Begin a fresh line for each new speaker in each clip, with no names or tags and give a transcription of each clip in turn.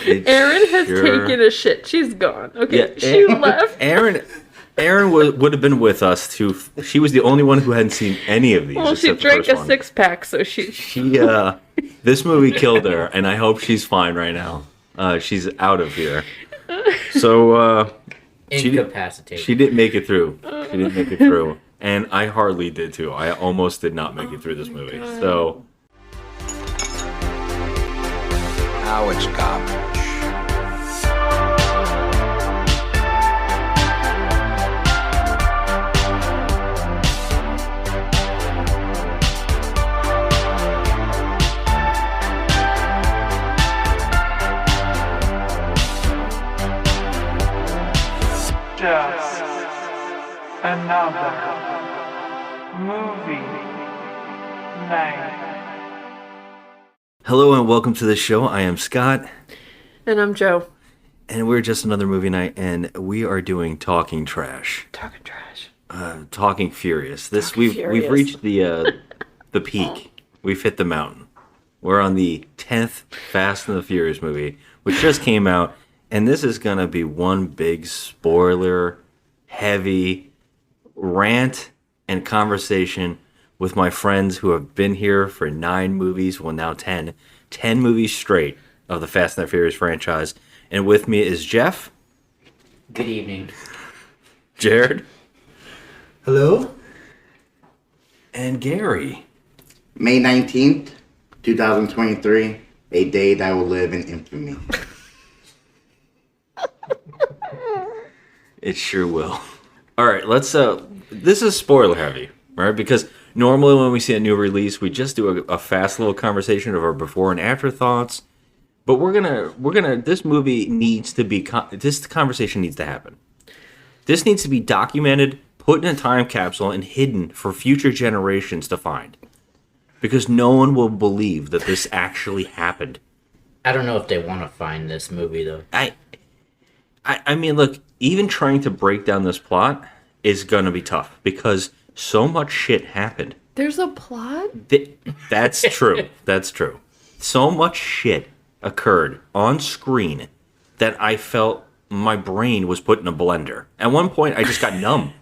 Erin has taken a shit. She's gone. Okay,
Yeah,
she left.
Erin would have been with us too. She was the only one who hadn't seen any of these.
Well, she
except the
drank
first
a
one.
6-pack, so she.
This movie killed her, and I hope she's fine right now. She's out of here. So
Incapacitated.
she didn't make it through. She didn't make it through, and I hardly did too. I almost did not make it through this movie. So
Now it's garbage.
Just another movie night.
hello and welcome to the show. I am Scott,
And I'm Joe.
and we're just another movie night, and we are doing Talking Trash,
Talking trash.
Talking Furious.
Talking
We've
Furious.
reached the peak. We've hit the mountain. We're on the 10th Fast and the Furious movie, which just came out, and this is gonna be one big spoiler-heavy rant and conversation with my friends who have been here for 9 movies, well now 10 movies straight of the Fast and the Furious franchise. And with me is Jeff,
Good evening.
Jared,
Hello?
and Gary.
May 19th, 2023, a day that will live in infamy.
It sure will. All right, let's. This is spoiler heavy, right? Because normally when we see a new release, we just do a fast little conversation of our before and after thoughts. But we're gonna. This movie needs to be. This conversation needs to happen. This needs to be documented, put in a time capsule, and hidden for future generations to find. Because no one will believe that this actually happened.
I don't know if they want to find this movie though.
I mean, look, even trying to break down this plot is going to be tough because so much shit happened.
There's a plot?
That's true. That's true. So much shit occurred on screen that I felt my brain was put in a blender. At one point, I just got numb.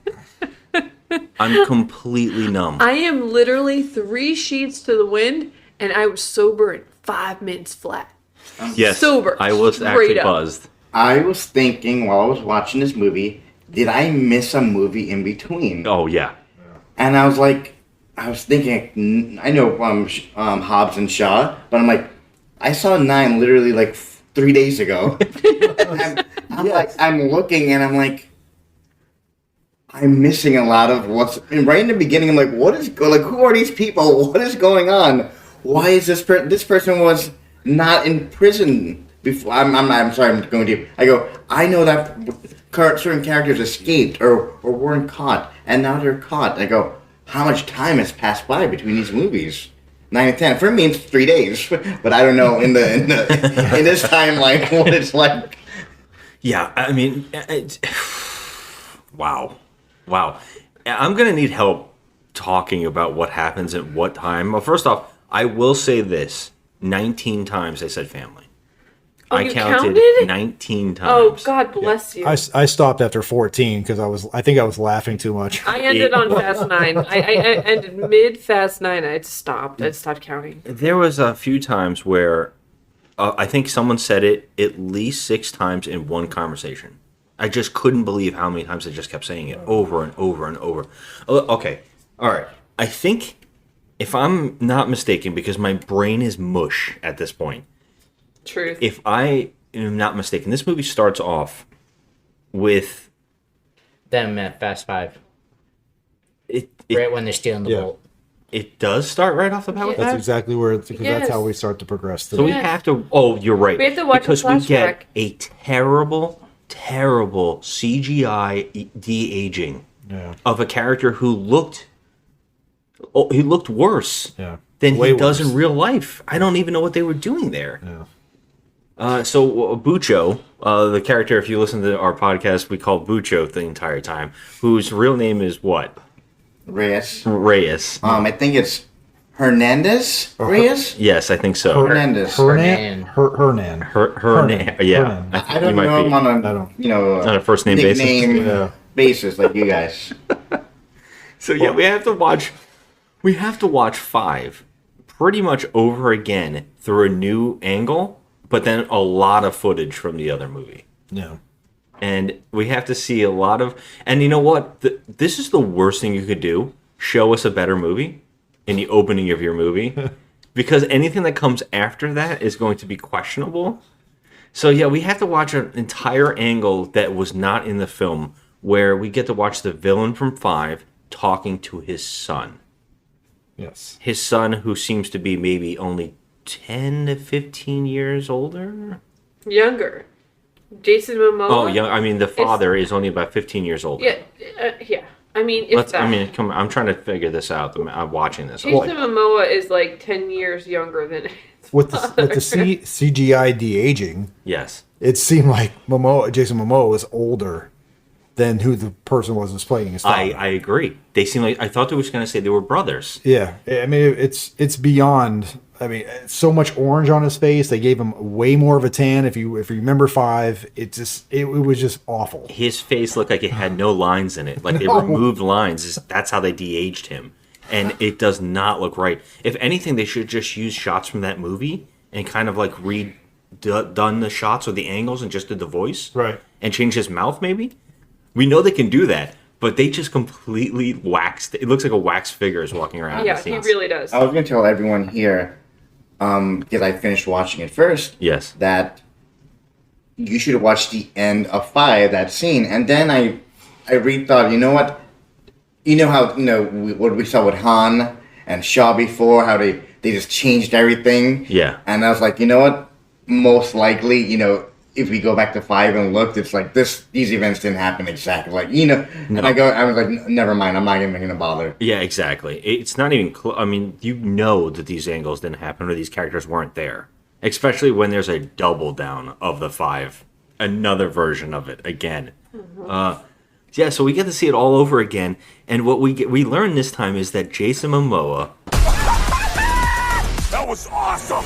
I'm completely numb.
I am literally 3 sheets to the wind, and I was sober in 5 minutes flat.
Yes,
sober,
I was
straight
actually
up.
buzzed.
I was thinking while I was watching this movie, did I miss a movie in between?
Oh, yeah.
And I was thinking, I know Hobbs and Shaw, but I'm like, I saw 9 literally like 3 days ago. I'm looking and I'm like, I'm missing a lot of and right in the beginning, I'm like, who are these people? What is going on? Why is this person was not in prison before? I'm sorry, I'm going deep. I know that certain characters escaped or weren't caught, and now they're caught. I go, how much time has passed by between these movies? 9 and 10. For me, it's 3 days, but I don't know in this timeline what it's like.
Yeah, I mean, wow. I'm going to need help talking about what happens at what time. Well, first off, I will say this. 19 times I said family. I
you
counted
counted?
19 times.
Oh, God bless you.
I stopped after 14 because I think I was laughing too much.
I ended on Fast 9. I ended mid Fast 9. I stopped counting.
There was a few times where I think someone said it at least 6 times in one conversation. I just couldn't believe how many times I just kept saying it over and over and over. Okay, all right. I think, if I'm not mistaken, because my brain is mush at this point,
Truth.
if I am not mistaken, this movie starts off with
Them at Fast 5.
it.
Right when they're stealing the
Yeah.
bolt.
It does start right off the bat with
That's
that.
exactly because
Yes.
that's how we start to progress.
So we
Yes.
have to. Oh, you're right.
We have to watch a
because we get
flashback.
a terrible CGI de-aging
Yeah.
of a character who looked. Oh, he looked worse
Yeah.
than
Way
he does
worse.
in real life. I don't even know what they were doing there.
Yeah.
So Bucho, the character, if you listen to our podcast, we call Bucho the entire time, whose real name is what?
Reyes.
Reyes.
I think it's Hernandez Reyes.
Yes, I think so.
Hernandez.
Hernan.
Hernan.
Her yeah.
Hernan.
I don't know him on
On a first name basis.
nickname
Yeah.
basis like you guys.
So yeah, we have to watch 5 pretty much over again through a new angle, but then a lot of footage from the other movie.
Yeah.
And we have to see a lot of, and you know what? This is the worst thing you could do. Show us a better movie in the opening of your movie, because anything that comes after that is going to be questionable. So yeah, we have to watch an entire angle that was not in the film, where we get to watch the villain from 5 talking to his son.
Yes.
His son, who seems to be maybe only 10 to 15 years older.
Younger. Jason Momoa.
Oh, yeah. I mean, the father is only about 15 years older.
Yeah, yeah. I mean, if
Let's.
that.
I mean, come. I'm trying to figure this out. I'm watching this.
Jason Momoa is like 10 years younger than his
With
father.
the CGI de-aging,
Yes.
it seemed like Jason Momoa was older than who the person was playing his father.
I agree. They seem like, I thought they was going to say they were brothers.
Yeah, I mean it's beyond. I mean, so much orange on his face. They gave him way more of a tan. If you remember 5, it was just awful.
His face looked like it had no lines in it. Like they removed lines. That's how they de-aged him. And it does not look right. If anything, they should just use shots from that movie and kind of like redone the shots with the angles and just did the voice.
Right.
And change his mouth maybe. We know they can do that, but they just completely waxed. It looks like a wax figure is walking around.
Yeah,
the
he
scenes.
really does.
I was going to tell everyone here, because I finished watching it first,
Yes.
that you should watch the end of 5, that scene. And then I rethought, you know what? You know how, what we saw with Han and Shaw before, how they just changed everything?
Yeah.
And I was like, you know what? Most likely, if we go back to 5 and looked, it's like these events didn't happen exactly like, And I was like, never mind, I'm not even going to bother.
Yeah, exactly. It's not even I mean, you know that these angles didn't happen or these characters weren't there. Especially when there's a double down of the 5. Another version of it again. Yeah, so we get to see it all over again. And what we learn this time is that Jason Momoa
That was awesome!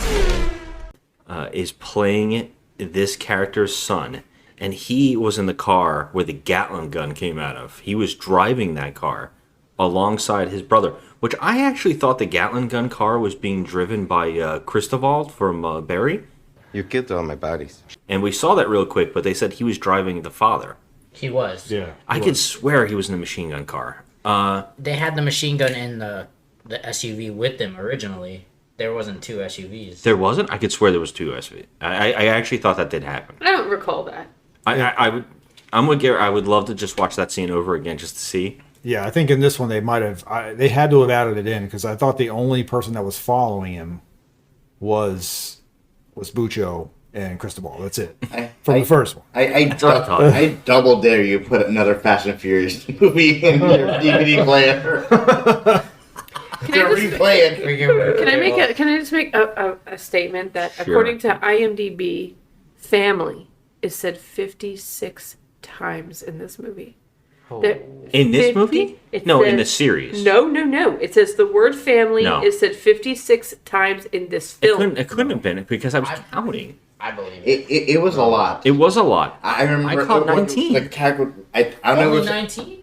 is playing this character's son. And he was in the car where the Gatling gun came out of. He was driving that car alongside his brother, which I actually thought the Gatling gun car was being driven by Christovald from Barry.
You killed all my buddies.
And we saw that real quick, but they said he was driving the father.
He was.
Yeah.
I could swear he was in the machine gun car.
They had the machine gun in the SUV with them originally. There wasn't 2 SUVs.
There wasn't? I could swear there was 2 SV. I actually thought that did happen.
I don't recall that.
I'm with Gary. I would love to just watch that scene over again just to see.
Yeah, I think in this one they might have. They had to have added it in because I thought the only person that was following him was Buccio and Cristobal. That's it from the first one.
I
what I thought.
I double dare you put another Fast and Furious movie in your DVD player.
Can I just,
Replay it.
can I just make a statement that
Sure.
according to IMDb, family is said 56 times in this movie. There-
In this
50
movie?
it
No, in
says-
the series.
No. It says the word family
No.
is said 56 times in this film.
It couldn't have been because I was counting.
I believe it.
It was a lot.
It was a lot.
I remember.
I caught 19.
The character. I don't know.
Only
If
19?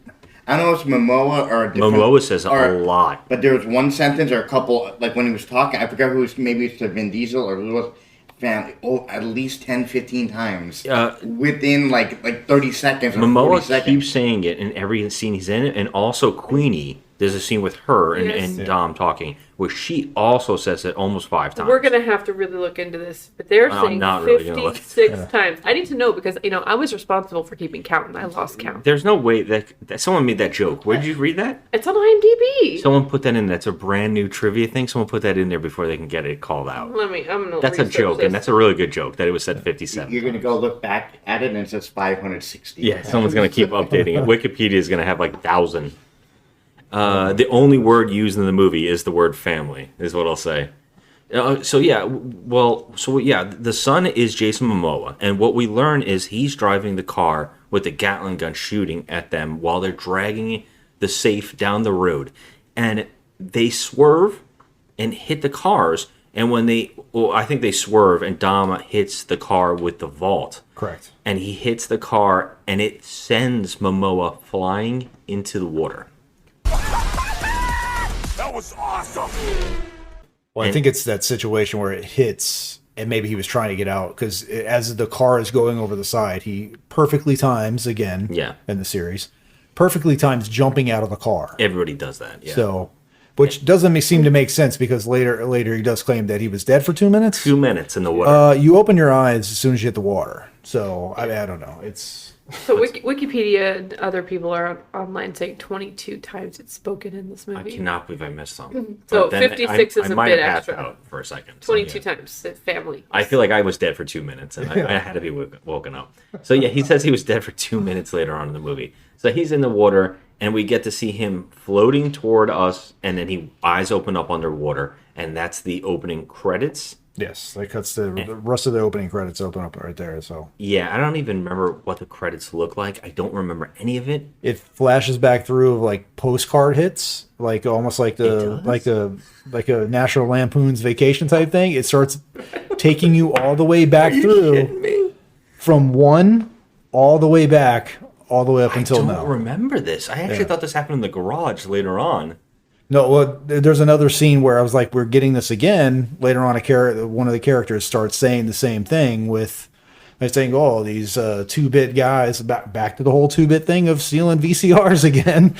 I don't know if it's Momoa or a different.
Momoa says a
or-
lot.
But there was one sentence or a couple, like when he was talking, I forgot who was, maybe it's to Vin Diesel or who it was, family, at least 10, 15 times. Within like 30 seconds or 40
Momoa
seconds.
keeps saying it in every scene he's in, and also Queenie. There's a scene with her and,
Yes.
and Dom talking, where she also says it almost 5 times.
We're gonna have to really look into this, but they're
I'm
saying
not really gonna look.
56 times. I need to know because I was responsible for keeping count and I lost count.
There's no way that someone made that joke. Where did you read that?
It's on IMDb.
Someone put that in. That's a brand new trivia thing. Someone put that in there before they can get it called out.
I'm gonna.
That's a
research
joke,
this.
and that's a really good joke that it was said 57.
You're gonna go look back at it and it says 560.
Yeah, someone's gonna keep updating it. Wikipedia is gonna have like 1,000. The only word used in the movie is the word family, is what I'll say. The son is Jason Momoa, and what we learn is he's driving the car with the Gatling gun shooting at them while they're dragging the safe down the road, and they swerve, and hit the cars. And when I think they swerve, and Dom hits the car with the vault.
Correct.
And he hits the car, and it sends Momoa flying into the water.
That was awesome.
Well, I think it's that situation where it hits, and maybe he was trying to get out because as the car is going over the side, he perfectly times again.
Yeah.
In the series, perfectly times jumping out of the car.
Everybody does that. Yeah.
So, which doesn't seem to make sense because later he does claim that he was dead for 2 minutes.
2 minutes in the water.
You open your eyes as soon as you hit the water. So I don't know. It's
So Wikipedia and other people are online saying 22 times it's spoken in this
I
movie.
cannot believe I missed some.
So
But then
56 is
I
a
might
bit
have passed
extra.
out for a second. So,
22
yeah.
times. Family.
I feel like I was dead for 2 minutes, and I had to be woken up. So yeah, he says he was dead for 2 minutes later on in the movie. So he's in the water, and we get to see him floating toward us, and then he eyes open up underwater, and that's the opening credits.
yes, that cuts the rest of the opening credits open up right there. So
Yeah, I don't even remember what the credits look like. I don't remember any of it.
it flashes back through of like postcard hits, like almost like
does?
like a National Lampoon's Vacation type thing. It starts taking you all the way back through from one all the way back all the way up until
I don't
now.
remember this. I actually thought this happened in the garage later on.
No, well, there's another scene where I was like, we're getting this again. Later on, one of the characters starts saying the same thing with, they're saying, oh, these 2-bit guys, back to the whole 2-bit thing of stealing VCRs again.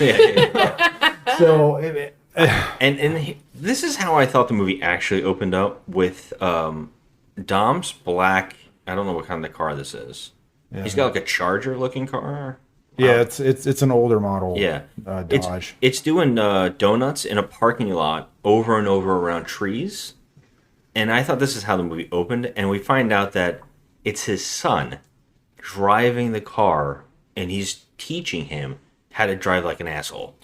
So,
And this is how I thought the movie actually opened up with Dom's black. I don't know what kind of car this is. He's got like a Charger looking car.
yeah, it's an older model.
Yeah,
Dodge.
It's doing donuts in a parking lot over and over around trees. And I thought this is how the movie opened, and we find out that it's his son driving the car, and he's teaching him how to drive like an asshole.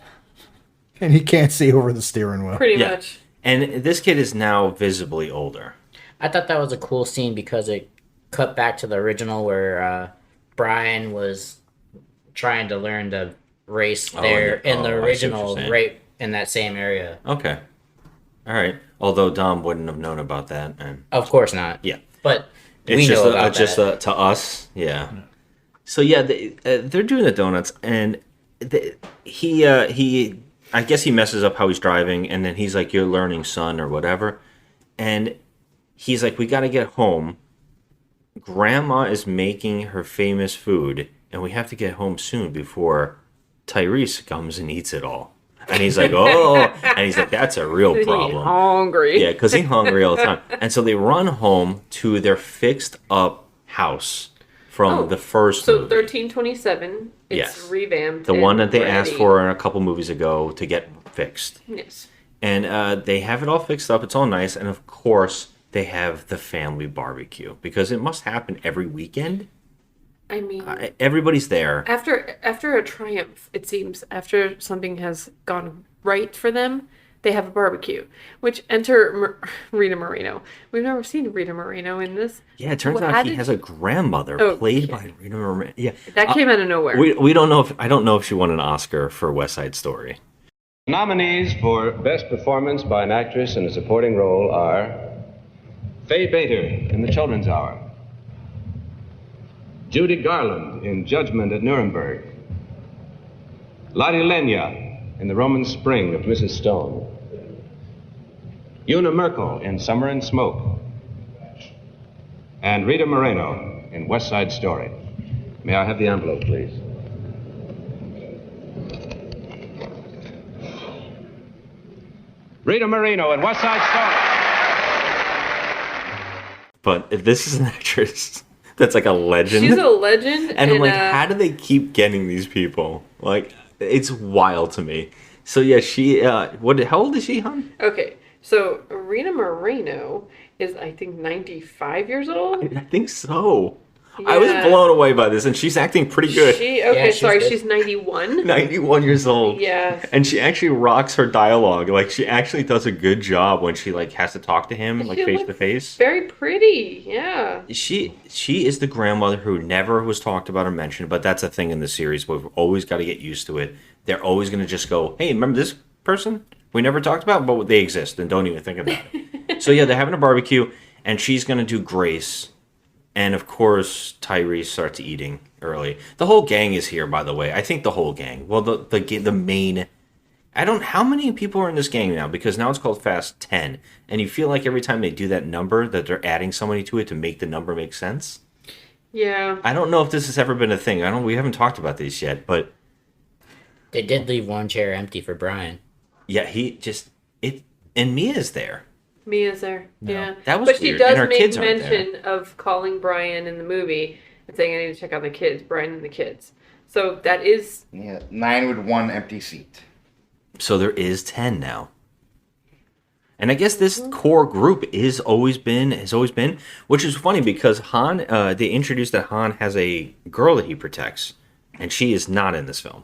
And he can't see over the steering wheel.
Pretty
Yeah.
much.
And this kid is now visibly older.
I thought that was a cool scene because it cut back to the original where Brian was trying to learn to race there in the
I see what
original,
you're saying.
right in that same area.
Okay. All right. Although Dom wouldn't have known about that, and
Of course not.
yeah,
But
it's
we
just
know about that.
to us. Yeah. So yeah, they're doing the donuts, and he I guess he messes up how he's driving, and then he's like, "You're learning, son," or whatever, and he's like, "We got to get home. Grandma is making her famous food, and we have to get home soon before Tyrese comes and eats it all." And he's like, "Oh," and he's like, "That's a real problem."
Hungry.
Yeah, because he's hungry all the time. And so they run home to their fixed up house from the first
So
movie.
1327. It's
Yes.
revamped.
The
and
one that they asked
ready.
for a couple movies ago to get fixed.
Yes.
And they have it all fixed up. It's all nice. And of course, they have the family barbecue because it must happen every weekend.
I mean,
Everybody's there.
after a triumph, it seems, after something has gone right for them, they have a barbecue. Which enter Rita Moreno. We've never seen Rita Moreno in this.
Yeah, it turns
How
out he
did
has a grandmother
Oh,
played
yeah.
by Rita Moreno. Yeah,
That came out of nowhere.
we don't know if I don't know if she won an Oscar for West Side Story.
Nominees for Best Performance by an Actress in a Supporting Role are Faye Bader in The Children's Hour, Judy Garland in Judgment at Nuremberg, Lottie Lenya in The Roman Spring of Mrs. Stone, Una Merkel in Summer and Smoke, and Rita Moreno in West Side Story. May I have the envelope, please? Rita Moreno in West Side Story.
But if this is an actress that's like a legend.
She's a legend.
And I'm like, how do they keep getting these people? Like, it's wild to me. So yeah, she. How old is she, hon?
Okay, so Rita Moreno is, I think, 95 years old.
I think so. I was
Yeah.
blown away by this, and she's acting pretty good.
She's 91.
91 years old.
Yes.
And she actually rocks her dialogue. Like, she actually does a good job when she like has to talk to him like
She
face
looks
to face.
Very pretty. Yeah.
She is the grandmother who never was talked about or mentioned, but that's a thing in the series. We've always got to get used to it. They're always going to just go, "Hey, remember this person? we never talked about, but they exist, and don't even think about it. So yeah, they're having a barbecue, and she's gonna do Grace, and of course Tyrese starts eating early. The whole gang is here, by the way. I think the whole gang. Well, the main. How many people are in this gang now? Because now it's called Fast 10, and you feel like every time they do that number that they're adding somebody to it to make the number make sense.
Yeah.
I don't know if this has ever been a thing. We haven't talked about this yet, but
They did leave one chair empty for Brian.
yeah, and Mia's there.
Mia's there. Yeah.
That was
But she
weird. And
does
her
make
kids aren't
mention of calling Brian in the movie and saying, I need to check out the kids, Brian and the kids. So that is.
Yeah, 9 with 1 empty seat.
So there is 10 now. And I guess this core group has always been, which is funny because Han, they introduced that Han has a girl that he protects, and she is not in this film.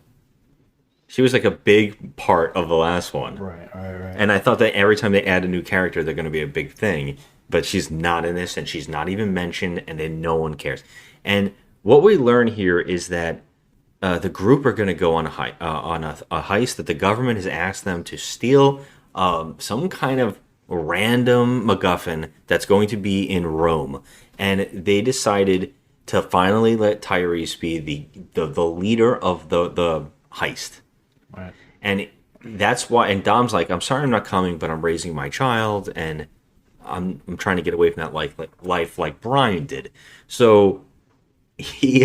She was like a big part of the last one.
Right.
And I thought that every time they add a new character, they're going to be a big thing. But she's not in this, and she's not even mentioned, and then no one cares. And what we learn here is that the group are going to go on a heist that the government has asked them to steal some kind of random MacGuffin that's going to be in Rome. And they decided to finally let Tyrese be the leader of the heist.
Right.
And that's why, and Dom's like, I'm sorry I'm not coming, but I'm raising my child, and I'm trying to get away from that life like Brian did. So he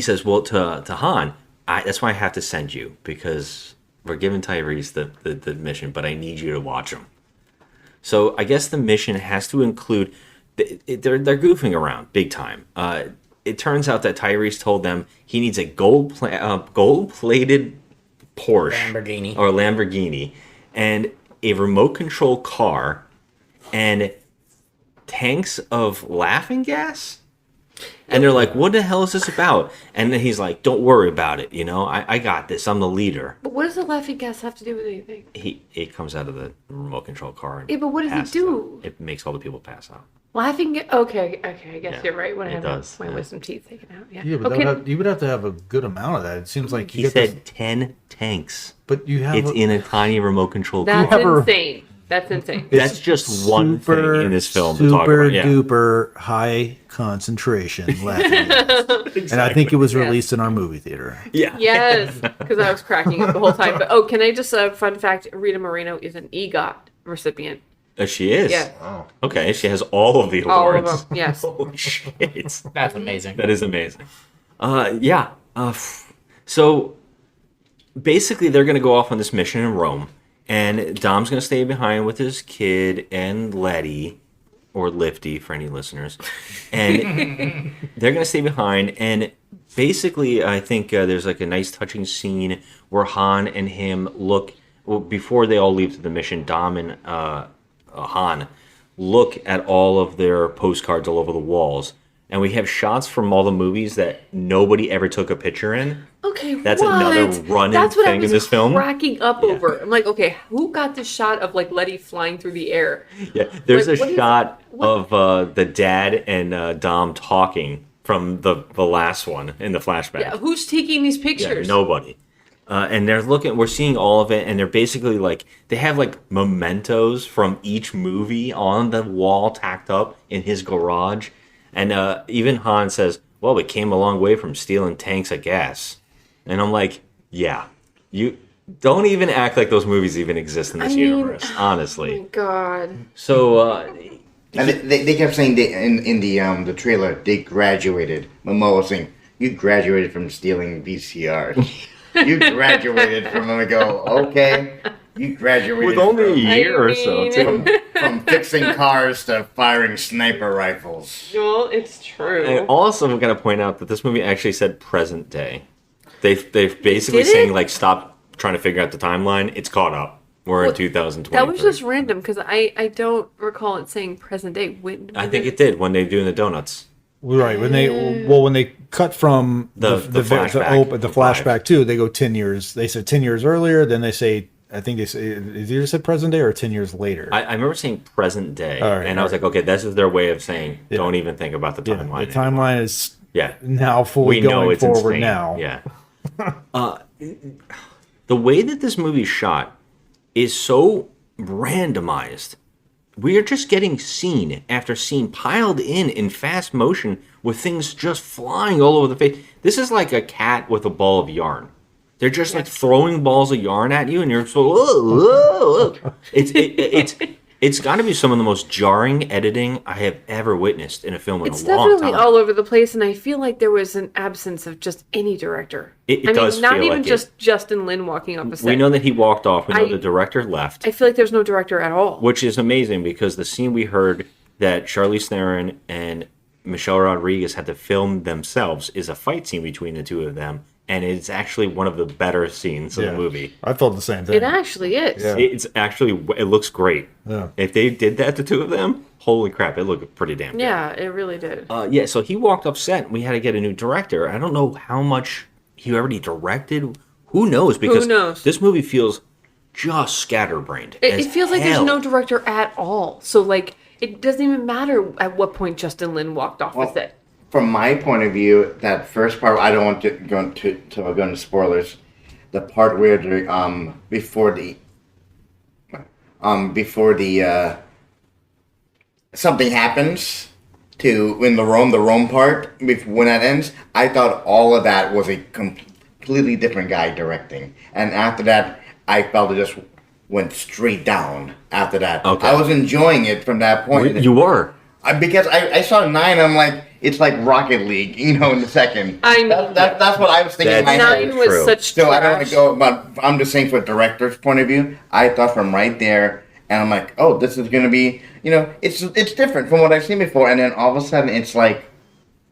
says, well, to Han, that's why I have to send you, because we're giving Tyrese the mission, but I need you to watch him. So I guess the mission has to include, they're goofing around big time. It turns out that Tyrese told them he needs a gold-plated Porsche Lamborghini, and a remote control car, and tanks of laughing gas. And they're like, what the hell is this about? And then he's like, don't worry about it. I got this. I'm the leader.
But what does the laughing gas have to do with anything?
It comes out of the remote control car. And
Yeah, but what does it
passes
do?
out. It makes all the people pass out.
Laughing gas? Okay, I guess
Yeah,
you're right. When I
it
have
does,
my
yeah.
wisdom teeth taken out. Yeah.
Yeah, but
Okay.
you would have to have a good amount of that. It seems like
He
get
said
this-
10 tanks.
but you have
It's in a tiny remote control car.
That's
Whoever-
insane. That's insane.
That's just one thing in this film to talk
super
about. Yeah.
duper high concentration laughing gas. And I think it was released in our movie theater.
Yeah.
Yes, because I was cracking up the whole time. But can I just fun fact? Rita Moreno is an EGOT recipient.
She is?
Yeah.
Okay, she has all of the
All
awards.
of them. Yes.
Holy shit.
That's amazing.
That is amazing. So basically, they're going to go off on this mission in Rome, and Dom's going to stay behind with his kid and Letty, or Lifty for any listeners, and they're going to stay behind. And basically, I think there's like a nice touching scene where Han and him look before they all leave to the mission. Dom and Han look at all of their postcards all over the walls, and we have shots from all the movies that nobody ever took a picture in.
Okay,
That's
what?
another running
That's what I
thing in
was
this film.
cracking up over. I'm like, okay, who got this shot of like Letty flying through the air?
Yeah, there's
Like,
a
what is-
shot
what-
of the dad and Dom talking from the last one in the flashback.
Yeah, who's taking these
Yeah,
pictures?
nobody. And we're seeing all of it, and they're basically like, they have like mementos from each movie on the wall tacked up in his garage. And even Han says, well, we came a long way from stealing tanks of gas. And I'm like, yeah, you don't even act like those movies even exist in this universe,
Oh
honestly.
my god.
So,
And they kept saying in the trailer they graduated. Momoa was saying, "You graduated from stealing VCRs. You graduated from." And I go, "Okay, you graduated
with only a
from,
year or so,
mean-
too.
from fixing cars to firing sniper rifles."
Well, it's true.
And also, I'm going to point out that this movie actually said present day. They've basically
Did it?
saying, like, stop trying to figure out the timeline. It's caught up. We're in
Well,
2020.
That was just random because I don't recall it saying present day.
I think it did when they were doing the donuts.
Right. When they cut from
The flashback.
the flashback too, they go 10 years. They said 10 years earlier. Then they say, I think they say, it either said present day or 10 years later.
I remember saying present day.
All right,
and I was
all right.
like, okay, this is their way of saying,
Yeah.
don't even think about the
Yeah,
timeline.
the timeline is
Yeah.
now fully
We know
going
it's
forward
insane.
now.
Yeah. the way that this movie's shot is so randomized. We are just getting scene after scene piled in fast motion with things just flying all over the face. This is like a cat with a ball of yarn. They're just like throwing balls of yarn at you, and you're so. Whoa, whoa. It's got to be some of the most jarring editing I have ever witnessed in a film in
It's
a long
definitely
time.
all over the place, and I feel like there was an absence of just any director.
It
I
does
mean, not
feel
even
like
just Justin Lin walking up a set.
We know that he walked off. We know
I-
the director left,
I feel like there's no director at all.
which is amazing because the scene we heard that Charlize Theron and Michelle Rodriguez had to film themselves is a fight scene between the two of them, and it's actually one of the better scenes in the movie.
I felt the same thing.
It actually is.
Yeah.
It's actually, it looks great.
Yeah.
If they did that, the two of them, holy crap, it looked pretty damn good.
Yeah, it really did.
Yeah, so he walked off set. We had to get a new director. I don't know how much he already directed. Who knows? Because
knows?
this movie feels just scatterbrained.
It
as
feels like there's
hell.
no director at all. So, like, it doesn't even matter at what point Justin Lin walked off the set.
From my point of view, that first part, I don't want to go into spoilers. The part where the before the something happens to in the Rome part when that ends, I thought all of that was a completely different guy directing, and after that, I felt it just went straight down. After that,
Okay.
I was enjoying it from that point.
You were.
Because I saw 9, I'm like, it's like Rocket League, in the second.
I mean,
That's what I was thinking in my
That's
head.
9 was
true.
such
So I don't want
trash.
to go, but I'm just saying from a director's point of view, I thought from right there, and I'm like, oh, this is going to be, it's different from what I've seen before, and then all of a sudden it's like,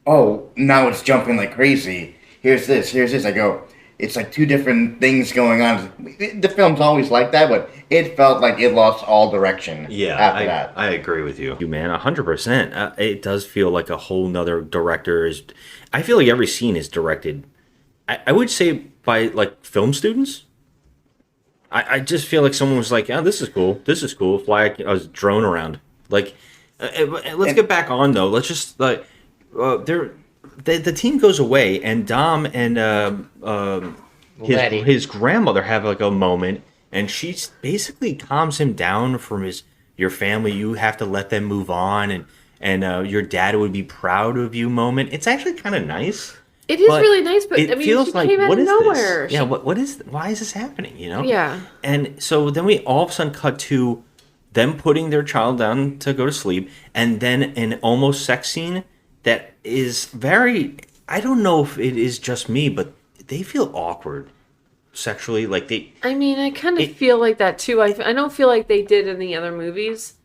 oh, now it's jumping like crazy. Here's this. I go, it's like two different things going on. The film's always like that, but it felt like it lost all direction after that.
I agree with you. Man, 100%. It does feel like a whole nother director is. I feel like every scene is directed. I would say by like film students. I just feel like someone was like, "Oh, this is cool. This is cool. Fly a drone around." Like, let's get back on though. Let's just like, the team goes away, and Dom and
Letty.
his grandmother have like a moment, and she basically calms him down from your family. You have to let them move on, and your dad would be proud of you moment. It's actually kind of nice.
It is
But
really nice, but
it
I mean,
feels
she
like,
came out
what
of
is
nowhere.
this? Yeah, why is this happening?
Yeah.
And so then we all of a sudden cut to them putting their child down to go to sleep, and then an almost sex scene that is very. I don't know if it is just me, but they feel awkward sexually. Like
I mean, I kind of feel like that too. I don't feel like they did in the other movies.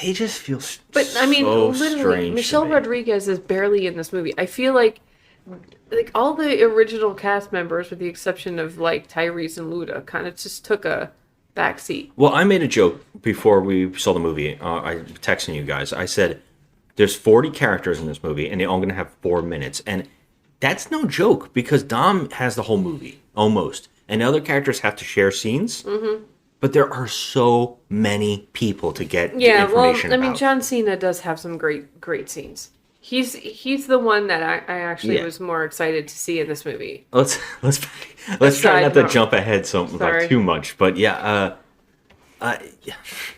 they just feel.
But I mean,
so
literally,
strange to
Michelle
me.
Rodriguez is barely in this movie. I feel like all the original cast members, with the exception of like Tyrese and Luda, kind of just took a back seat.
Well, I made a joke before we saw the movie. I texted you guys. I said, "There's 40 characters in this movie, and they're all going to have 4 minutes." And that's no joke because Dom has the whole movie almost, and the other characters have to share scenes. Mm-hmm. But there are so many people to get the
Yeah, well,
information
I mean,
about.
John Cena does have some great scenes. He's the one that I actually
Yeah.
was more excited to see in this movie.
Let's try
Aside
not to
from-
jump ahead
Sorry.
like too much, but yeah,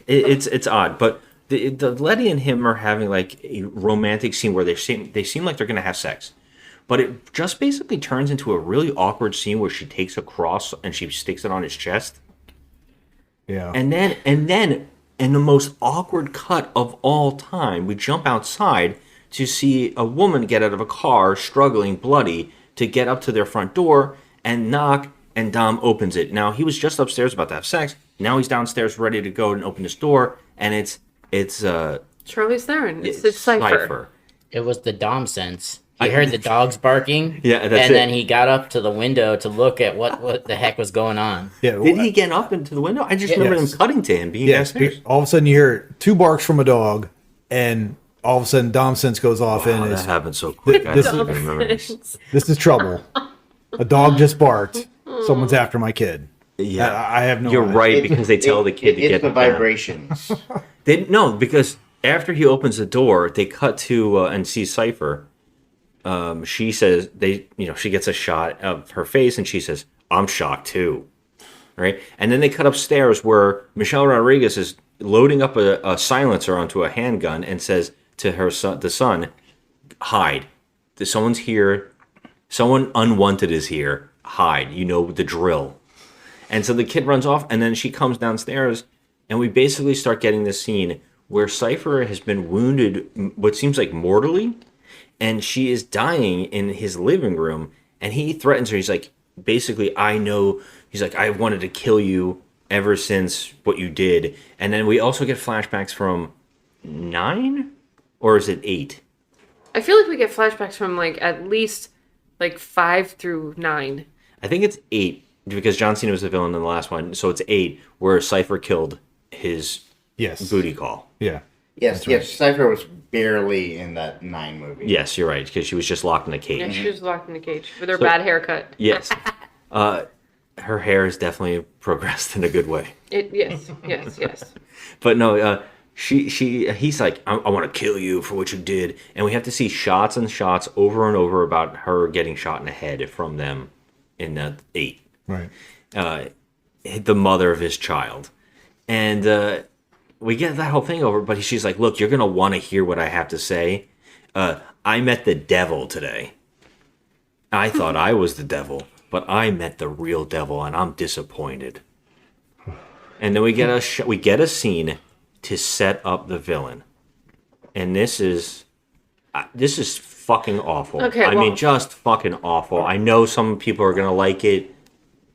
it's odd. But the Letty and him are having like a romantic scene where they seem like they're gonna have sex, but it just basically turns into a really awkward scene where she takes a cross and she sticks it on his chest,
Yeah.
and then in the most awkward cut of all time, we jump outside to see a woman get out of a car, struggling, bloody, to get up to their front door and knock, and Dom opens it. Now, he was just upstairs about to have sex. Now he's downstairs ready to go and open his door, and it's
Charlize Theron. It's Cypher.
It was the Dom sense. He heard the dogs barking.
Yeah, that's
and
it.
then he got up to the window to look at what the heck was going on.
Yeah.
Did he get up into the window? I just remember
Yes.
them cutting to him being
Yes.
downstairs.
All of a sudden you hear 2 barks from a dog, and all of a sudden Dom sense goes off,
Oh,
and
that
it's,
happened so quick. I
This
don't
is-
even remember this.
this is trouble. A dog just barked. Someone's after my kid.
Yeah,
I have no
You're
idea.
right because they tell the kid to
it's
get
the
down.
vibrations.
No, because after he opens the door, they cut to and see Cypher. She says she gets a shot of her face, and she says, "I'm shocked too." right? And then they cut upstairs where Michelle Rodriguez is loading up a silencer onto a handgun and says to her son, the son, hide. Someone's here. Someone unwanted is here. Hide. You know the drill. And so the kid runs off, and then she comes downstairs, and we basically start getting this scene where Cypher has been wounded, what seems like mortally, and she is dying in his living room, and he threatens her. He's like, basically, I know. He's like, I wanted to kill you ever since what you did. And then we also get flashbacks from 9? Or is it 8?
I feel like we get flashbacks from like at least like 5 through 9.
I think it's 8 because John Cena was the villain in the last one. So it's 8 where Cypher killed his booty call.
Yeah.
Yes, yes. Cypher was barely in that 9 movie.
Yes, you're right because she was just locked in a cage.
Yeah, she was locked in a cage with her bad haircut.
Yes. Her hair has definitely progressed in a good way.
Yes.
But no, he's like, I want to kill you for what you did. And we have to see shots and shots over and over about her getting shot in the head from them in the 8.
Right.
The mother of his child. And we get that whole thing over, but she's like, look, you're going to want to hear what I have to say. I met the devil today. I thought I was the devil, but I met the real devil, and I'm disappointed. And then we get a scene to set up the villain, and this is fucking awful.
Okay,
I mean, just fucking awful. I know some people are gonna like it.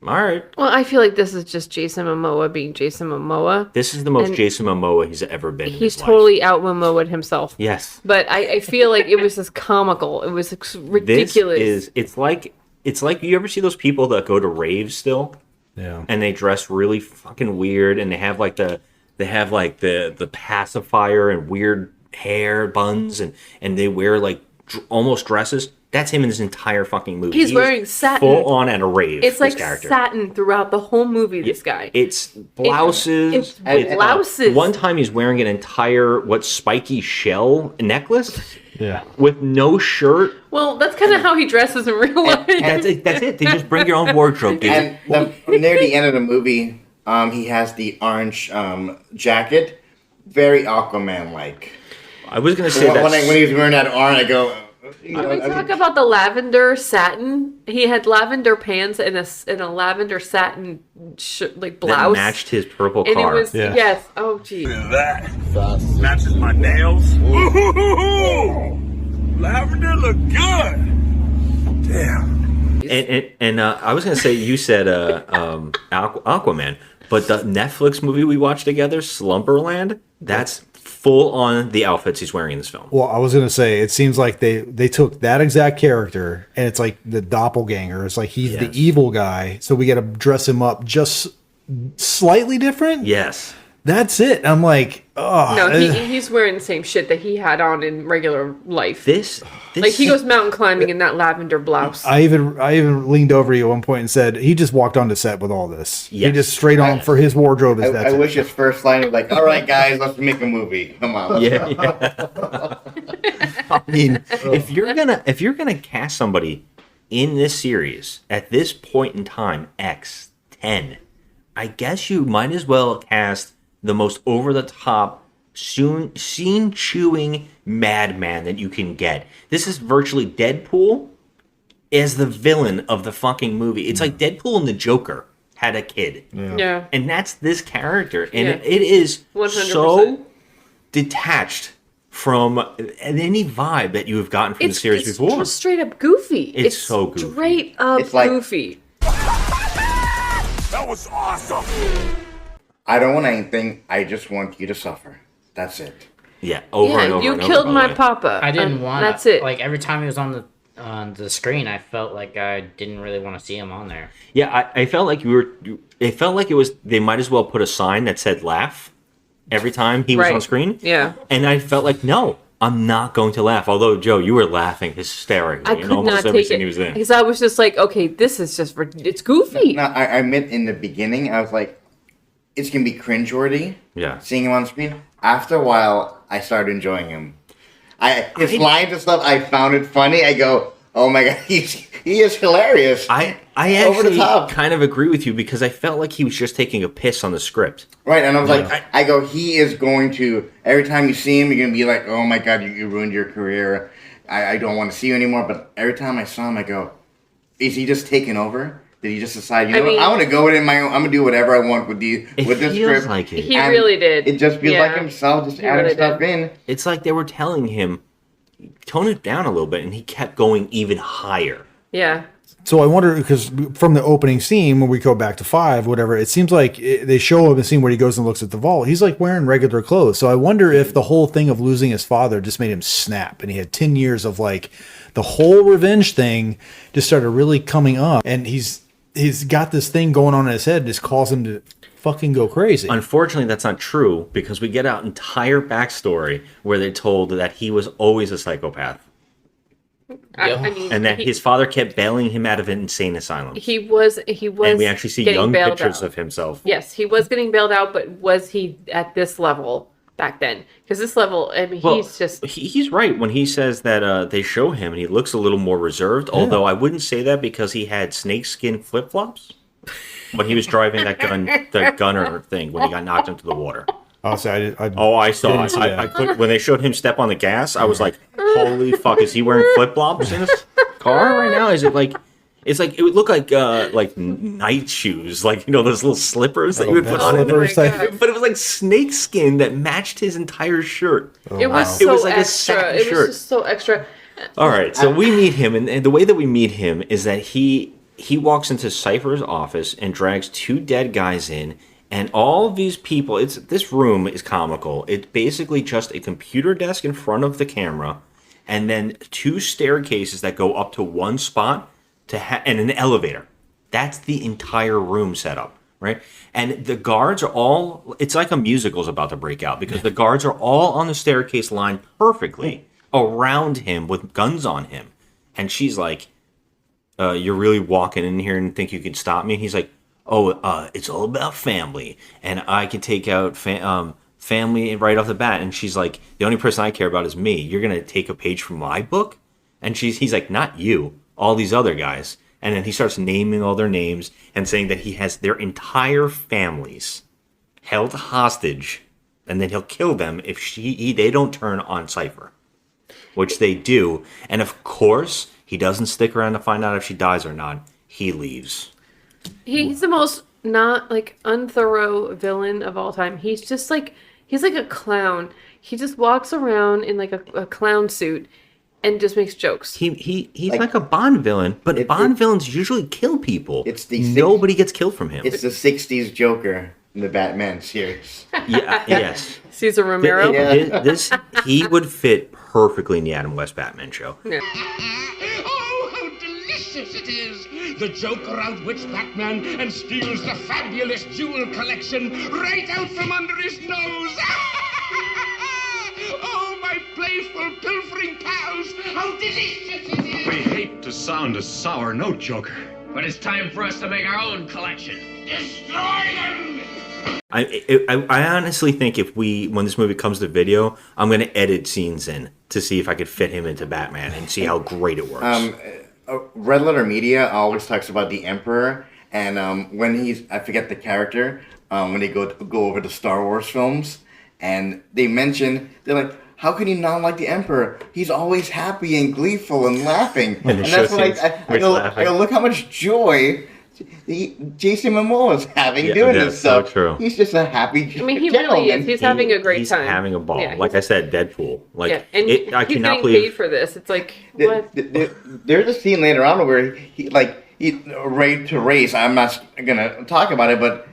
All right,
Well, I feel like this is just Jason Momoa being Jason Momoa.
this is the most
And
Jason Momoa he's ever been. in
He's
his life.
totally out Momoa'd himself.
Yes.
But I feel like it was just comical. It was ridiculous.
It's like you ever see those people that go to raves still?
Yeah.
And they dress really fucking weird, and they have like the pacifier and weird hair buns, and they wear like almost dresses. That's him in his entire fucking movie.
He's wearing satin.
full on at a rave.
It's like
this character.
satin throughout the whole movie, this guy.
It's blouses.
It's blouses.
One time he's wearing an entire spiky shell necklace
Yeah.
with no shirt.
Well, that's kind of how he dresses in real life.
That's it. They just bring your own wardrobe, dude.
And near the end of the movie, he has the orange jacket, very Aquaman-like.
I was gonna say
When
that
he was wearing that orange, I go.
Can we talk about the lavender satin? He had lavender pants and a lavender satin
that
blouse.
matched his purple
and
car.
it was
Yeah.
yes. Oh gee.
That matches my nails. Ooh, lavender look good. Damn.
And I was gonna say you said Aquaman, but the Netflix movie we watched together, Slumberland, that's full on the outfits he's wearing in this film.
Well, I was gonna say it seems like they took that exact character and it's like the doppelganger. It's like he's the
Yes.
evil guy, so we got to dress him up just slightly different.
Yes.
That's it. I'm like, oh,
No, he's wearing the same shit that he had on in regular life.
This
Like he goes mountain climbing in that lavender blouse.
I even leaned over to you at one point and said he just walked onto set with all this. He
Yes.
just straight on for his wardrobe. Is
I wish his first line was like, "All right, guys, let's make a movie. Come on."
Yeah. I mean, if you're gonna cast somebody in this series at this point in time, X10, I guess you might as well cast the most over the top, scene chewing madman that you can get. This is virtually Deadpool as the villain of the fucking movie. It's like Deadpool and the Joker had a kid.
Yeah.
And that's this character. And
Yeah.
it is
100%.
so detached from any vibe that you have gotten from the series
it's
before.
just straight up goofy.
It's so goofy.
Straight up
It's like-
goofy.
That was awesome.
I don't want anything. I just want you to suffer. That's it.
Yeah, over and
Yeah,
over
you
and over,
killed
by the
my
way.
papa.
I didn't
and
want.
That's it.
Like every time he was on the screen, I felt like I didn't really want to see him on there.
Yeah, I felt like it felt like it was, they might as well put a sign that said laugh every time he was
Right.
on screen.
Yeah.
And I felt like, no, I'm not going to laugh. Although, Joe, you were laughing hysterically
I
in
could
almost
not
every
take
scene
it
he was in.
because I was just like, okay, this is just it's goofy.
No, I admit in the beginning, I was like, it's gonna be cringeworthy.
Yeah.
Seeing him on screen. After a while, I started enjoying him. His lines and stuff, I found it funny. I go, oh my god, he is hilarious.
I
Over the
actually
top.
kind of agree with you because I felt like he was just taking a piss on the script.
Right, and I was like, I go, he is going to, every time you see him, you're going to be like, oh my god, you ruined your career. I don't want to see you anymore. But every time I saw him, I go, is he just taking over? Did he just decide, you know what, I want to go in my own, I'm going to do whatever I want with this
Feels
script.
like it.
He really did.
It just feels like himself, just
He
adding
really
stuff
did.
in.
It's like they were telling him, tone it down a little bit, and he kept going even higher.
Yeah.
So I wonder, because from the opening scene, when we go back to 5, whatever, it seems like they show him a scene where he goes and looks at the vault. He's like wearing regular clothes. So I wonder if the whole thing of losing his father just made him snap, and he had 10 years of like the whole revenge thing just started really coming up, and he's got this thing going on in his head, just calls him to fucking go crazy.
Unfortunately, that's not true because we get an entire backstory where they told that he was always a psychopath
I mean,
and that his father kept bailing him out of an insane asylum.
he was
And we actually see
getting
young
bailed
pictures
out.
of himself.
Yes, he was getting bailed out, but was he at this level back then? Because this level, I mean,
Well,
he's just
he's right when he says that they show him and he looks a little more reserved. Although I wouldn't say that because he had snakeskin flip flops when he was driving that gunner thing when he got knocked into the water.
I saw
I saw
Didn't
it.
see
I
that.
could, when they showed him step on the gas, I was like, "Holy fuck! Is he wearing flip flops in his car right now? Is it like?" It's like it would look like night shoes, like those little slippers that you would put on.
slippers,
my
like-
God.
But it was like snake skin that matched his entire shirt.
it was
It
so
was like a
extra.
satin
It
shirt.
was just so extra.
All right, so we meet him, and the way that we meet him is that he walks into Cypher's office and drags 2 dead guys in, and all of these people. This room is comical. It's basically just a computer desk in front of the camera, and then 2 staircases that go up to one spot and an elevator. That's the entire room setup, right? And the guards are all. It's like a musical's about to break out because the guards are all on the staircase line perfectly around him with guns on him, and she's like, "You're really walking in here and think you can stop me?" And he's like, "Oh, it's all about family, and I can take out family right off the bat." And she's like, "The only person I care about is me. You're gonna take a page from my book?" And he's like, "Not you, all these other guys." And then he starts naming all their names and saying that he has their entire families held hostage, and then he'll kill them if they don't turn on Cypher, which they do. And of course, he doesn't stick around to find out if she dies or not. He leaves.
He's the most not like unthorough villain of all time. He's like a clown. He just walks around in like a clown suit and just makes jokes.
He's like a Bond villain, but Bond villains usually kill people. Nobody gets killed from him.
It's the 60s Joker in the Batman series.
Yeah, yes.
Caesar Romero.
He would fit perfectly in the Adam West Batman show.
Yeah.
Oh, how delicious it is! The Joker outwits Batman and steals the fabulous jewel collection right out from under his nose! Oh, my playful, pilfering pals! How delicious it is!
We hate to sound a sour note, Joker.
But it's time for us to make our own collection.
Destroy them!
I honestly think when this movie comes to video, I'm going to edit scenes in to see if I could fit him into Batman and see how great it works.
Red Letter Media always talks about the Emperor, and when I forget the character, when they go over the Star Wars films, and they're like, how can you not like the Emperor? He's always happy and gleeful and laughing. And that's what I go, look how much joy Jason Momoa is having doing this stuff.
So true.
He's just a happy
I mean, he
gentleman.
really is. He's having a great time.
He's having a ball.
Yeah,
like I said, Deadpool.
Yeah, and
I
he's
cannot
getting
believe
paid for this. It's like, what?
There's a scene later on where he Ray to Race. I'm not gonna talk about it, but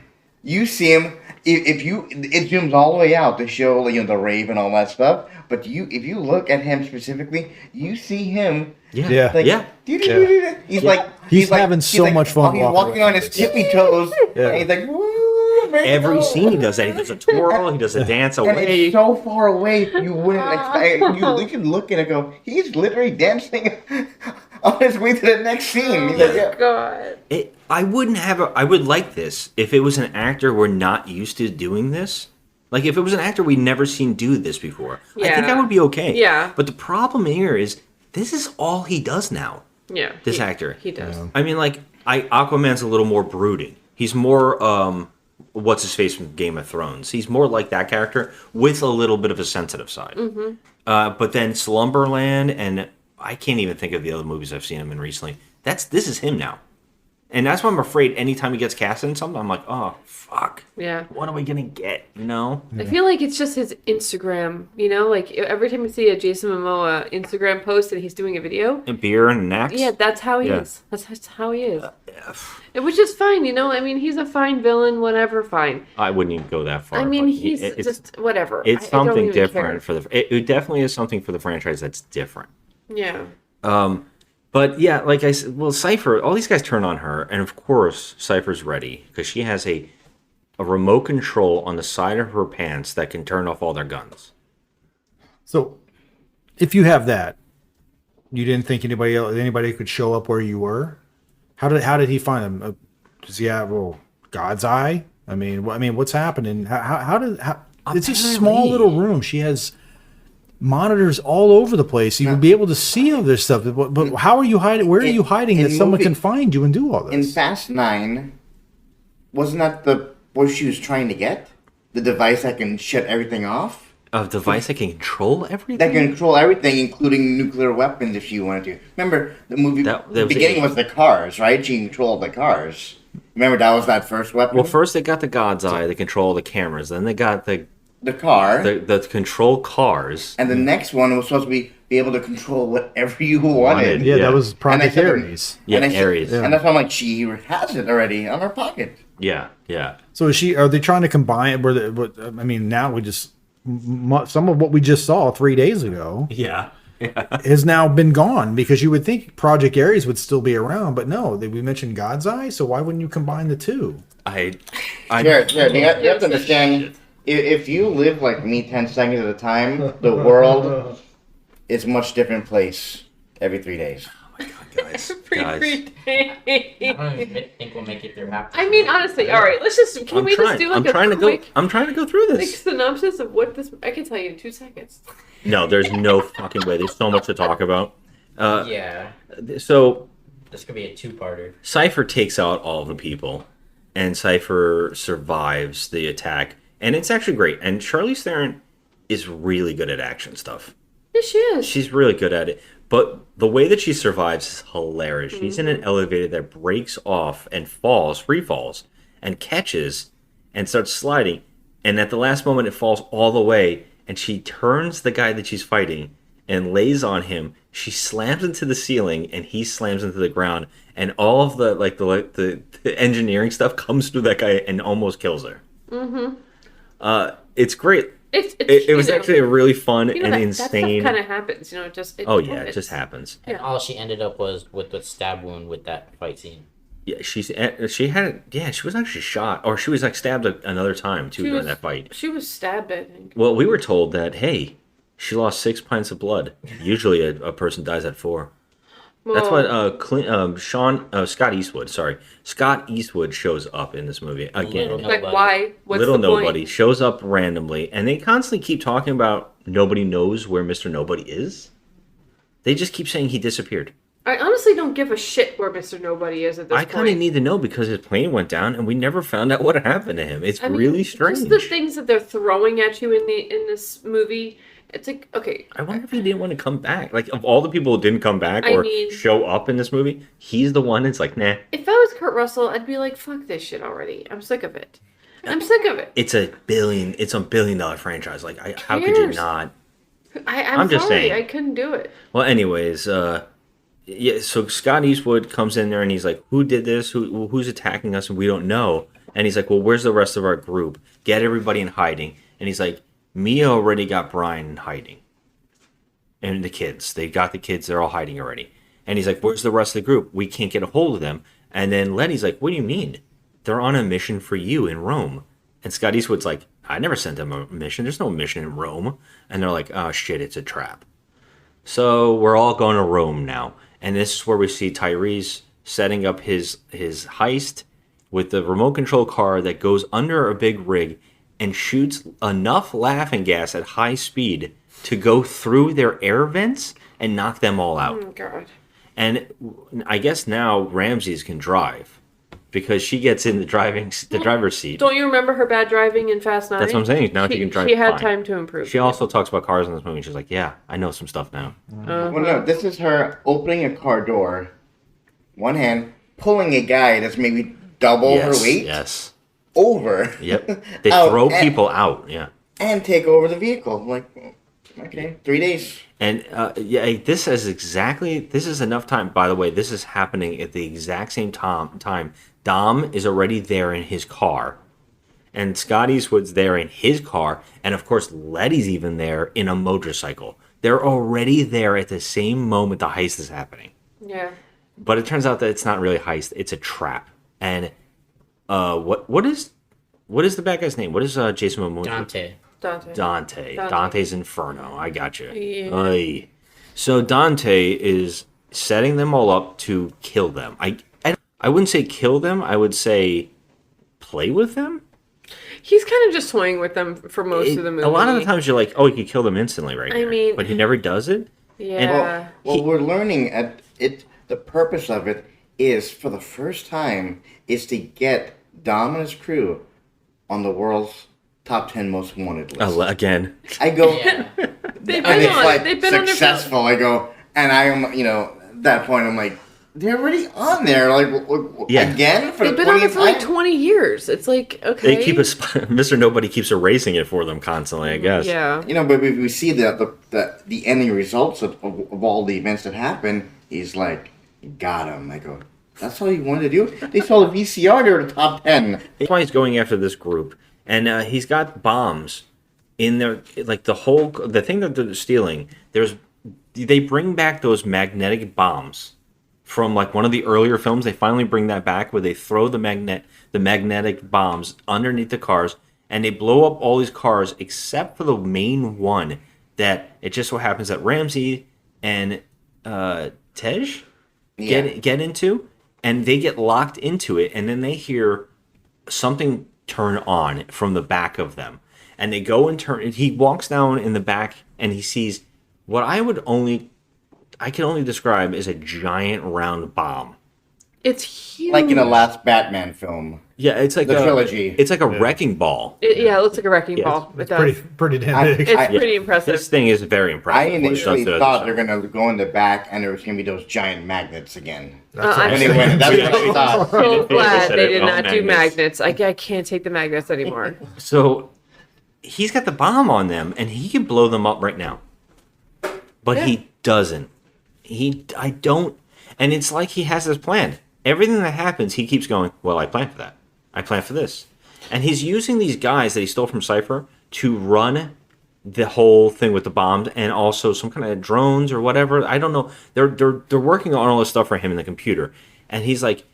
you see him. It zooms all the way out to show the rave and all that stuff. But if you look at him specifically, you see him.
Yeah.
He's
having so much fun.
He's walking on his tippy toes. And he's like, woo,
every scene he does that. He does a twirl. He does a dance
and
away.
it's so far away, you wouldn't expect. You can look and go, he's literally dancing on his way to the next scene. He's like, yeah.
God.
I would like this if it was an actor we're not used to doing this. Like if it was an actor we'd never seen do this before. I think I would be okay.
Yeah.
But the problem here is this is all he does now.
Yeah.
This actor.
He does.
I mean, like, Aquaman's a little more brooding. He's more, what's his face from Game of Thrones. He's more like that character with a little bit of a sensitive side.
Mm-hmm.
But then Slumberland, and I can't even think of the other movies I've seen him in recently. This is him now. And that's why I'm afraid anytime he gets cast in something, I'm like, oh, fuck.
Yeah.
What are we going to get, you know?
I feel like it's just his Instagram, you know? Like, every time you see a Jason Momoa Instagram post and he's doing a video.
And beer and necks?
Yeah, that's how he
Yeah.
is. That's how he is. Which is fine, you know? I mean, he's a fine villain, whatever, fine.
I wouldn't even go that far.
I mean,
but
he's
it's,
just whatever.
It's
I don't
something
even
different
care.
it definitely is something for the franchise that's different.
Yeah.
But yeah, like I said, well, Cypher, all these guys turn on her, and of course, Cypher's ready because she has a remote control on the side of her pants that can turn off all their guns.
So, if you have that, you didn't think anybody could show up where you were. How did he find them? Does he have God's eye? I mean, what's happening? It's a small little room. She has monitors all over the place. You would be able to see all this stuff. But how are you hiding? Where are you hiding that someone can find you and do all this?
In Fast 9, wasn't that what she was trying to get? The device that can shut everything off?
A device that can control everything?
That can control everything, including nuclear weapons if she wanted to. Remember, the movie, the beginning was the cars, right? She can control the cars. Remember, that was that first weapon?
Well, first they got the God's Eye, they control the cameras. Then they got the
car.
The control cars.
And the next one was supposed to be able to control whatever you wanted.
Yeah, that was Project Ares.
Yeah, Ares.
And that's why I'm like, she has it already on her pocket.
Yeah, yeah.
So are they trying to combine? Now we just some of what we just saw 3 days ago.
Yeah.
Has now been gone because you would think Project Ares would still be around, but no, we mentioned God's Eye, so why wouldn't you combine the two?
Jared, you have to understand, if you live like me 10 seconds at a time, the world is a much different place every 3 days.
Guys.
I don't even think we'll make it through half.
I mean, honestly, all right. Let's just can we just do like a quick
I'm trying to go through
like
this.
synopsis of what this? I can tell you in 2 seconds.
No, there's no fucking way. There's so much to talk about.
Yeah.
So
This could be a two-parter.
Cypher takes out all the people, and Cypher survives the attack, and it's actually great. And Charlize Theron is really good at action stuff.
Yes, she is.
She's really good at it. But the way that she survives is hilarious. She's in an elevator that breaks off and free falls, and catches and starts sliding. And at the last moment, it falls all the way, and she turns the guy that she's fighting and lays on him. She slams into the ceiling, and he slams into the ground. And all of the engineering stuff comes through that guy and almost kills her.
Mm-hmm.
It's great.
It
was actually a really fun and
that
insane.
That stuff kind of happens, it
it just happens.
And all she ended up was with the stab wound with that fight scene.
Yeah, she was actually shot, or she was like stabbed another time too during that fight.
She was stabbed, I think.
Well, we were told that hey, she lost 6 pints of blood. Usually, a person dies at 4. That's what Scott Eastwood. Sorry, Scott Eastwood shows up in this movie again.
Like why? What's
Little
the
Nobody
point?
shows up randomly, and they constantly keep talking about nobody knows where Mr. Nobody is. They just keep saying he disappeared.
I honestly don't give a shit where Mr. Nobody is at this
I
point.
kind of need to know because his plane went down, and we never found out what happened to him. It's really strange.
Just the things that they're throwing at you in this movie. It's like, okay.
I wonder if he didn't want to come back. Like, of all the people who didn't come back
I
or
mean-
show up in this movie, he's the one that's like, nah.
If I was Kurt Russell, I'd be like, fuck this shit already. I'm sick of it. I'm sick of it.
It's a billion-dollar franchise. Like, how could you
cares?
not?
I'm
just
sorry,
saying.
I couldn't do it.
Well, anyways, yeah. So Scott Eastwood comes in there and he's like, "Who did this? Who's attacking us? And we don't know." And he's like, "Well, where's the rest of our group? Get everybody in hiding." And he's like, "Mia already got Brian in hiding, and the kids. They got the kids. They're all hiding already." And he's like, "Where's the rest of the group? We can't get a hold of them." And then Letty's like, "What do you mean? They're on a mission for you in Rome." And Scott Eastwood's like, "I never sent them a mission. There's no mission in Rome." And they're like, "Oh shit, it's a trap." So we're all going to Rome now. And this is where we see Tyrese setting up his heist with the remote control car that goes under a big rig and shoots enough laughing gas at high speed to go through their air vents and knock them all out.
Oh, God.
And I guess now Ramses can drive because she gets in the driver's seat.
Don't you remember her bad driving in Fast 9?
That's what I'm saying. Now she can drive
She had
fine.
time to improve.
She also talks about cars in this movie. She's like, yeah, I know some stuff now.
Well, no, this is her opening a car door, one hand, pulling a guy that's maybe double her weight
Yes.
over.
Yep. They
out
throw
and-
people out. Yeah.
and take over the vehicle. like, okay, 3 days.
And this is enough time. By the way, this is happening at the exact same time. Dom is already there in his car, and Scott Eastwood's there in his car, and of course Letty's even there in a motorcycle. They're already there at the same moment the heist is happening.
Yeah.
But it turns out that it's not really a heist; it's a trap. And what is the bad guy's name? What is Jason Momoa?
Dante.
Dante's Inferno. I got you.
Yeah.
Aye. So Dante is setting them all up to kill them. I wouldn't say kill them. I would say play with them.
He's kind of just toying with them for most of the movie.
A lot of the times you're like, oh, you could kill them instantly right
I
here.
mean-
But he never does it.
Yeah.
Well, we're learning at it. The purpose of it is, for the first time, is to get Dom and his crew on the world's top 10 most wanted list.
Again.
I go,
They've
and it's like
they've been on their
successful. I go, and I am, at that point, I'm like, they're already on there. Like,
Yeah.
again for
They've
the
been on it
20th
for like
time?
20 years. It's like, okay.
They keep Mr. Nobody keeps erasing it for them constantly, I guess.
Yeah.
But we see the ending results of all the events that happen. He's like, got him. I go, that's all you wanted to do? They saw the VCR, they were the top 10.
That's why he's going after this group, and he's got bombs in there. Like the thing that they're stealing. They bring back those magnetic bombs from like one of the earlier films. They finally bring that back where they throw the magnetic bombs underneath the cars, and they blow up all these cars except for the main one that it just so happens that Ramsey and Tej get into, and they get locked into it, and then they hear something turn on from the back of them, and they go and turn. He walks down in the back, and he sees what I can only describe as a giant round bomb.
It's huge.
Like in the last Batman film.
Yeah, it's like
the trilogy.
It's like a wrecking ball.
It looks like a wrecking ball. It does.
Pretty damn big.
It's pretty impressive.
This thing is very impressive.
I initially
What it does
thought
to
they're going to go in the back and there was going to be those giant magnets again.
I'm
When they went, that's what I thought.
so glad
said
they
it,
did
oh,
not do
magnets.
magnets. I can't take the magnets anymore.
So he's got the bomb on them, and he can blow them up right now. But he doesn't. And it's like he has this plan. Everything that happens, he keeps going, well, I planned for that. I planned for this. And he's using these guys that he stole from Cypher to run the whole thing with the bombs and also some kind of drones or whatever. I don't know. They're working on all this stuff for him in the computer. And he's like,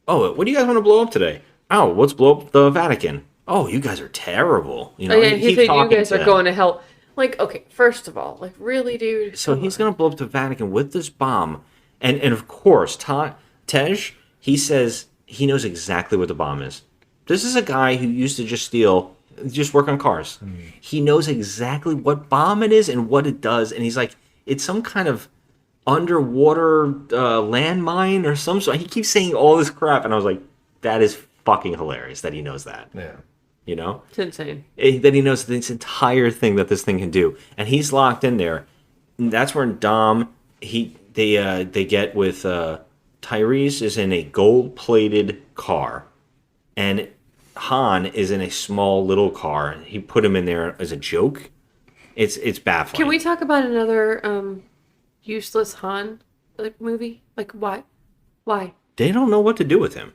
oh, what do you guys want to blow up today? Oh, let's blow up the Vatican. Oh, you guys are terrible.
He
keeps
said you
talking
guys
to
are
them.
going to hell. Like, okay, first of all, like, really, dude?
So he's going to blow up the Vatican with this bomb. And of course, Tej, he says he knows exactly what the bomb is. This is a guy who used to just work on cars. He knows exactly what bomb it is and what it does. And he's like, it's some kind of underwater landmine or some sort. He keeps saying all this crap. And I was like, that is fucking hilarious that he knows that.
Yeah.
It's insane.
That he knows this entire thing that this thing can do. And he's locked in there. And that's where Dom, they get with Tyrese is in a gold-plated car. And Han is in a small little car. He put him in there as a joke. It's baffling.
Can we talk about another useless Han movie? Like, why? Why?
They don't know what to do with him.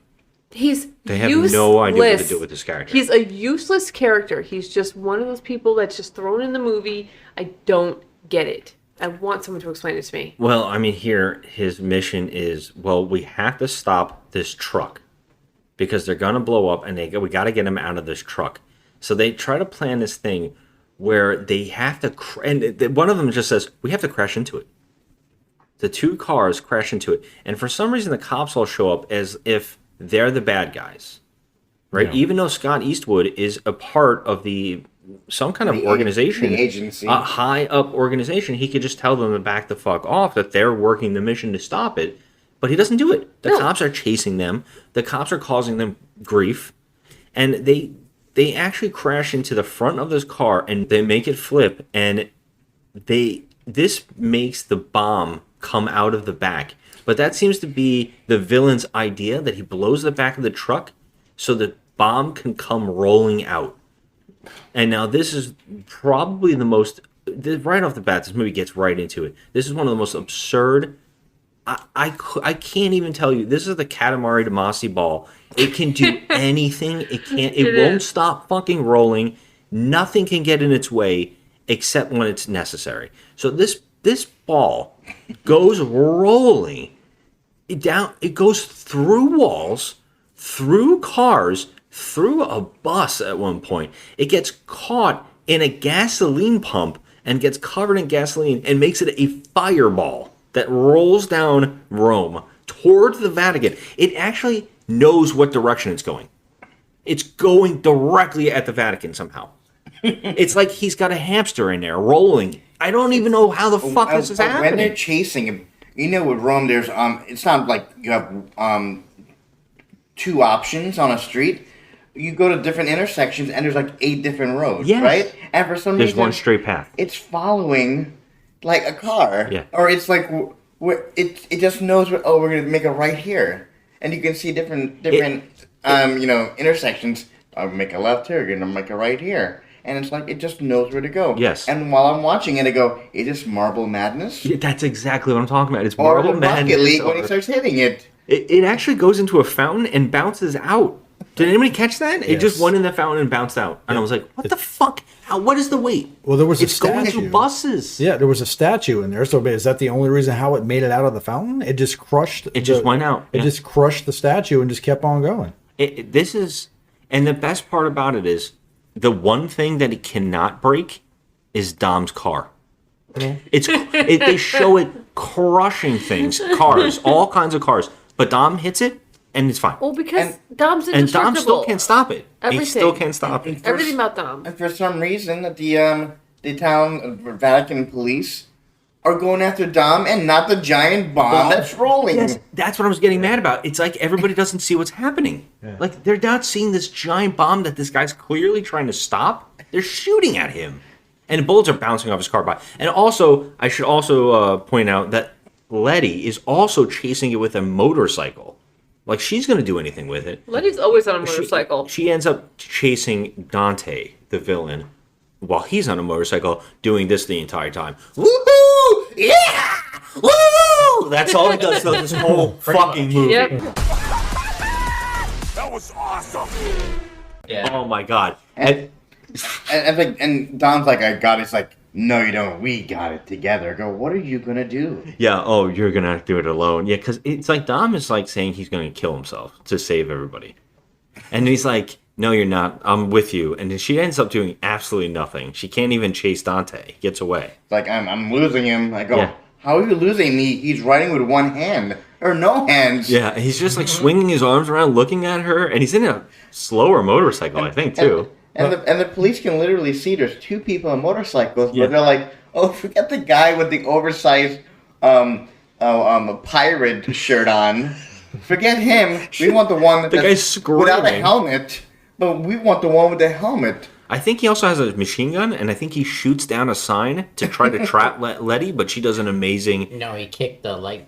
They have
useless.
no idea what to do with this character.
He's a useless character. He's just one of those people that's just thrown in the movie. I don't get it. I want someone to explain it to me.
Well, I mean, here, his mission is, we have to stop this truck because they're going to blow up and we got to get him out of this truck. So they try to plan this thing where they have to, and one of them just says, we have to crash into it. The two cars crash into it. And for some reason, the cops all show up as if they're the bad guys, right?
Yeah.
Even though Scott Eastwood is a part of the some kind of
The
organization,
agency.
a high up organization, he could just tell them to back the fuck off, that they're working the mission to stop it. But he doesn't do it. The cops are chasing them. The cops are causing them grief. And they actually crash into the front of this car and they make it flip. And this makes the bomb come out of the back. But that seems to be the villain's idea, that he blows the back of the truck so the bomb can come rolling out. And now this is probably the most, right off the bat, this movie gets right into it. This is one of the most absurd, I can't even tell you. This is the Katamari Damacy ball. It can do anything. It won't stop fucking rolling. Nothing can get in its way except when it's necessary. So this ball goes rolling down. It goes through walls, through cars, through a bus at one point. It gets caught in a gasoline pump and gets covered in gasoline and makes it a fireball that rolls down Rome towards the Vatican. It actually knows what direction it's going. It's going directly at the Vatican somehow. It's like he's got a hamster in there rolling. I don't even know how the fuck this is happening.
When they're chasing him, you know, with Rome, there's it's not like you have two options on a street. You go to different intersections, and there's like 8 different roads,
Yes.
right? And for some
There's
reason,
one straight path.
it's following like a car,
Yeah.
or it's like it just knows what. Oh, we're gonna make it right here, and you can see different intersections. I'll make a left here, you're gonna make a right here. And it's like, it just knows where to go.
Yes.
And while I'm watching it, I go, is this Marble Madness?
Yeah, that's exactly what I'm talking about. It's
Or
Marble
the
Madness.
Rocket League when he
or-
starts hitting it.
It actually goes into a fountain and bounces out. Did anybody catch that? It just
Yes.
went in the fountain and bounced out. And I was like, what the fuck? What is the weight?
Well, there was a
It's going
statue.
through buses.
Yeah, there was a statue in there. So is that the only reason how it made it out of the fountain? It just crushed.
It just went out.
It
Yeah.
just crushed the statue and just kept on going.
This is, and the best part about it is, the one thing that it cannot break is Dom's car. They show it crushing things, cars, all kinds of cars. But Dom hits it, and it's fine.
Well, because Dom's
And Dom
indestructible.
still can't stop it.
Everything.
He still can't stop it.
Everything about Dom.
And for some reason, the town Vatican police are going after Dom and not the giant bomb that's rolling.
Yes, that's what I was getting mad about. It's like everybody doesn't see what's happening. Like, they're not seeing this giant bomb that this guy's clearly trying to stop. They're shooting at him. And bullets are bouncing off his car by. And also, I should also point out that Letty is also chasing it with a motorcycle. Like, she's going to do anything with it.
Letty's always on a motorcycle.
She ends up chasing Dante, the villain, while he's on a motorcycle doing this the entire time. Woohoo! Yeah! Woo! That's all he does throughout this whole fucking movie.
Yep.
That was awesome.
Yeah.
Oh my god.
And Dom's like, I got it. It's like, no, you don't. We got it together. I go, what are you going to do?
Yeah, oh, you're going to have to do it alone. Yeah, because it's like Dom is like saying he's going to kill himself to save everybody. And he's like, no, you're not. I'm with you. And then she ends up doing absolutely nothing. She can't even chase Dante. He gets away.
It's like, I'm losing him. I go,
Yeah.
how are you losing me? He's riding with one hand. Or no hands.
Yeah, he's just like swinging his arms around looking at her. And he's in a slower motorcycle, I think, too.
And the police can literally see there's 2 people on motorcycles,
Yeah.
but they're like, oh, forget the guy with the oversized pirate shirt on. Forget him. We want the one
The guy's
without a
screaming.
helmet, but we want the one with the helmet.
I think he also has a machine gun, and I think he shoots down a sign to try to trap Letty, but she does an amazing...
No, he kicked the light.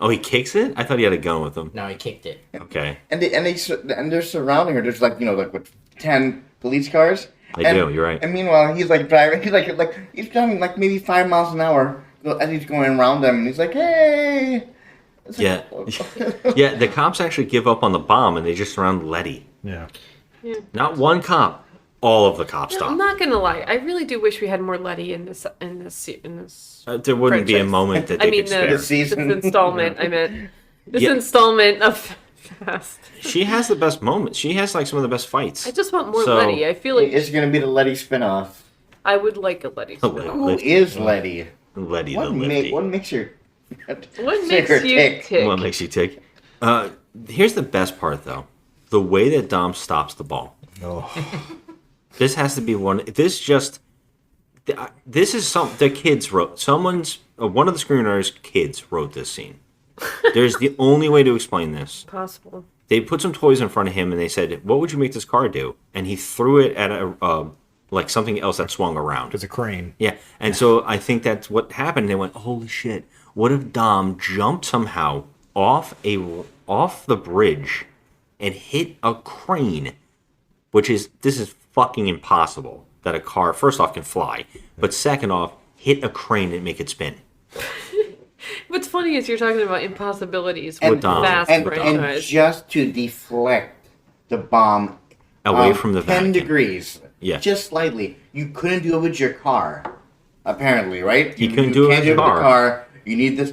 Oh, he kicks it? I thought he had a gun with him.
No, he kicked it.
Okay.
And they're surrounding her. There's like, like with 10 police cars.
They
And-
do, you're right.
And meanwhile, he's like driving. He's driving like maybe 5 miles an hour as he's going around them. And he's like, hey. It's
Yeah.
like,
Yeah, the cops actually give up on the bomb, and they just surround Letty.
Yeah.
Not one cop. All of the cops
I'm
stop.
not gonna lie. I really do wish we had more Letty in this.
There wouldn't be a
franchise.
moment that they
I mean,
could spare.
this installment. I meant this
Yeah.
installment of Fast.
She has the best moments. She has like some of the best fights.
I just want more
So-
Letty. I feel like
it's going to be the Letty spinoff.
I would like a Letty.
Letty.
Who is Letty?
Letty
What,
the Lefty.
what makes your...
What makes you tick?
What makes you tick? Here's the best part, though. The way that Dom stops the ball.
Oh.
This has to be one. This just. This is the kids wrote. One of the screenwriters' kids wrote this scene. There's the only way to explain this.
Possible.
They put some toys in front of him and they said, "What would you make this car do?" And he threw it at like something else that swung around.
It's a crane.
Yeah, and so I think that's what happened. They went, "Holy shit! What if Dom jumped somehow off the bridge and hit a crane?" This is fucking impossible that a car, first off, can fly, but second off, hit a crane and make it spin.
What's funny is you're talking about impossibilities
And,
with Fast
and
franchise.
just to deflect the bomb
Away from the
10
Vatican.
degrees,
Yeah.
just slightly. You couldn't do it with your car, apparently, right?
He
You
couldn't do it
can't
with his
the
car.
car. You need this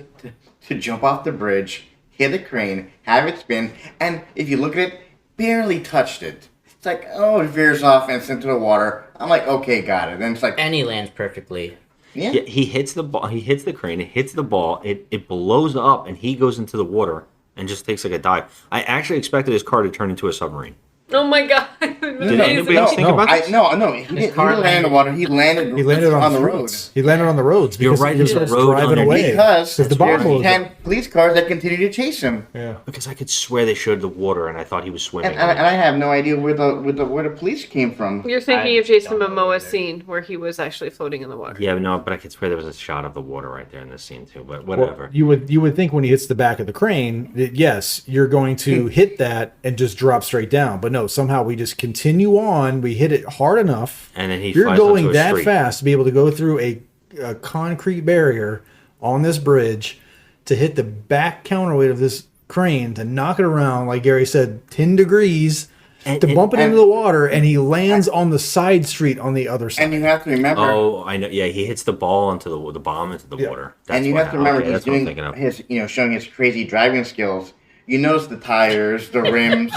to jump off the bridge, hit a crane, have it spin, and if you look at it, barely touched it. It's like, oh, it veers off and it's into the water. I'm like, okay, got it. Then it's like,
And he lands perfectly.
yeah.
Yeah, he hits the ball. He hits the crane. It hits the ball. It blows up, and he goes into the water and just takes like a dive. I actually expected his car to turn into a submarine.
Oh my god!
Did anybody else think about this?
No, he didn't land in the water. He landed
on
the road.
roads. He landed on the roads.
You're
Because
right,
he
there's
starts
a road
driving
underneath.
away.
Because
the bomb
there's
blows
10
up.
police cars that continue to chase him.
Yeah.
Because I could swear they showed the water, and I thought he was swimming.
And I have no idea where the police came from.
You're thinking of Jason Momoa's scene where he was actually floating in the water.
Yeah, no, but I could swear there was a shot of the water right there in this scene too. But
Well,
whatever.
you would think when he hits the back of the crane, that yes, you're going to hit that and just drop straight down. But no, somehow we just continue on. We hit it hard enough.
And then he
You're
flies
going
onto a
that
street.
fast to be able to go through a concrete barrier on this bridge to hit the back counterweight of this crane to knock it around, like Gary said, 10 degrees to bump it into the water, and he lands on the side street on the other side.
And you have to remember.
Oh, I know. Yeah, he hits the ball into the bomb into the water. That's
And you
what
have to remember,
okay,
he's
that's what I'm
doing
thinking of.
his, showing his crazy driving skills. You notice the tires, the rims,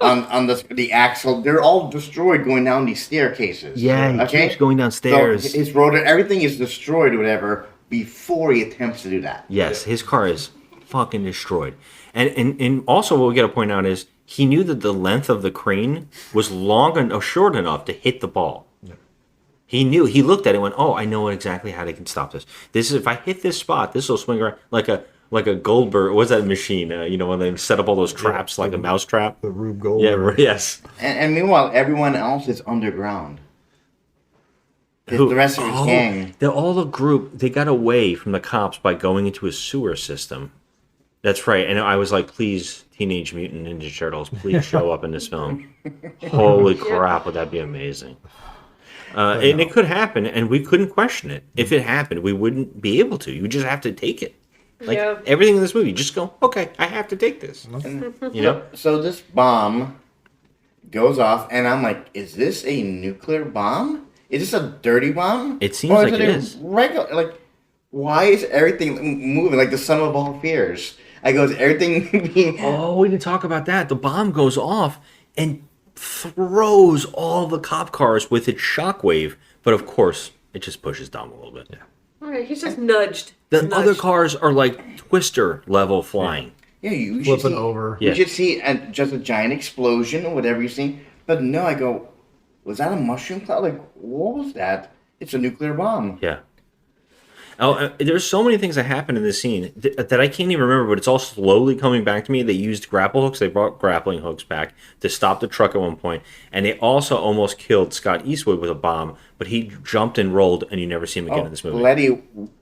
on the axle, they're all destroyed going down these staircases.
Yeah, he keeps going downstairs.
So his rotor, everything is destroyed or whatever before he attempts to do that.
Yes, his car is fucking destroyed. And also what we got to point out is he knew that the length of the crane was short enough to hit the ball. Yeah. He knew. He looked at it and went, "Oh, I know exactly how they can stop this. This is if I hit this spot, this will swing around like a Goldberg. What's that machine? When they set up all those traps like a mouse trap.
The Rube Goldberg.
Yeah. Yes.
And meanwhile, everyone else is underground. The rest of his gang.
All the group, they got away from the cops by going into a sewer system. That's right. And I was like, please, Teenage Mutant Ninja Turtles, please show up in this film. Holy crap, would that be amazing. And it could happen, and we couldn't question it. If it happened, we wouldn't be able to. You just have to take it. Like everything in this movie, just go, okay, I have to take this.
So this bomb goes off, and I'm like, is this a nuclear bomb? Is this a dirty bomb?
It seems like it is.
Regular, like, why is everything moving like the sum of all fears? I go, is everything being...
Oh, we didn't talk about that. The bomb goes off and throws all the cop cars with its shockwave, but of course, it just pushes Dom a little bit. Yeah.
Right, he's just nudged.
The other cars are like Twister level flying.
Yeah, you should
Flipping
see,
over.
You should see just a giant explosion or whatever you see. But no, I go, was that a mushroom cloud? Like, what was that? It's a nuclear bomb.
Yeah. Oh, there's so many things that happen in this scene that I can't even remember, but it's all slowly coming back to me. They used grapple hooks. They brought grappling hooks back to stop the truck at one point. And they also almost killed Scott Eastwood with a bomb, but he jumped and rolled, and you never see him again in this movie.
Letty,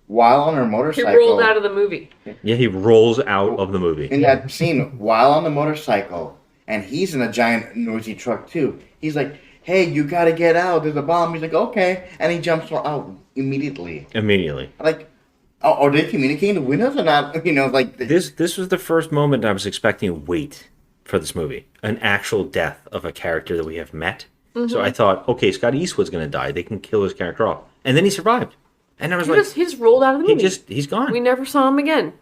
while on her
He
motorcycle...
rolled out of the movie.
Yeah, he rolls out of the movie.
In that scene, while on the motorcycle, and he's in a giant noisy truck too, he's like, hey, you gotta get out, there's a bomb. He's like, okay. And he jumps out immediately.
Immediately.
Like, are they communicating with us or not?
This was the first moment I was expecting weight for this movie. An actual death of a character that we have met.
Mhm.
So I thought, okay, Scott Eastwood's going to die. They can kill his character off. And then he survived. And I was
He just rolled out of the movie.
He's gone.
We never saw him again.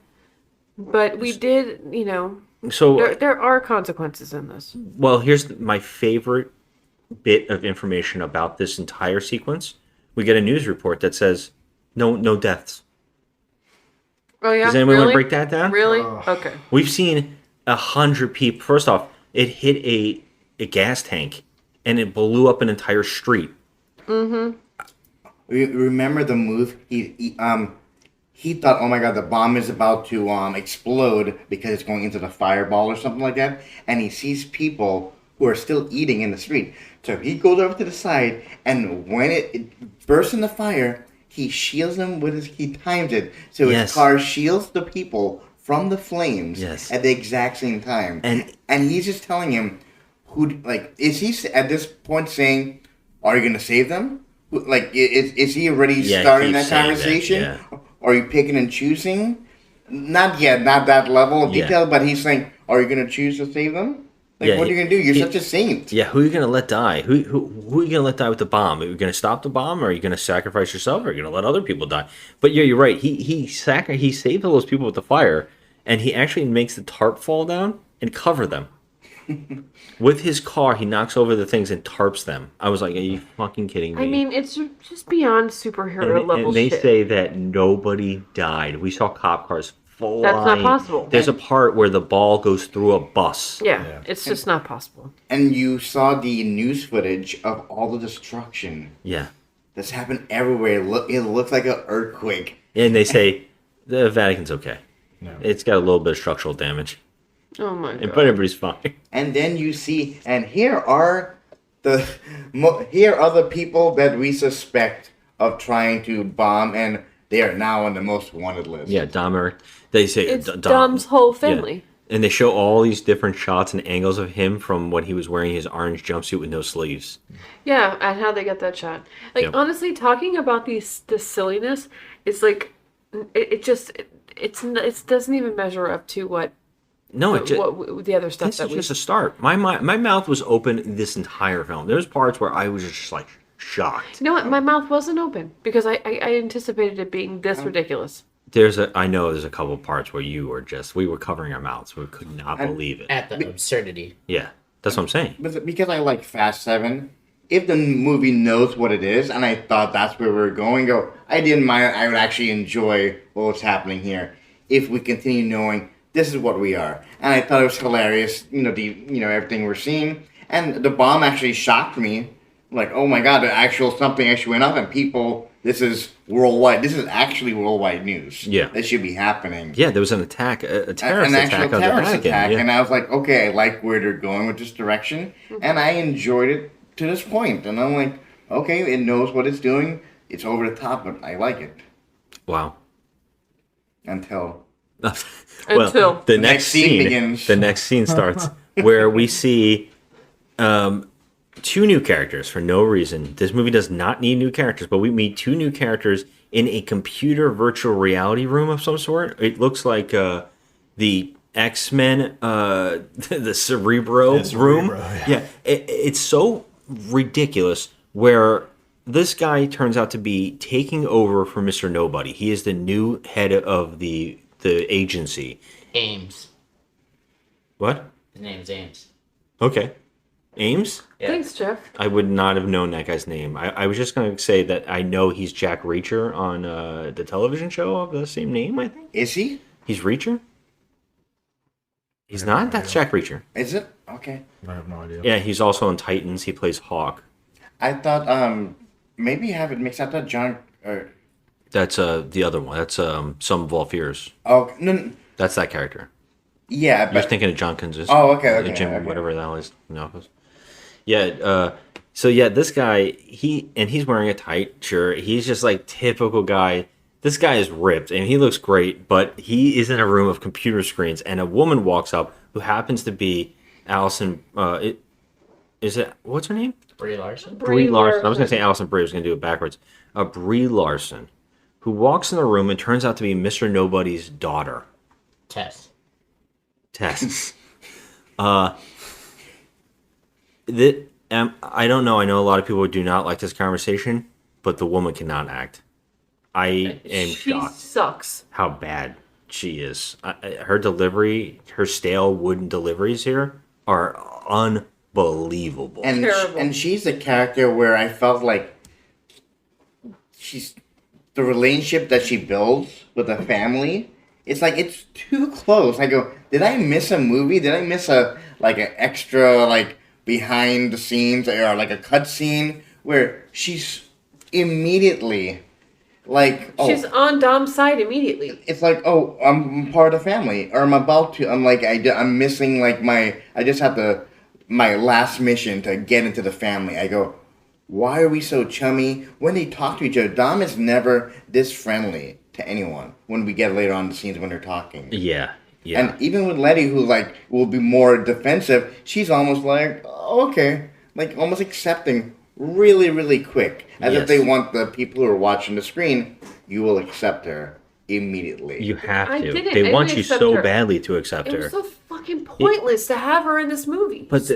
But we did,
So
there are consequences in this.
Well, here's my favorite bit of information about this entire sequence. We get a news report that says no deaths.
Oh yeah.
Does anyone want
Really?
to break that down?
Really? Okay.
We've seen 100 people. First off, it hit a gas tank and it blew up an entire street.
Remember the move? He thought, oh my god, the bomb is about to explode because it's going into the fireball or something like that, and he sees people who are still eating in the street. So he goes over to the side, and when it bursts in the fire, he shields them with his. He times it so his car shields the people from the flames at the exact same time. And he's just telling him, is he at this point saying, "Are you gonna save them?" Like, is he already starting that conversation? Or are you picking and choosing? Not yet, not that level of detail, but he's saying, are you going to choose to save them? Like, what are you going to do? You're such a saint.
Yeah, who are you going to let die? Who are you going to let die with the bomb? Are you going to stop the bomb, or are you going to sacrifice yourself, or are you going to let other people die? But yeah, you're right. He saved all those people with the fire, and he actually makes the tarp fall down and cover them. With his car, he knocks over the things and tarps them. I was like, are you fucking kidding me?
I mean, it's just beyond superhero level
and they
shit.
say that nobody died. We saw cop cars flying.
That's not possible.
There's a part where the ball goes through a bus.
Yeah, it's just not possible.
And you saw the news footage of all the destruction.
Yeah.
That's happened everywhere. It looks like an earthquake.
And they say the Vatican's okay. No. It's got a little bit of structural damage.
Oh my god.
But everybody's fine.
And then you see, and here are the people that we suspect of trying to bomb, and they are now on the most wanted list.
Yeah, Dahmer. They say
it's Dom's whole family.
Yeah. And they show all these different shots and angles of him from when he was wearing his orange jumpsuit with no sleeves.
Yeah, and how they get that shot. Like, honestly, talking about this silliness is like, it doesn't even measure up to what.
No,
the other stuff
this is just a start. My mouth was open this entire film. There's parts where I was just like shocked.
You know what? My mouth wasn't open because I anticipated it being this ridiculous.
I know there's a couple parts where we were covering our mouths. We could not believe it.
At the absurdity.
Yeah, that's what I'm saying.
But because I like Fast 7, if the movie knows what it is, and I thought that's where we were going, I didn't mind. I would actually enjoy what was happening here if we continue knowing this is what we are. And I thought it was hilarious, everything we're seeing. And the bomb actually shocked me. Like, oh my god, something actually went up, and people, this is worldwide. This is actually worldwide news.
Yeah.
That should be happening.
Yeah, there was an attack, a terrorist attack on the Vatican.
Yeah. And I was like, okay, I like where they're going with this direction. And I enjoyed it to this point. And I'm like, okay, it knows what it's doing. It's over the top, but I like it.
Wow.
Until
the next scene begins. The next scene starts where we see two new characters for no reason. This movie does not need new characters, but we meet two new characters in a computer virtual reality room of some sort. It looks like the X-Men, the Cerebro room. Yeah, it's so ridiculous where this guy turns out to be taking over for Mr. Nobody. He is the new head of the agency.
Ames.
What?
His name's Ames.
Okay. Ames?
Yeah. Thanks, Jeff.
I would not have known that guy's name. I was just going to say that I know he's Jack Reacher on the television show of the same name, I think.
Is he?
He's Reacher? He's not? That's Jack Reacher.
Is it? Okay.
I have no idea.
Yeah, he's also on Titans. He plays Hawk.
I thought maybe you have it mixed up. That John...
That's the other one. That's some Volfiers.
Oh, no.
That's that character.
Yeah, but...
You're thinking of John Kunzis.
Oh, okay.
Jim, whatever the hell is in the office. Yeah, so yeah, this guy, he's wearing a tight shirt. He's just like typical guy. This guy is ripped and he looks great, but he is in a room of computer screens, and a woman walks up who happens to be Allison. What's her name?
Brie Larson.
Brie Larson. I was gonna say Allison Brie. I was gonna do it backwards. Brie Larson, who walks in the room and turns out to be Mr. Nobody's daughter.
Tess.
I don't know. I know a lot of people do not like this conversation, but the woman cannot act. I am shocked.
She sucks.
How bad she is. Her delivery, her stale wooden deliveries here are unbelievable.
And she's a character where I felt like she's the relationship that she builds with the family. It's like it's too close. I go, did I miss a movie? Did I miss an extra behind the scenes or like a cut scene where she's immediately like, oh,
She's on Dom's side immediately.
it's like, oh, I'm part of the family, or I'm about to. I'm like, I'm missing like I just have my last mission to get into the family. I go, why are we so chummy when they talk to each other? Dom is never this friendly to anyone when we get later on the scenes when they're talking.
Yeah.
And even with Letty, who like will be more defensive, she's almost like, oh, okay, like almost accepting really, really quick, as if they want the people who are watching the screen. You will accept her immediately.
You have
I
to.
didn't.
They
I
want
didn't
you
accept
so
her.
badly to accept
It
her.
was so fucking pointless to have her in this movie.
But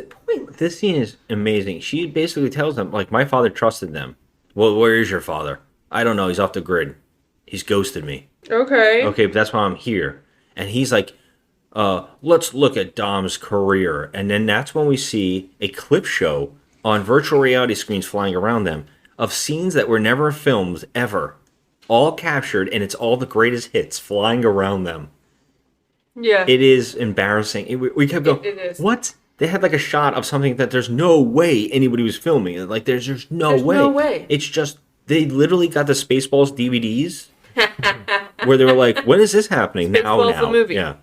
this scene is amazing. She basically tells them, like, my father trusted them. Well, where is your father? I don't know. He's off the grid. He's ghosted me.
Okay.
Okay, but that's why I'm here. And he's like, let's look at Dom's career. And then that's when we see a clip show on virtual reality screens flying around them of scenes that were never filmed ever. All captured, and it's all the greatest hits flying around them.
Yeah.
It is embarrassing. We kept going,
It is.
what? They had like a shot of something that there's no way anybody was filming. Like there's just no way.
No way.
It's just, they literally got the Spaceballs DVDs where they were like, when is this happening?
Spaceballs the movie.
Yeah.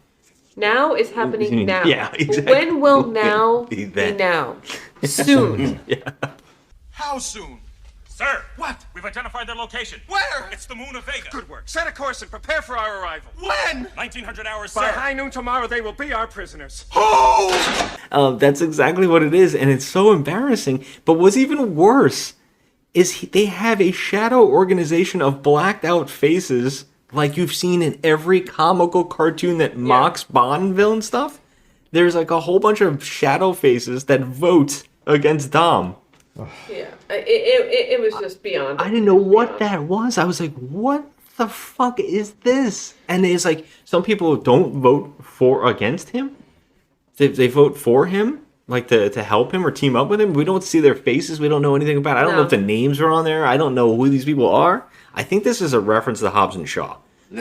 Now is happening now.
Yeah, exactly.
When will now
Be
be
that.
now? Soon.
How soon? Sir! What? We've identified their location. Where? It's the moon of Vega. Good work. Set a course and prepare for our arrival. When? 1900 hours, sir. By high noon tomorrow, they will be our prisoners.
That's exactly what it is, and it's so embarrassing. But what's even worse is they have a shadow organization of blacked out faces like you've seen in every comical cartoon that mocks Bond villain stuff. There's like a whole bunch of shadow faces that vote against Dom.
Yeah. It was just beyond.
I didn't know what that was. I was like, what the fuck is this? And it's like, some people don't vote for against him. They vote for him, like to help him or team up with him. We don't see their faces. We don't know anything about it. I don't know if the names are on there. I don't know who these people are. I think this is a reference to Hobbs and Shaw.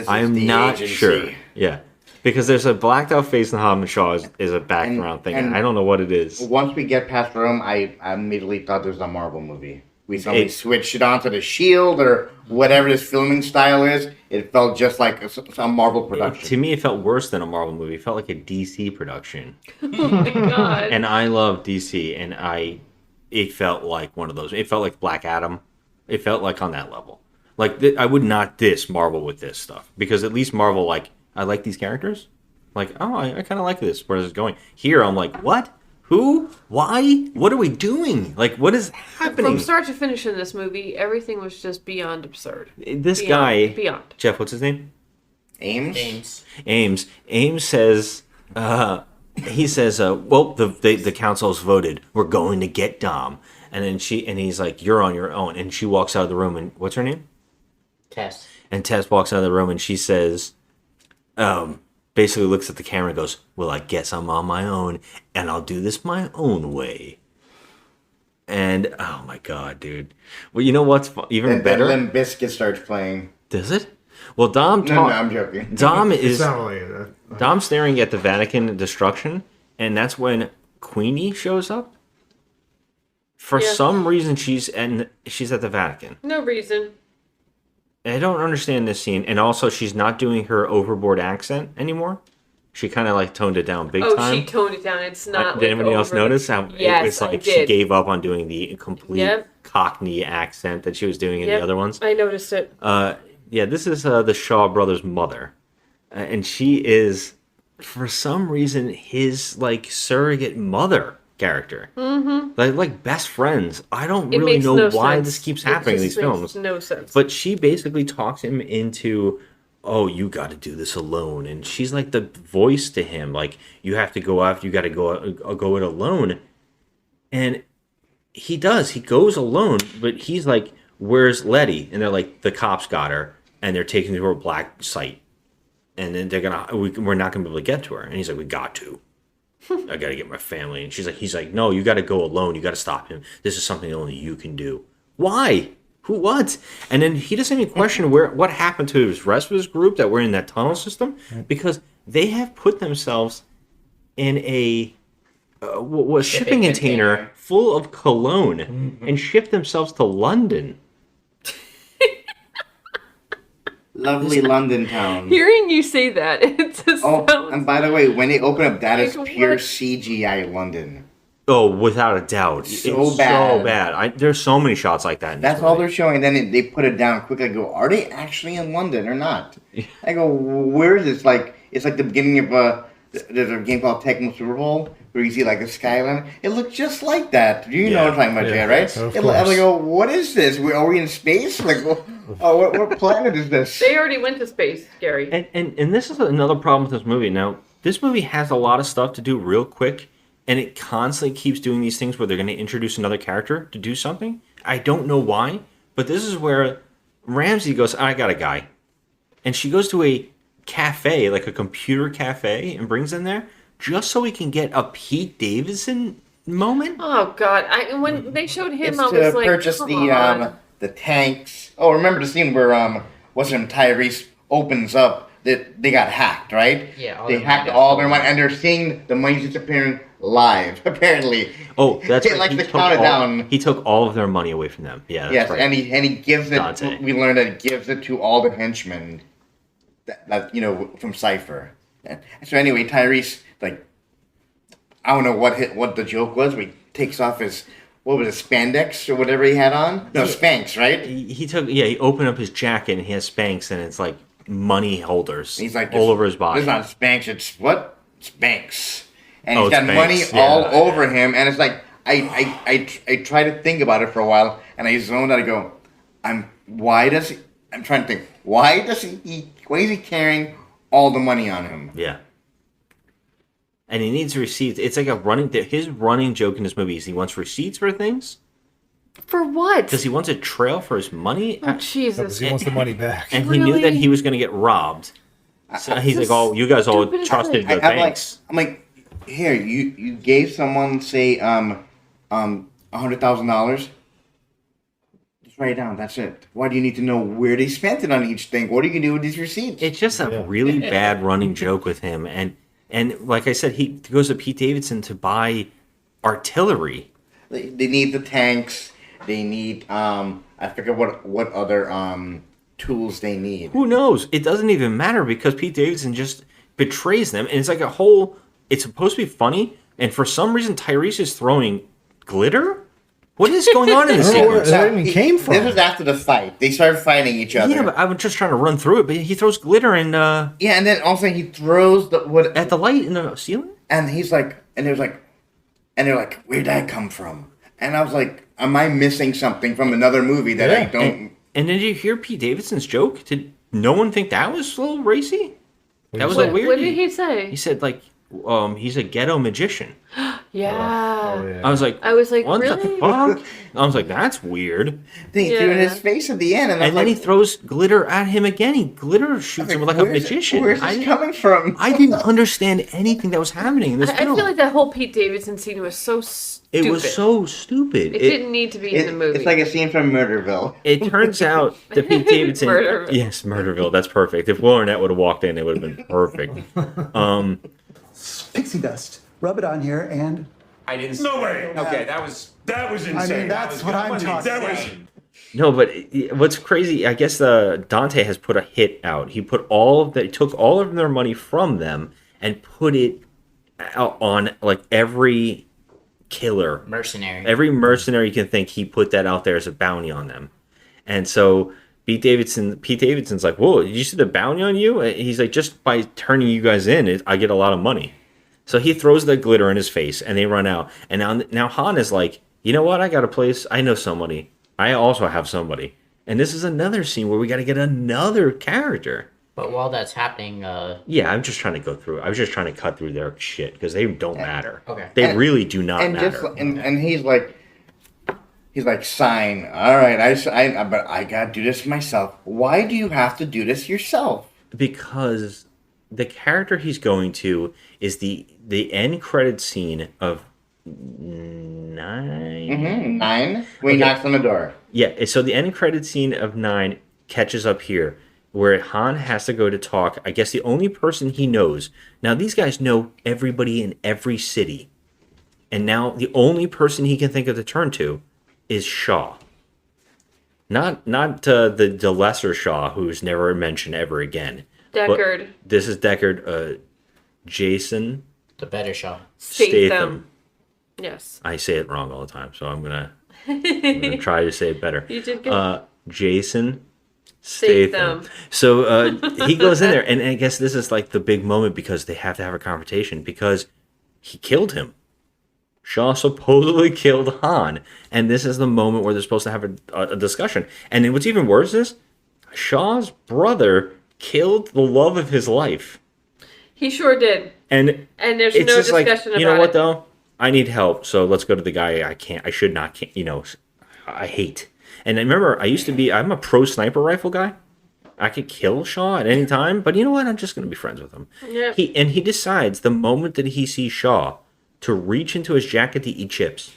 I am not sure. Yeah. Because there's a blacked out face in Hobbs and Shaw is a background thing. And I don't know what it is.
Once we get past Rome, I immediately thought this was a Marvel movie. We suddenly switched it onto the Shield or whatever this filming style is. It felt just like some Marvel production.
To me, it felt worse than a Marvel movie. It felt like a DC production.
Oh my god.
And I love DC, and it felt like one of those. It felt like Black Adam. It felt like on that level. Like, I would not diss Marvel with this stuff. Because at least Marvel, like, I like these characters. Like, oh, I kind of like this. Where this is going. Here, I'm like, what? Who? Why? What are we doing? Like, what is happening?
From start to finish in this movie, everything was just beyond absurd.
This
Beyond.
guy,
Beyond.
Jeff, what's his name?
Ames?
Ames says, he says, well, the council's voted. We're going to get Dom. And then he's like, you're on your own. And she walks out of the room, and what's her name?
Tess.
And Tess walks out of the room, and she says, basically looks at the camera and goes, well, I guess I'm on my own, and I'll do this my own way. And, oh my god, dude. Well, you know what's even better?
Then Limp Bizkit starts playing.
Does it? Well, Dom...
No, I'm joking.
Dom
It
is...
sounded like
Dom's staring at the Vatican destruction, and that's when Queenie shows up. For some reason, she's at the Vatican.
No reason.
I don't understand this scene, and also she's not doing her overboard accent anymore. She kind of like toned it down big time.
She toned it down. It's not.
Did anybody else notice how
yes,
it was like
I
she
did.
gave up on doing the complete Cockney accent that she was doing in the other ones?
I noticed it.
Yeah, this is the Shaw brothers' mother, and she is, for some reason, his like surrogate mother character. Mm-hmm. Like best friends. I don't really know why this keeps happening in these films.
No sense.
But she basically talks him into, oh, you got to do this alone, and she's like the voice to him. Like, you have to go out. You got to go it alone, and he does. He goes alone, but he's like, "Where's Letty?" And they're like, "The cops got her, and they're taking her to a black site, and then we're not gonna be able to get to her." And he's like, "We got to. I got to get my family." And he's like, "No, you got to go alone. You got to stop him. This is something only you can do." Why? Who? What? And then he doesn't even question what happened to his rest of his group that were in that tunnel system, because they have put themselves in a was shipping container full of cologne and shipped themselves to London.
Lovely London town.
Hearing you say that, it just sounds...
and by the way, when they open up, that is
Like,
pure
what?
CGI London.
Oh, without a doubt.
So
It's
bad.
So bad. There's so many shots like that. In this
That's all
movie.
they're showing. And then they put it down quickly. I go, are they actually in London or not? I go, where is this? Like, it's like the beginning of there's a game called Tecmo Super Bowl where you see like the skyline. It looked just like that. You know what I'm talking about, Jay, right?
Of
And
course.
I go, what is this? Are we in space? Like, what planet is this?
They already went to space, Gary.
And this is another problem with this movie. Now, this movie has a lot of stuff to do real quick, and it constantly keeps doing these things where they're going to introduce another character to do something. I don't know why, but this is where Ramsey goes, I got a guy. And she goes to a cafe, like a computer cafe, and brings in there just so we can get a Pete Davidson moment.
Oh God! When they showed him,
It's
I
to
was like,
purchase
come on.
the tanks. Oh, remember the scene where what's his name, Tyrese opens up that they got hacked, right?
Yeah, all
They
their
hacked
money got
all their
stolen.
money, and they're seeing the money disappearing live. Apparently.
Oh, that's
They
right.
like
He
to
took
count it
all-
down.
He took all of their money away from them. Yeah, that's
Yes,
right.
and he gives it.
Dante.
We learned that he gives it to all the henchmen. That from Cipher. So anyway, Tyrese, like, I don't know what the joke was. But he takes off his, what was it, spandex or whatever he had on? No, Spanx, right?
He opened up his jacket and he has Spanx, and it's like money holders.
He's like
all over his body.
It's not Spanx. It's what? Spanx. And
Oh,
he's got
Spanx,
money
yeah.
all over him, and it's like I try to think about it for a while, and I zoned out. I go, I'm trying to think. Why is he carrying all the money on him?
Yeah. And he needs receipts. It's like his running joke in this movie is he wants receipts for things.
For what?
Because he wants a trail for his money.
Oh Jesus!
Because he wants the money back.
And he knew that
Really?
he was going to get robbed. So he's like, "Oh, you guys all
stupidest
trusted
thing.
the
I'm
banks."
like, here, you gave someone, say, $100,000. Just write it down. That's it. Why do you need to know where they spent it on each thing? What are you gonna do with these receipts?
It's just a really bad running joke with him, and like I said, he goes to Pete Davidson to buy artillery.
They need the tanks. They need I forget what other tools they need.
Who knows? It doesn't even matter because Pete Davidson just betrays them, and it's like a whole. It's supposed to be funny, and for some reason, Tyrese is throwing glitter. What is going on in the
I don't know where
sequence?
that even came from.
This was after the fight. They started fighting each other.
Yeah, but I was just trying to run through it. But he throws glitter and
Yeah, and then also he throws the what
at the light in the ceiling.
and he's like, and they're like, where'd that come from? And I was like, am I missing something from another movie that I
Yeah.
don't?
And did you hear Pete Davidson's joke? Did no one think that was a little racy? That was a
What,
weird.
what did he say?
He said like, he's a ghetto magician.
Yeah.
Oh, yeah.
I was like, what
really?
the fuck? I was like, that's weird.
They threw in
Yeah.
his face at the end, and I was
And then
like,
he throws glitter at him again. He glitter shoots him like a magician.
Where's
I
this
didn't-
coming from?
I didn't understand anything that was happening in this
I
film.
feel like that whole Pete Davidson scene was so stupid.
It was so stupid.
It didn't need to be in the movie.
It's like a scene from Murderville.
It turns out that Pete Davidson.
Murderville.
Yes, Murderville. That's perfect. If Will Arnett would have walked in, it would have been perfect.
Pixie dust. Rub it on here and
I didn't.
No way.
Okay, that was insane.
that's what I'm talking about.
No, but what's crazy? I guess Dante has put a hit out. He took all of their money from them and put it out on like every killer,
Mercenary.
every mercenary you can think. He put that out there as a bounty on them, and so Pete Davidson's like, "Whoa, did you see the bounty on you?" And he's like, "Just by turning you guys in, I get a lot of money." So he throws the glitter in his face, and they run out. And now Han is like, "You know what? I got a place. I know somebody. I also have somebody." And this is another scene where we got to get another character.
But while that's happening,
Yeah, I'm just trying to go through. I was just trying to cut through their shit because they don't matter.
Okay.
They really do not
And
matter.
just and he's like, sign. All right, but I gotta do this myself. Why do you have to do this yourself?
Because the character he's going to is the end credit scene of 9.
Mm-hmm. 9. When he knocks on the door.
Yeah, so the end credit scene of 9 catches up here, where Han has to go to talk. I guess the only person he knows. Now these guys know everybody in every city. And now the only person he can think of to turn to is Shaw. Not the lesser Shaw, who's never mentioned ever again.
Deckard.
But this is Deckard. Jason.
The better Shaw.
Statham.
Yes.
I say it wrong all the time, so I'm gonna try to say it better.
You did good.
Jason Statham. So he goes in there, and I guess this is like the big moment because they have to have a confrontation because he killed him. Shaw supposedly killed Han, and this is the moment where they're supposed to have a discussion. And then what's even worse is Shaw's brother killed the love of his life.
He sure did.
And
there's
it's
no
just like,
discussion about it.
you know what though? I need help, so let's go to the guy I hate. And I remember I'm a pro sniper rifle guy. I could kill Shaw at any time, but you know what? I'm just going to be friends with him.
Yep.
He decides the moment that he sees Shaw to reach into his jacket to eat chips.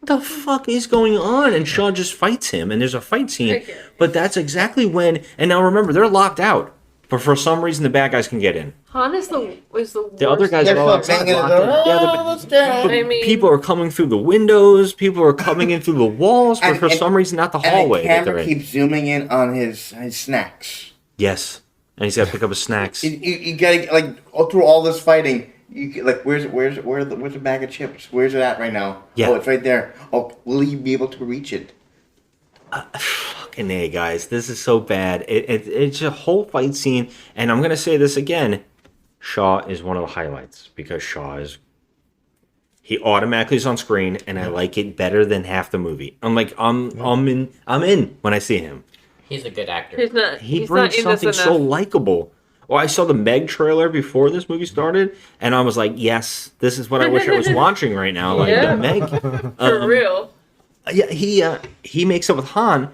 The fuck is going on? And Shaw just fights him, and there's a fight scene.
Okay.
But that's exactly when. And now remember, they're locked out, but for some reason the bad guys can get in.
Han is the worst.
The other guys are all outside locked in. But
I mean,
people are coming through the windows. People are coming in through the walls, but for some reason not the hallway.
And the
that they're
camera
in.
keeps zooming in on his snacks.
Yes, and he's got to pick up his snacks.
You gotta like all through all this fighting. You like where's the bag of chips? Where's it at right now?
Yeah.
Oh, it's right there. Oh, will he be able to reach it?
Fucking A, guys, this is so bad. It's a whole fight scene, and I'm gonna say this again. Shaw is one of the highlights because he automatically is on screen, and I like it better than half the movie. I'm in when I see him.
He's a good actor.
He brings something so likable. Well, I saw the Meg trailer before this movie started, and I was like, yes, this is what I wish I was watching right now. Like
Yeah.
the Meg.
For real.
Yeah, he makes up with Han,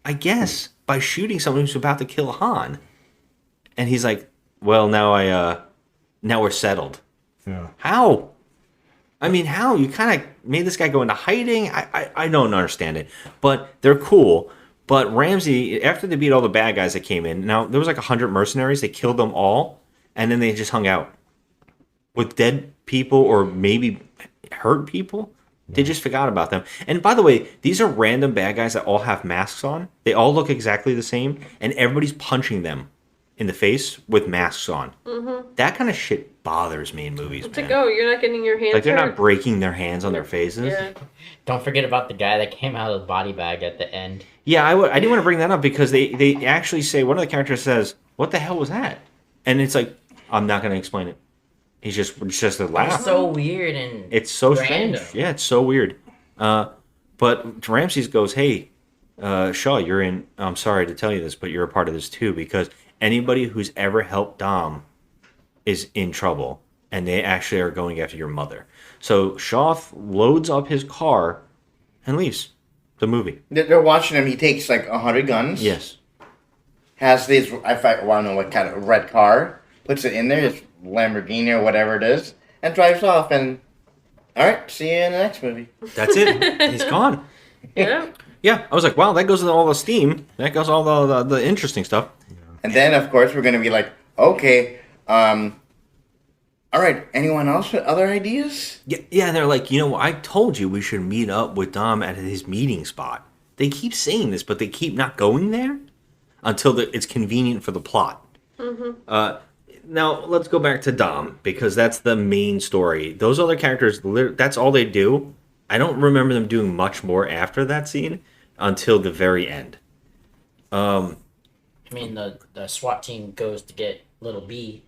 I guess, by shooting someone who's about to kill Han. And he's like, well, now we're settled.
Yeah.
How? I mean, how? You kind of made this guy go into hiding? I don't understand it. But they're cool. But Ramsey, after they beat all the bad guys that came in, now there was like 100 mercenaries. They killed them all, and then they just hung out with dead people or maybe hurt people. They just forgot about them. And by the way, these are random bad guys that all have masks on. They all look exactly the same, and everybody's punching them in the face with masks on.
Mm-hmm.
That kind of shit bothers me in movies,
It's
man.
like, oh, you're not getting your hands
Like they're
hurt.
not breaking their hands on their faces.
Yeah.
Don't forget about the guy that came out of the body bag at the end.
Yeah, I didn't want to bring that up because they actually say, one of the characters says, what the hell was that? And it's like, I'm not going to explain it. It's just a laugh.
It's so weird and
It's so
random.
strange. Yeah, it's so weird. But Ramses goes, hey, Shaw, you're in, I'm sorry to tell you this, but you're a part of this too, because anybody who's ever helped Dom is in trouble, and they actually are going after your mother. So Shaw loads up his car and leaves the movie.
They're watching him. He takes like 100 guns.
Yes.
Has these, I want to know what kind of red car. Puts it in there, his Lamborghini or whatever it is, and drives off. And all right, see you in the next movie.
That's it. He's gone.
Yeah.
Yeah, I was like, wow, that goes to all the steam. That goes all the interesting stuff.
And then, of course, we're going to be like, okay, all right, anyone else with other ideas?
Yeah, and they're like, I told you we should meet up with Dom at his meeting spot. They keep saying this, but they keep not going there until it's convenient for the plot.
Mm-hmm.
Now, let's go back to Dom, because that's the main story. Those other characters, that's all they do. I don't remember them doing much more after that scene until the very end.
I mean, the SWAT team goes to get Little B.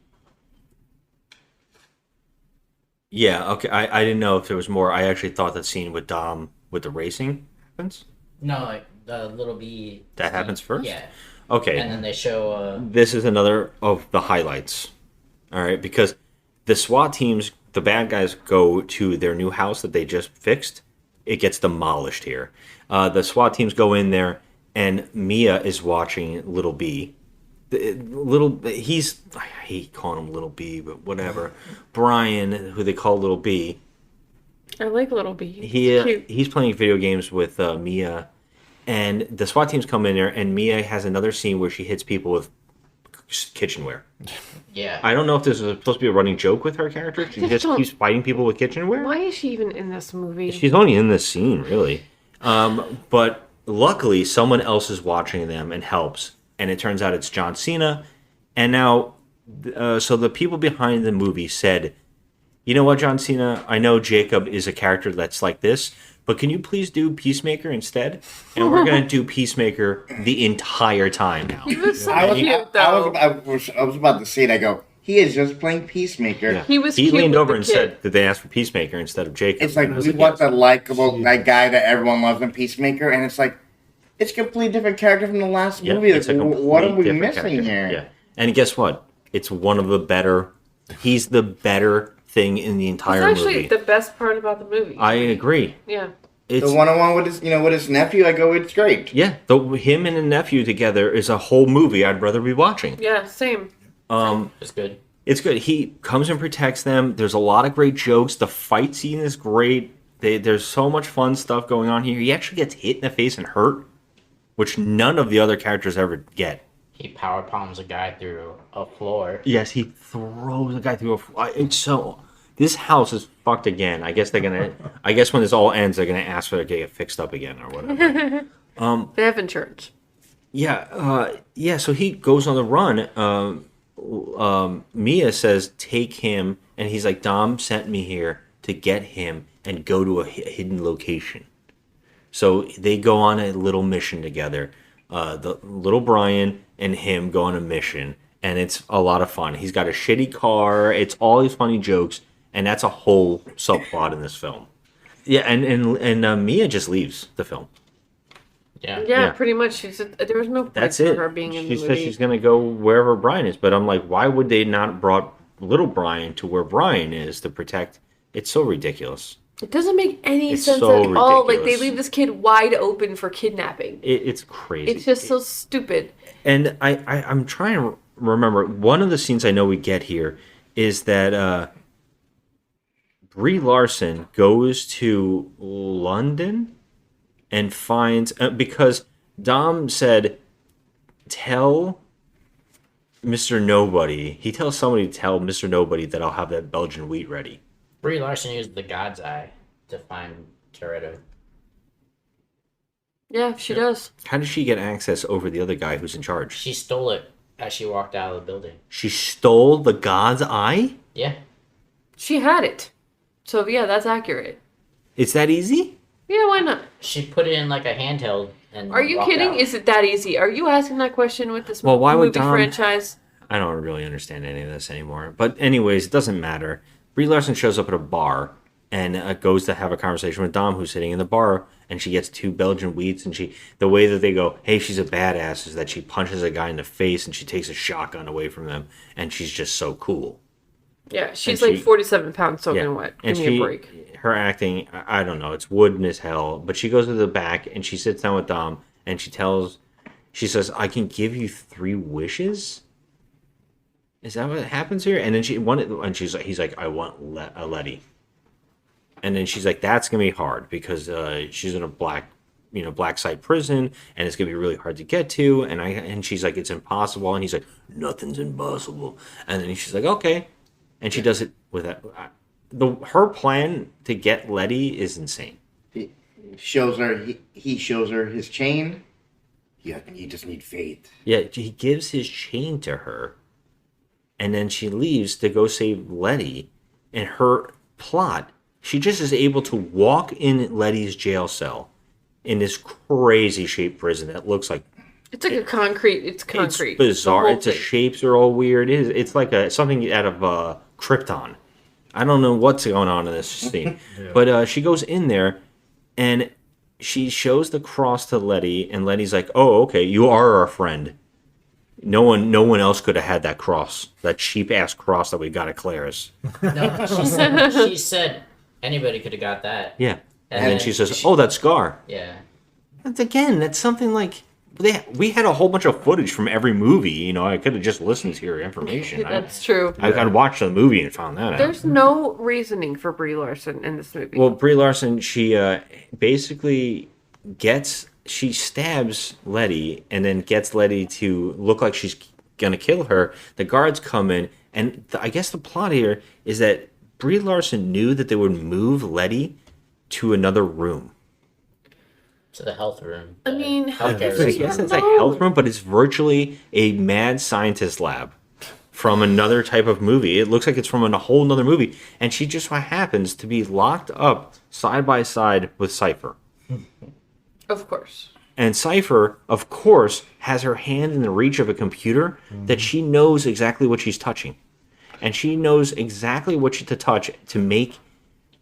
Yeah, okay. I didn't know if there was more. I actually thought that scene with Dom with the racing happens.
No, like the Little B.
That happens first?
Yeah.
Okay.
And then they show.
This is another of the highlights. All right, because the SWAT teams, the bad guys, go to their new house that they just fixed. It gets demolished here. The SWAT teams go in there, and Mia is watching Little B. I hate calling him Little B, but whatever. Brian, who they call Little B.
I like Little B.
He's playing video games with Mia, and the SWAT teams come in there, and Mia has another scene where she hits people with kitchenware.
Yeah.
I don't know if this is supposed to be a running joke with her character. She just keeps fighting people with kitchenware.
Why is she even in this movie?
She's only in this scene, really. But luckily, someone else is watching them and helps. And it turns out it's John Cena. And now, so the people behind the movie said, you know what, John Cena? I know Jacob is a character that's like this, but can you please do Peacemaker instead? And we're going to do Peacemaker the entire time now.
He was so
I was,
cute, though.
I was about to say it. I go, he is just playing Peacemaker.
Yeah.
He was
He
cute
leaned
with
over
the
and
kid.
said that they asked for Peacemaker instead of Jacob.
It's like,
And I was
we want
yes.
the likable that guy that everyone loves in Peacemaker, and it's like, it's a completely different character from the last
Yeah,
movie.
it's a
Like, what are we
complete different
missing
character.
here?
Yeah. And guess what? It's one of the better. He's the better thing in the
It's
entire
actually
movie.
the best part about the movie.
I agree.
Yeah.
It's
The one-on-one with his, with his nephew, I go, it's great.
yeah. Him and the nephew together is a whole movie I'd rather be watching.
Yeah, same.
It's good.
It's good. He comes and protects them. There's a lot of great jokes. The fight scene is great. There's so much fun stuff going on here. He actually gets hit in the face and hurt, which none of the other characters ever get.
He power palms a guy through a floor.
Yes, he throws a guy through a. It's so. This house is fucked again. I guess they're gonna. I guess when this all ends, they're gonna ask for it to get fixed up again or whatever.
They have insurance.
Yeah. Yeah. So he goes on the run. Mia says, "Take him," and he's like, "Dom sent me here to get him and go to a hidden location." So they go on a little mission together. The little Brian and him go on a mission, and it's a lot of fun. He's got a shitty car. It's all these funny jokes, and that's a whole subplot in this film. Yeah, and Mia just leaves the film.
Yeah.
Yeah, pretty much. There was no point
That's
for
it.
her being in
She
the
says
movie.
she's gonna go wherever Brian is, but I'm like, why would they not brought little Brian to where Brian is to protect? It's so ridiculous.
It doesn't make any
It's
sense
so
at all. Like, they
ridiculous.
leave this kid wide open for kidnapping.
It's crazy.
It's just so stupid.
And I'm trying to remember, one of the scenes I know we get here is that Brie Larson goes to London and finds because Dom said, "Tell Mr. Nobody." He tells somebody to tell Mr. Nobody that I'll have that Belgian wheat ready.
Brie Larson used the God's Eye to find Toretto.
Yeah, she does.
How did she get access over the other guy who's in charge?
She stole it as she walked out of the building.
She stole the God's Eye?
Yeah.
She had it. So, yeah, that's accurate.
It's that easy?
Yeah, why not?
She put it in like a handheld and
Are you
walked
kidding?
out.
Is it that easy? Are you asking that question with this
Well, why would
movie
Dom-
franchise?
I don't really understand any of this anymore. But anyways, it doesn't matter. Brie Larson shows up at a bar and goes to have a conversation with Dom, who's sitting in the bar, and she gets 2 Belgian wheats, and the way that they go, hey, she's a badass, is that she punches a guy in the face and she takes a shotgun away from them, and she's just so cool.
Yeah, she's
And
like
she-
47 pounds soaking wet. Give
And
me a break.
her acting, I don't know, it's wooden as hell, but she goes to the back and she sits down with Dom, and she says, I can give you 3 wishes? Is that what happens here? And then he's like, I want a Letty. And then she's like, that's gonna be hard because she's in a black site prison, and it's gonna be really hard to get to. And she's like, it's impossible. And he's like, nothing's impossible. And then she's like, okay. And she does it with that. Her plan to get Letty is insane.
He shows her his chain. Yeah, you just need faith.
Yeah, he gives his chain to her, and then she leaves to go save Letty. And her plot, she just is able to walk in Letty's jail cell in this crazy shaped prison that looks like
It's like concrete. It's
it's bizarre.
The whole
It's the
thing.
shapes are all weird. It's like something out of Krypton. I don't know what's going on in this scene, but she goes in there and she shows the cross to Letty, and Letty's like, "Oh, okay, you are our friend. No one else could have had that cross, that cheap ass cross that we got at Claire's."
No, she said anybody could have got that.
Yeah, and then she says, "Oh, that scar."
Yeah.
That's something like we had a whole bunch of footage from every movie. I could have just listened to your information.
That's true.
I could watch the movie and found that out.
There's no reasoning for Brie Larson in this movie.
Well, Brie Larson, she basically she stabs Letty and then gets Letty to look like she's gonna kill her. The guards come in, and I guess the plot here is that Brie Larson knew that they would move Letty to another room.
To the health room.
I mean,
I guess it's a health room, but it's virtually a mad scientist lab from another type of movie. It looks like it's from a whole nother movie, and she just happens to be locked up side by side with Cypher.
Of course.
And Cypher, of course, has her hand in the reach of a computer that she knows exactly what she's touching. And she knows exactly what to touch to make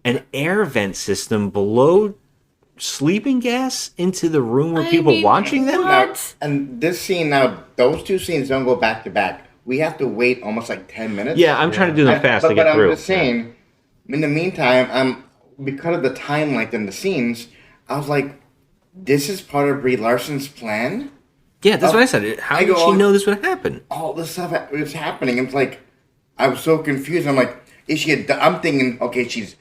an air vent system below sleeping gas into the room where people watching them.
Now, and this scene now, those two scenes don't go back to back. We have to wait almost like 10 minutes.
Yeah, I'm trying to do them fast to get
but
through.
I'm just saying, in the meantime, because of the time length in the scenes, I was like, this is part of Brie Larson's plan?
Yeah, that's what I said. How did she know this would happen?
All this stuff is happening. It's like, I was so confused. I'm like, is she I'm thinking, okay, she's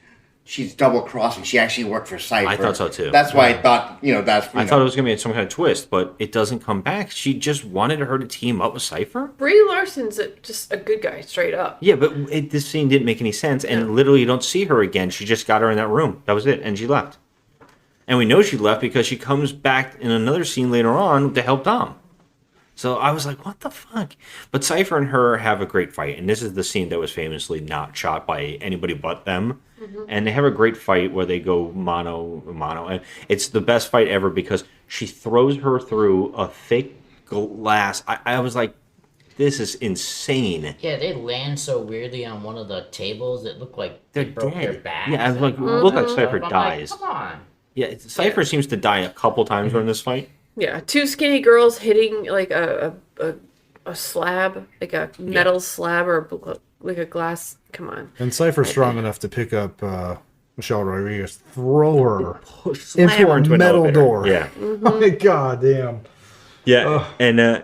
double crossing. She actually worked for Cypher.
I thought so too.
That's why I thought,
I thought it was going to be some kind of twist, but it doesn't come back. She just wanted her to team up with Cypher?
Brie Larson's just a good guy, straight up.
Yeah, but this scene didn't make any sense, and literally you don't see her again. She just got her in that room. That was it, and she left. And we know she left because she comes back in another scene later on to help Dom. So I was like, what the fuck? But Cypher and her have a great fight, and this is the scene that was famously not shot by anybody but them. Mm-hmm. And they have a great fight where they go mano a mano. And it's the best fight ever because she throws her through a thick glass. I was like, this is insane.
Yeah, they land so weirdly on one of the tables. It looked like
They're
they broke their
dead.
backs.
Yeah, I was like, it looked like Cypher
I'm
dies.
Like, come on.
Yeah, Cypher seems to die a couple times during this fight.
Yeah, two skinny girls hitting like a slab, like a metal slab or like a glass. Come on.
And Cypher's strong enough to pick up Michelle Rodriguez, throw her
Slam her
into a
an
metal
elevator.
door.
Yeah.
Oh my god damn.
Yeah, and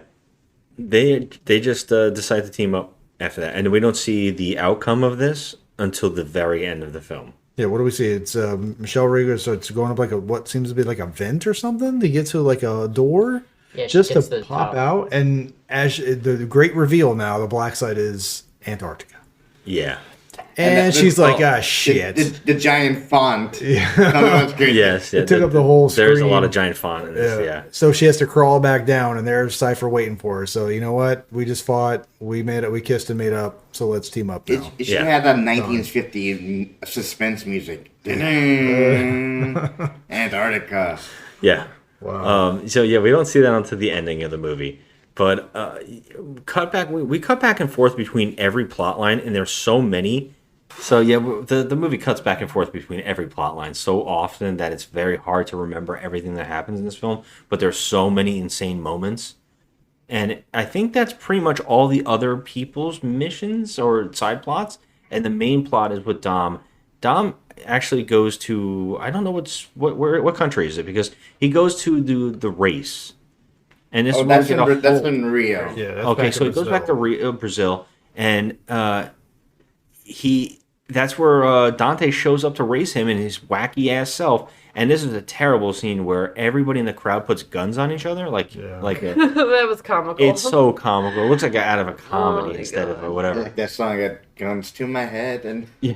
they just decide to team up after that, and we don't see the outcome of this until the very end of the film.
Yeah, what do we see? It's Michelle Rodriguez, so it's going up like what seems to be like a vent or something to get to like a door,
Yeah, she
just
gets
to
the
pop
top.
out. And as the great reveal now, the black side is Antarctica.
Yeah.
And she's like, shit.
The giant font.
Yeah.
on the screen.
Yes, yeah,
It took up the whole
There's a
screen.
lot of giant font in this, yeah.
So she has to crawl back down, and there's Cypher waiting for her. So you know what? We just fought. We made it. We kissed and made up. So let's team up now.
It should have that 1950s suspense music. Antarctica.
Yeah.
Wow.
So yeah, we don't see that until the ending of the movie. But cut back. We cut back and forth between every plot line, and there's so many. So yeah, the movie cuts back and forth between every plot line so often that it's very hard to remember everything that happens in this film. But there's so many insane moments, and I think that's pretty much all the other people's missions or side plots. And the main plot is with Dom. Dom actually goes to, I don't know what country is it, because he goes to the race. And this
that's in Rio.
Yeah. That's
okay,
back
so
in
he goes
Brazil.
back to Brazil, and that's where Dante shows up to race him in his wacky ass self. And this is a terrible scene where everybody in the crowd puts guns on each other,
That was comical.
it's so comical. It looks like out of a comedy
my
instead of
God.
a whatever.
Like that song, I got guns to my head, and
Yeah.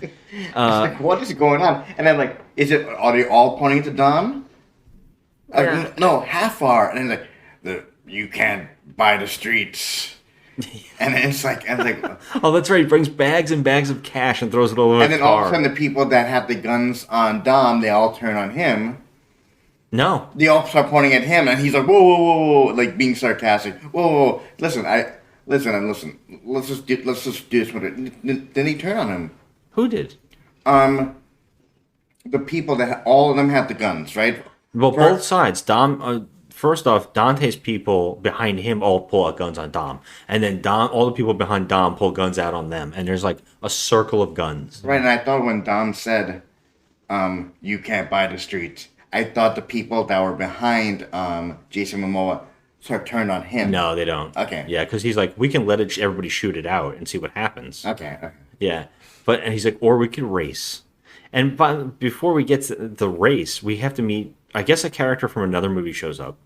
it's like, what is going on? And then like, are they all pointing to Dom? Like,
Yeah.
no, half are, and then like, you can't buy the streets. And it's like,
Oh, that's right. He brings bags and bags of cash and throws it all over
and
the
then all of
car.
a sudden the people that have the guns on Dom, they all turn on him.
No.
They all start pointing at him, and he's like, whoa, whoa, whoa, whoa, like being sarcastic. Whoa, whoa, whoa. Listen. Let's just do this with it. Then he turned on him.
Who did?
The people that all of them have the guns, right?
Well, both sides. Dom. First off, Dante's people behind him all pull out guns on Dom, and then all the people behind Dom pull guns out on them, and there's like a circle of guns.
Right, and I thought when Dom said, "You can't buy the streets," I thought the people that were behind Jason Momoa sort of turned on him.
No, they don't.
Okay.
Yeah, because he's like, we can let everybody shoot it out and see what happens.
Okay.
Yeah, and he's like, or we could race. And before we get to the race, we have to meet. I guess a character from another movie shows up.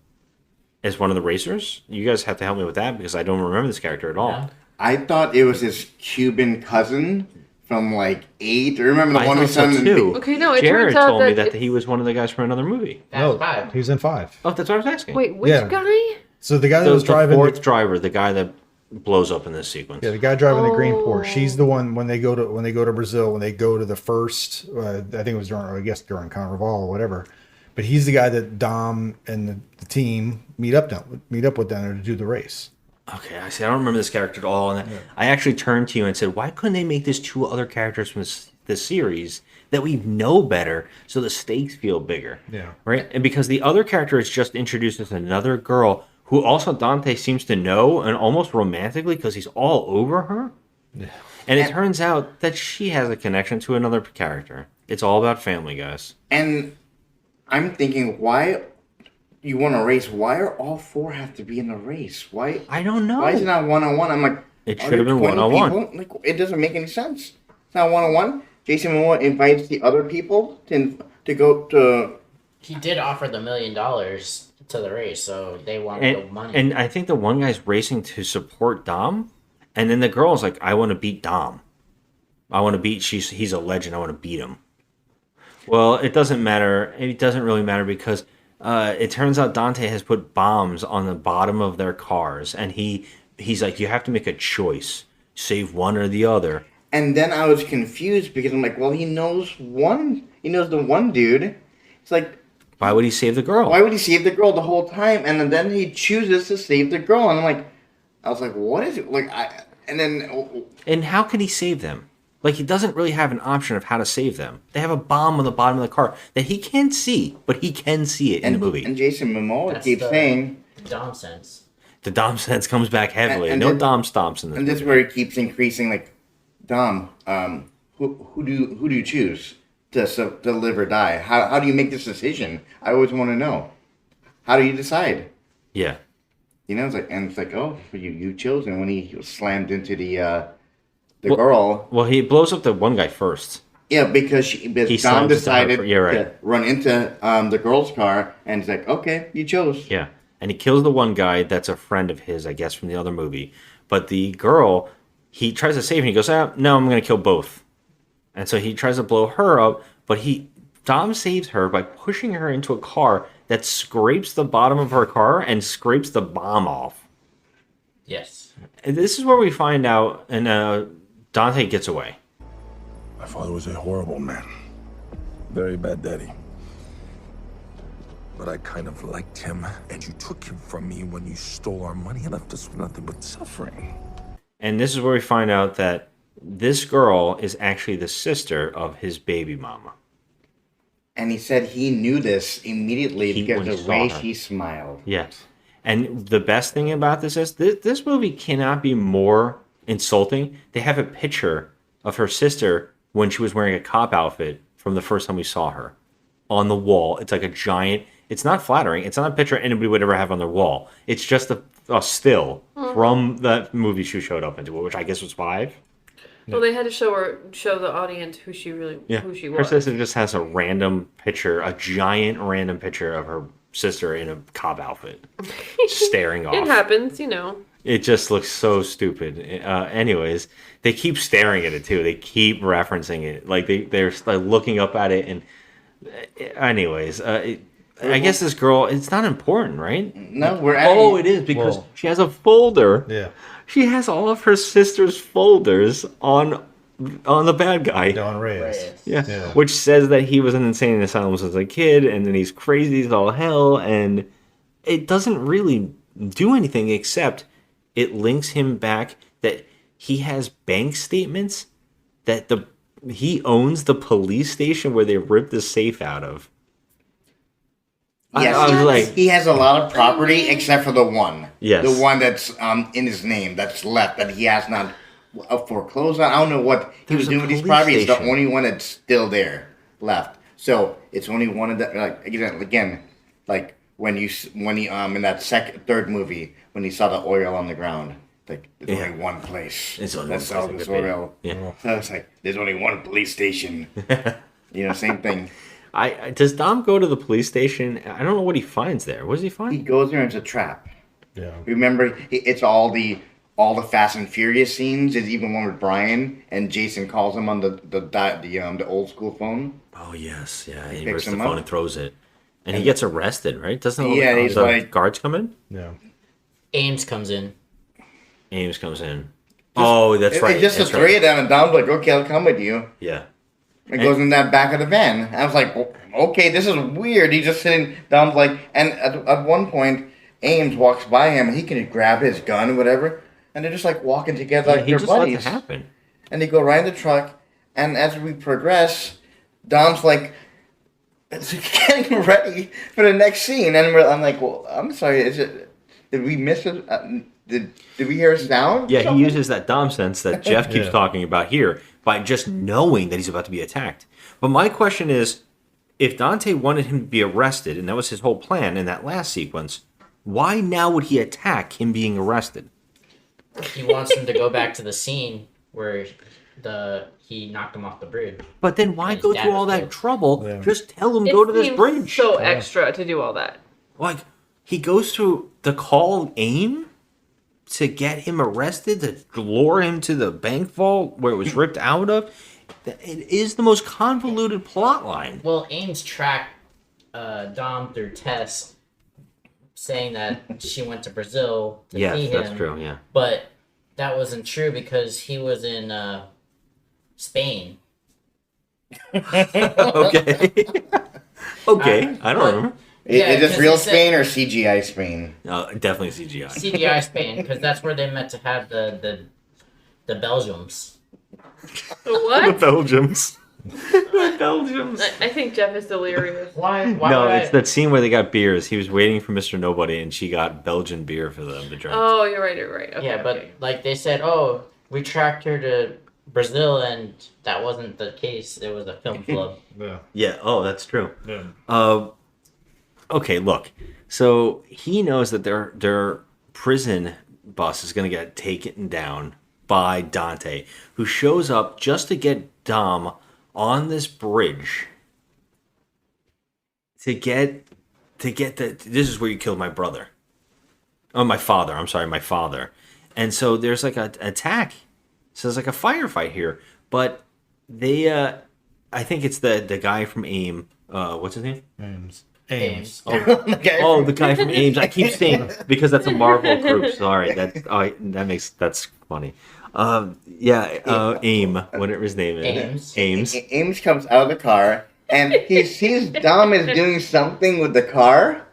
as one of the racers? You guys have to help me with that because I don't remember this character at all.
Yeah.
I thought it was his Cuban cousin from like 8. Remember the
I
one we
thought
saw
so
in the
too.
Okay, no, it
Jared
turns out
told me
that
that he was one of the guys from another movie.
That's 5.
he was in 5.
Oh, that's what I was asking.
Wait, which
Yeah.
guy?
So the guy that
the,
was driving,
fourth driver, the guy that blows up in this sequence.
the guy driving the green Porsche.
Oh.
He's the one when they go to Brazil, when they go to the first. I think it was during Carnival or whatever. But he's the guy that Dom and the team meet up with down there to do the race.
Okay, I see. I don't remember this character at all, and I actually turned to you and said, "Why couldn't they make this 2 other characters from this series that we know better, so the stakes feel bigger?"
Yeah.
Right. And because the other character is just introduced as another girl who also Dante seems to know, and almost romantically, because he's all over her. Yeah. And it turns out that she has a connection to another character. It's all about family, guys.
And I'm thinking, why you want to race? Why are all 4 have to be in the race? Why?
I don't know.
Why is it not 1-on-1? I'm like,
It
are
should have
there
been
20
1-on-1.
people? Like, it doesn't make any sense. It's not 1-on-1. Jason Momoa invites the other people to go to.
He did offer the $1 million to the race, so they wanted the money.
And I think the one guy's racing to support Dom, and then the girl's like, "I want to beat Dom. I want to beat. He's a legend. I want to beat him." Well, it doesn't matter. It doesn't really matter because it turns out Dante has put bombs on the bottom of their cars, and he's like, "You have to make a choice. Save one or the other."
And then I was confused because I'm like, well, he knows the one dude. It's like,
why would he save the girl?
Why would he save the girl the whole time? And then he chooses to save the girl, and I was like, what is it?
And how can he save them? Like, he doesn't really have an option of how to save them. They have a bomb on the bottom of the car that he can't see, but he can see it in the movie.
And Jason Momoa keeps saying
the Dom sense.
The Dom sense comes back heavily.
And
no
then-
Dom stomps in this
and this is
movie.
where he keeps increasing. Like, Dom, who do you choose to live or die? How do you make this decision? I always want to know. How do you decide?
Yeah.
You know, it's like, oh, you chose. And when he was slammed into the girl.
Well, he blows up the one guy first.
Yeah, because Dom
slams into her
decided
fr- you're right.
to run into the girl's car, and it's like, okay, you chose.
Yeah. And he kills the one guy that's a friend of his, I guess, from the other movie. But the girl, he tries to save and he goes, no, I'm going to kill both. And so he tries to blow her up, but Dom saves her by pushing her into a car that scrapes the bottom of her car and scrapes the bomb off.
Yes.
And this is where we find out, and Dante gets away.
My father was a horrible man. Very bad daddy. But I kind of liked him, and you took him from me when you stole our money and left us with nothing but suffering.
And this is where we find out that this girl is actually the sister of his baby mama.
And he said he knew this immediately because
when
of
he
the way
saw her.
she smiled.
Yes. And the best thing about this is this movie cannot be more insulting. They have a picture of her sister when she was wearing a cop outfit from the first time we saw her on the wall. It's like a giant, it's not flattering. It's not a picture anybody would ever have on their wall. It's just a still from that movie she showed up into, which I guess was 5.
Well, they had to show the audience who she
Her
was.
sister just has a random picture, a giant random picture of her sister in a cop outfit, staring off.
It happens, you know.
It just looks so stupid. Anyways, they keep staring at it too. They keep referencing it, like they're like looking up at it. And anyways, I guess this girl, it's not important, right?
No, we're
it is because she has a folder.
Yeah.
She has all of her sister's folders on the bad guy.
Don Reyes.
Yeah. Which says that he was in insane asylum as a kid, and then he's crazy as all hell, and it doesn't really do anything except it links him back that he has bank statements that he owns the police station where they ripped the safe out of.
Yes,
I was like,
he has a lot of property except for the one.
Yes.
The one that's in his name that's left that he has not foreclosed on. I don't know what he was doing with these properties. It's the only one that's still there left. So it's only one of that. Like again, like when he in that third movie when he saw the oil on the ground. Like there's only one place.
It's only
that's
one
all
place
this
it could be.
oil.
Yeah.
So it's like there's only one police station. Same thing.
Does Dom go to the police station? I don't know what he finds there. What does he
He
find?
goes there and it's a trap.
Yeah.
Remember, it's all the Fast and Furious scenes. It's even one with Brian and Jason calls him on the old school phone.
Oh yes, yeah. He
picks
rips the
him
phone
up.
and throws it, and he gets arrested, right? Doesn't
Yeah, he's
the
like-
guards come in?
Yeah.
Ames comes in.
Ames comes in. Oh, that's right.
It's just the
that's
three
right.
of them, and Dom's like, "Okay, I'll come with you."
Yeah.
It goes in that back of the van. I was like, "Okay, this is weird." He's just sitting. Dom's like, and at one point, Ames walks by him. And he can grab his gun or whatever, and they're just like walking together like
he
they're
just let
buddies.
it happen.
And they go right in the truck, and as we progress, Dom's like getting ready for the next scene, and I'm like, "Well, I'm sorry, did we miss it? Did we hear a sound?"
Yeah, he uses that Dom sense that Jeff keeps
Yeah.
talking about here by just knowing that he's about to be attacked. But my question is, if Dante wanted him to be arrested, and that was his whole plan in that last sequence, why now would he attack him being arrested?
He wants him to go back to the scene where he knocked him off the bridge.
But then why
His
go
dad
through
was
all that
killed.
trouble?
Yeah.
Just tell him
It
go to this
seems
bridge.
so extra to do all that.
Like, he goes through the call AIM to get him arrested, to lure him to the bank vault where it was ripped out of. It is the most convoluted plot line.
Well, Ames tracked Dom through Tess, saying that she went to Brazil to see
Yes,
him.
that's true, yeah.
But that wasn't true because he was in Spain.
Okay. Okay, I don't remember.
Yeah,
is this
'cause
real
he said-
Spain or CGI Spain?
Definitely CGI.
CGI Spain, because that's where they meant to have the Belgiums.
What?
Belgians. The Belgians.
I think Jeff is delirious.
Why
No,
would
it's that scene where they got beers. He was waiting for Mr. Nobody, and she got Belgian beer for them to drink.
Oh, you're right. Okay,
Yeah, but
okay.
like they said, oh, we tracked her to Brazil, and that wasn't the case. It was a film club.
Yeah.
Yeah. Oh, that's true.
Yeah.
Okay, look. So he knows that their prison bus is going to get taken down by Dante, who shows up just to get Dom on this bridge to get this is where you killed my brother. Oh, my father. I'm sorry, my father. And so there's like an attack. So there's like a firefight here, but they I think it's the guy from AIM. What's his name?
Ames.
Oh, the guy from Ames. I keep saying because that's a Marvel group. Sorry, that's funny. AIM, whatever his name is. Ames.
Ames comes out of the car and he sees Dom is doing something with the car.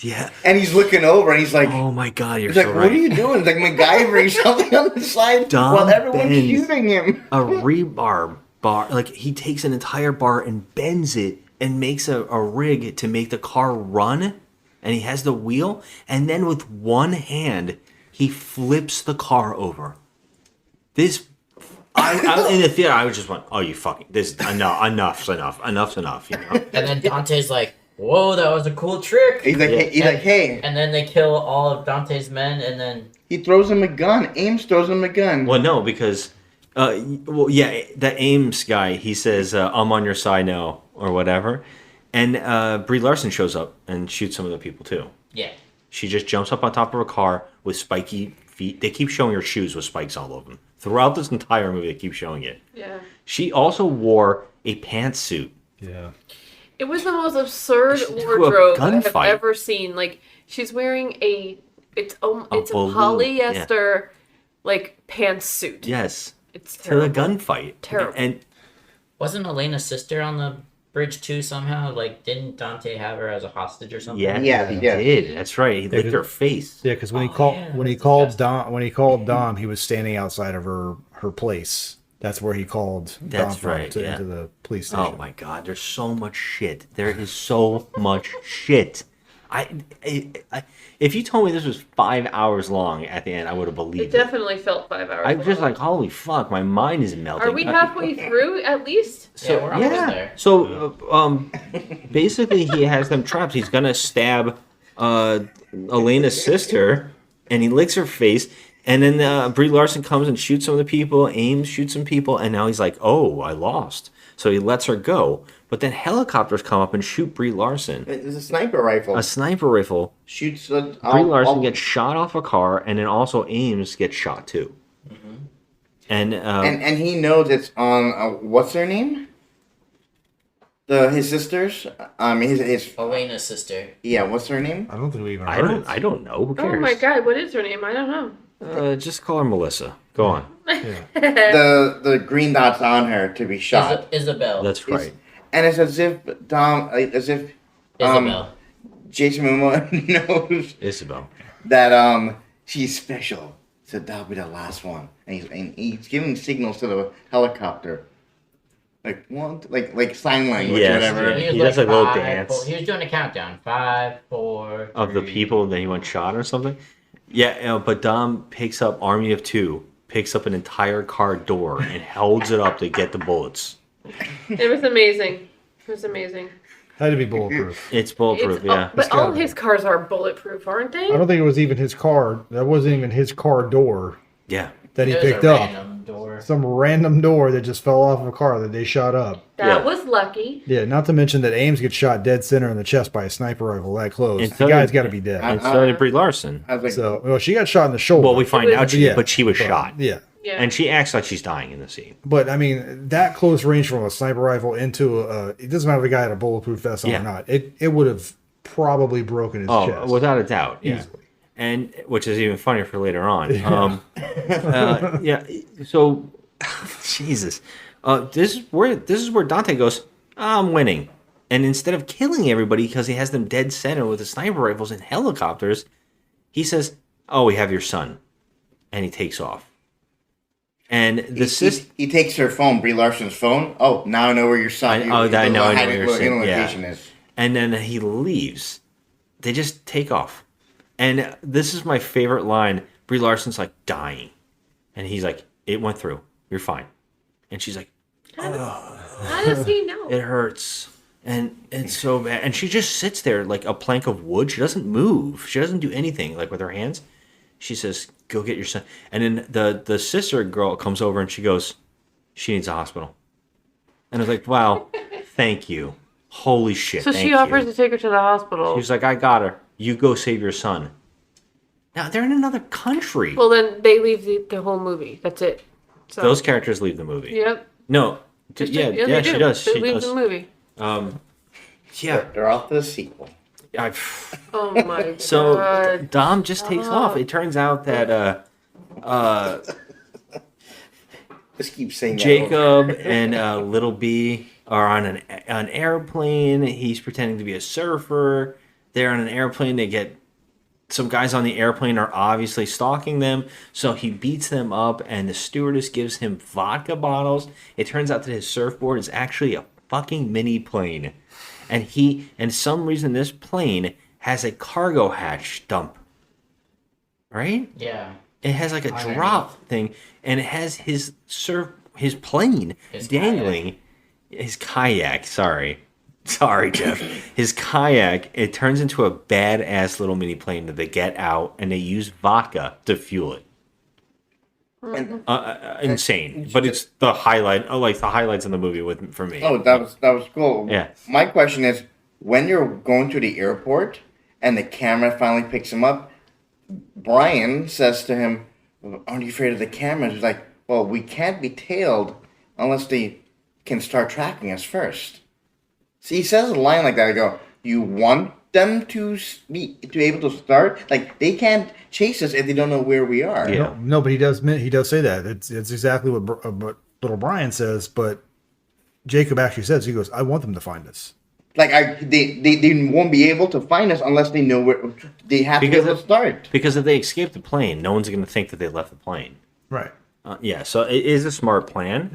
Yeah.
And he's looking over and he's like,
"Oh my god, you're
he's
so
like,
right."
"What are you doing?" It's like MacGyvering something on the side
Dom
while everyone's
bends
shooting him.
a rebar bar. Like he takes an entire bar and bends it and makes a rig to make the car run. And he has the wheel. And then with one hand, he flips the car over. This, I in the theater, I was just went, "Oh, you fucking this enough's enough." You know.
And then Dante's like, "Whoa, that was a cool trick."
He's like, hey.
And then they kill all of Dante's men, and then
He throws him a gun. Ames throws him a gun.
Well, no, because, that Ames guy, he says, "I'm on your side now," or whatever. And Brie Larson shows up and shoots some of the people too.
yeah.
She just jumps up on top of a car with spiky feet. They keep showing her shoes with spikes all over them. Throughout this entire movie, they keep showing it.
Yeah.
She also wore a pantsuit.
Yeah.
It was the most absurd
She threw a
wardrobe I have
gunfight.
ever seen. Like she's wearing it's a
balloon,
polyester like pantsuit.
Yes.
It's
To the
terrible.
gunfight.
Terrible.
And
Wasn't Elena's sister on the bridge too somehow? Like, didn't Dante have her as a hostage or something?
yeah, he did. That's right. He licked her face.
Yeah, because when he
called
Dom, he was standing outside of her place. That's where he called
That's
Dom from
right, yeah.
into the police station.
Oh my god, there's so much shit. There is so much shit. If you told me this was 5 hours long at the end, I would have
It
believed it.
definitely felt 5 hours.
I'm just
long.
like, holy fuck, my mind is melting.
Are we halfway through at least?
So,
Yeah, we're almost there.
So, basically, he has them trapped. He's gonna stab Elena's sister, and he licks her face. And then Brie Larson comes and shoots some of the people. Ames shoots some people, and now he's like, "Oh, I lost." So he lets her go. But then helicopters come up and shoot Brie Larson.
It's a sniper rifle.
A sniper rifle.
Shoots.
Brie Larson gets shot off a car, and then also Ames gets shot too. And
he knows it's on what's their name? His sisters. His
Elena's sister.
Yeah, what's her name?
I don't think we even.
I don't know. Who cares?
Oh my god, what is her name? I don't know.
Just call her Melissa. Go on.
The green dots on her to be shot.
Isabel.
That's right.
And it's as if
Isabel.
Jason Momoa knows
Isabel
that she's special, so that'll be the last one. And he's giving signals to the helicopter, like sign language, or whatever.
He does like a little dance.
He was doing a countdown. 5, 4.
Of the people that he went shot or something. Yeah, but Dom picks up Army of Two, picks up an entire car door and holds it up to get the bullets.
It was amazing. It was amazing.
Had to be bulletproof.
It's bulletproof, yeah.
But all his cars are bulletproof, aren't they?
I don't think it was even his car. That wasn't even his car door.
Yeah.
That he picked up. Some random door that just fell off of a car that they shot up.
That was lucky.
Yeah, not to mention that Ames gets shot dead center in the chest by a sniper rifle that close. The guy's got to be dead.
And so did Brie Larson.
Well, she got shot in the shoulder.
Well, we find out she was shot.
Yeah.
And she acts like she's dying in the scene.
But I mean, that close range from a sniper rifle into it doesn't matter if the guy had a bulletproof vest on or not. It would have probably broken his chest.
Oh, without a doubt. Yeah.
Easily.
And which is even funnier for later on. So Jesus. This is where Dante goes, I'm winning. And instead of killing everybody because he has them dead center with the sniper rifles and helicopters, he says, "Oh, we have your son." And he takes off. And
he takes her phone, Brie Larson's phone. Oh, now I know where your son.
I know where your son.
Location is.
And then he leaves. They just take off. And this is my favorite line. Brie Larson's like dying, and he's like, "It went through. You're fine." And she's like,
How does he know?
"It hurts." And it's so bad. And she just sits there like a plank of wood. She doesn't move. She doesn't do anything like with her hands. She says, "Go get your son." And then the sister girl comes over and she goes, "She needs a hospital." And I was like, "Wow, thank you. Holy shit."
So she offers to take her to the hospital.
She's like, "I got her. You go save your son." Now they're in another country.
Well, then they leave the whole movie. That's it. So.
Those characters leave the movie.
Yep.
No.
They
She does.
They
She
leave
does.
the movie.
Yeah.
They're off to the sequel.
Oh my god.
So Dom just takes off. It turns out that
Just keep saying that.
Jacob and Little B are on an airplane. He's pretending to be a surfer. They're on an airplane. They get some guys on the airplane are obviously stalking them. So he beats them up, and the stewardess gives him vodka bottles. It turns out that his surfboard is actually a fucking mini plane, and some reason this plane has a cargo hatch dump. Right?
Yeah.
It has like a drop thing, and it has his plane dangling. His kayak, sorry, Jeff. His kayak, it turns into a badass little mini plane that they get out, and they use vodka to fuel it. Insane, but it's the highlight, like the highlights in the movie for me.
Oh, that was cool.
Yeah.
My question is, when you're going to the airport and the camera finally picks him up, Brian says to him, "Aren't you afraid of the cameras?" He's like, "Well, we can't be tailed unless they can start tracking us first." See, he says a line like that. I go, "You want them to be able to start? Like, they can't chase us if they don't know where we are."
Yeah.
No, but he does say that. It's exactly what little Brian says. But Jacob actually says, he goes, "I want them to find us."
Like, they won't be able to find us unless they know where they have to be able to start.
Because if they escape the plane, no one's going to think that they left the plane.
Right.
Yeah, so it is a smart plan.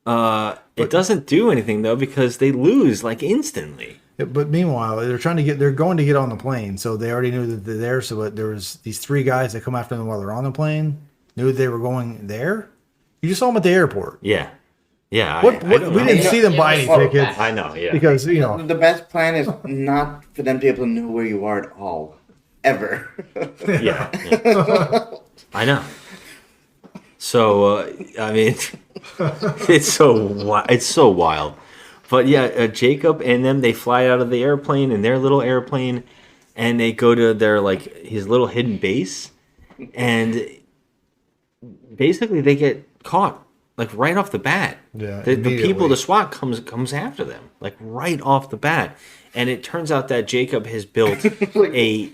Yeah.
It doesn't do anything though because they lose like instantly.
Yeah, but meanwhile, they're going to get on the plane, so they already knew that they're there. So there was these 3 guys that come after them while they're on the plane. Knew they were going there. You just saw them at the airport.
Yeah. Yeah,
we didn't see them buy any tickets.
I know, yeah.
Because,
the best plan is not for them to be able to know where you are at all. Ever.
Yeah. I know. So I mean, it's so wild. But yeah, Jacob and them, they fly out of the airplane in their little airplane, and they go to their his little hidden base, and basically they get caught right off the bat.
Yeah,
the people,
immediately.
the SWAT comes after them right off the bat, and it turns out that Jacob has built a.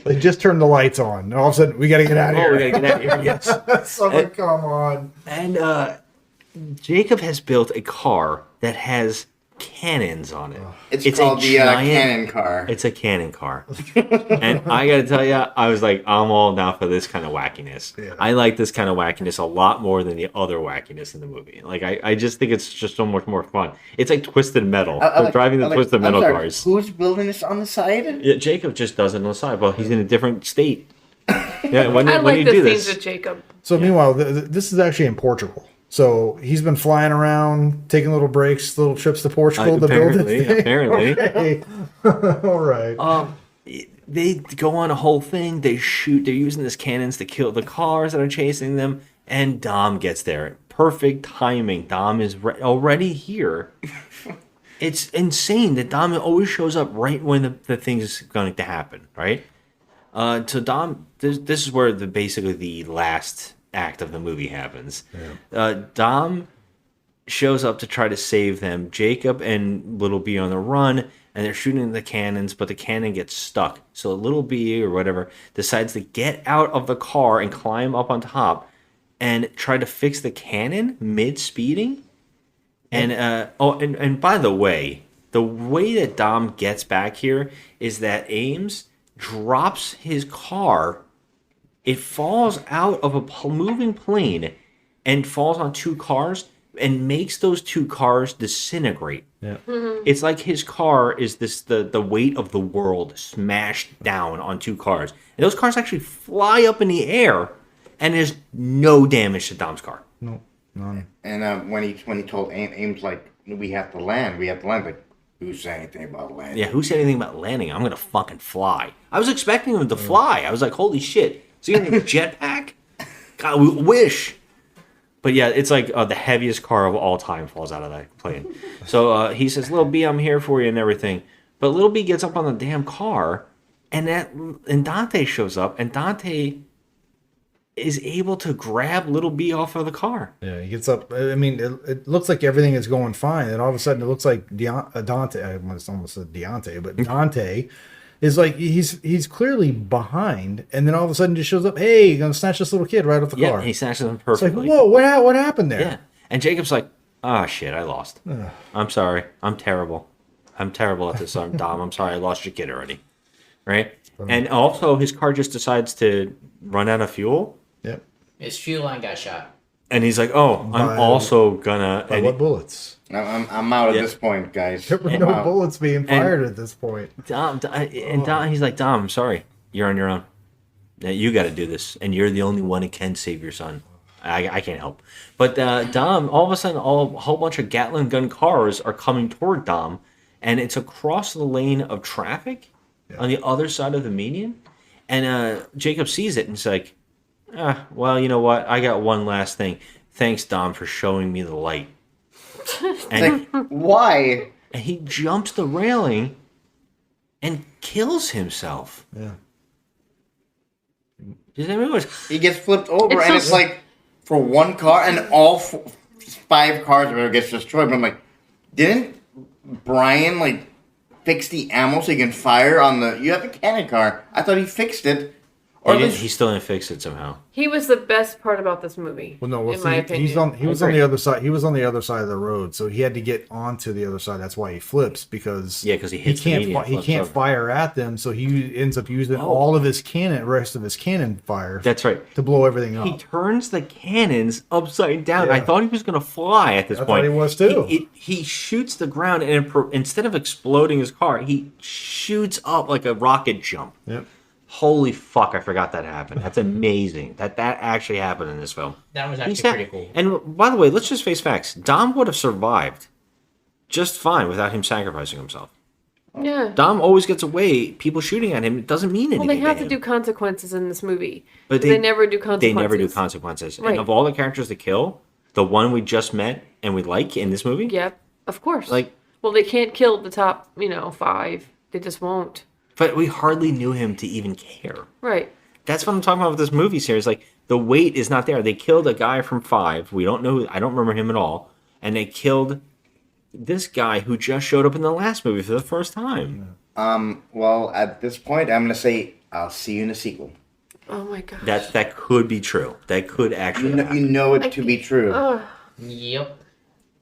They just turned the lights on, and all of a sudden we got to get out of here.
We gotta get out of here. Yes.
Someone come on.
And Jacob has built a car that has cannons on it.
It's called the cannon car.
It's a cannon car. And I gotta tell you, I was like, I'm all down for this kind of wackiness.
Yeah.
I like this kind of wackiness a lot more than the other wackiness in the movie. I just think it's just so much more fun. It's like Twisted Metal. They're driving the Twisted Metal cars.
Who's building this on the side?
Yeah, Jacob just does it on the side. Well, he's in a different state. Yeah, when
I
you
like
do
the scenes
this.
with Jacob.
So meanwhile, this is actually in Portugal. So he's been flying around, taking little breaks, little trips to Portugal to build it.
Apparently.
Okay. All right.
They go on a whole thing. They shoot. They're using these cannons to kill the cars that are chasing them. And Dom gets there. Perfect timing. Dom is already here. It's insane that Dom always shows up right when the thing is going to happen, right? So Dom, this is where basically the last act of the movie happens. Yeah. Dom shows up to try to save them. Jacob and Little B on the run, and they're shooting the cannons, but the cannon gets stuck. So Little B or whatever decides to get out of the car and climb up on top and try to fix the cannon mid-speeding. And and by the way that Dom gets back here is that Ames drops his car. It falls out of a moving plane and falls on two cars and makes those two cars disintegrate.
Yeah.
It's like his car is the weight of the world smashed down on two cars. And those cars actually fly up in the air, and there's no damage to Dom's car.
No, none.
And when he told Ames we have to land, like, who said anything about landing?
Yeah, who said anything about landing? I'm gonna fucking fly. I was expecting him to fly. I was like, holy shit. So you're gonna jetpack? God, we wish. But yeah, it's like the heaviest car of all time falls out of that plane. So he says, Little B, I'm here for you and everything. But Little B gets up on the damn car, and Dante shows up, and Dante is able to grab Little B off of the car.
Yeah, he gets up. I mean, it looks like everything is going fine, and all of a sudden it looks like Dante. I almost said Deontay, but Dante is like he's clearly behind, and then all of a sudden just shows up. Hey, you're gonna snatch this little kid right off the car.
Yeah, he snatches him
It's
perfectly.
like, whoa, what happened there?
Yeah, and Jacob's like, shit, I lost. I'm sorry. I'm terrible. I'm terrible at this. I'm Dom. I'm sorry. I lost your kid already. Right? And also, his car just decides to run out of fuel.
Yep.
His fuel line got shot.
And he's like, I'm also gonna.
By what bullets?
I'm out at this point, guys.
There were no bullets being fired at this point.
Dom, he's like, Dom, I'm sorry. You're on your own. You got to do this. And you're the only one who can save your son. I can't help. But Dom, all of a sudden, a whole bunch of Gatling gun cars are coming toward Dom. And it's across the lane of traffic on the other side of the median. And Jacob sees it and he's like, well, you know what? I got one last thing. Thanks, Dom, for showing me the light. And
why?
And he jumps the railing and kills himself.
Yeah.
He gets flipped over, and it's like for one car, and all 5 cars or gets destroyed. But I'm like, didn't Brian fix the ammo so he can fire on the? You have a cannon car. I thought he fixed it. Or
he still didn't fix it somehow.
He was the best part about this movie.
Well, no,
in my opinion.
He was on the other side. He was on the other side of the road, so he had to get onto the other side. That's why he flips because
he hits the median,
he can't fire at them, so he ends up using all of his rest of his cannon fire.
That's right,
to blow everything up.
He turns the cannons upside down. Yeah. I thought he was going to fly at this point.
I thought he was too.
He shoots the ground, and instead of exploding his car, he shoots up like a rocket jump.
Yep.
Holy fuck, I forgot that happened. That's amazing. That actually happened in this film.
That was actually pretty cool.
And by the way, let's just face facts. Dom would have survived just fine without him sacrificing himself.
Yeah.
Dom always gets away. People shooting at him, it doesn't mean anything.
Well, they have to
him.
do consequences in this movie.
But
they never do consequences.
They never do consequences.
Right.
And of all the characters to kill, the one we just met and we like in this movie,
Yep, of course.
Like,
well, they can't kill the top, 5. They just won't.
but we hardly knew him to even care.
Right.
That's what I'm talking about with this movie series. Like, the weight is not there. They killed a guy from 5. We don't know. I don't remember him at all. And they killed this guy who just showed up in the last movie for the first time.
Well, at this point, I'm gonna say I'll see you in the sequel.
Oh my god.
That could be true. That could actually happen.
You know it to be true.
Yep.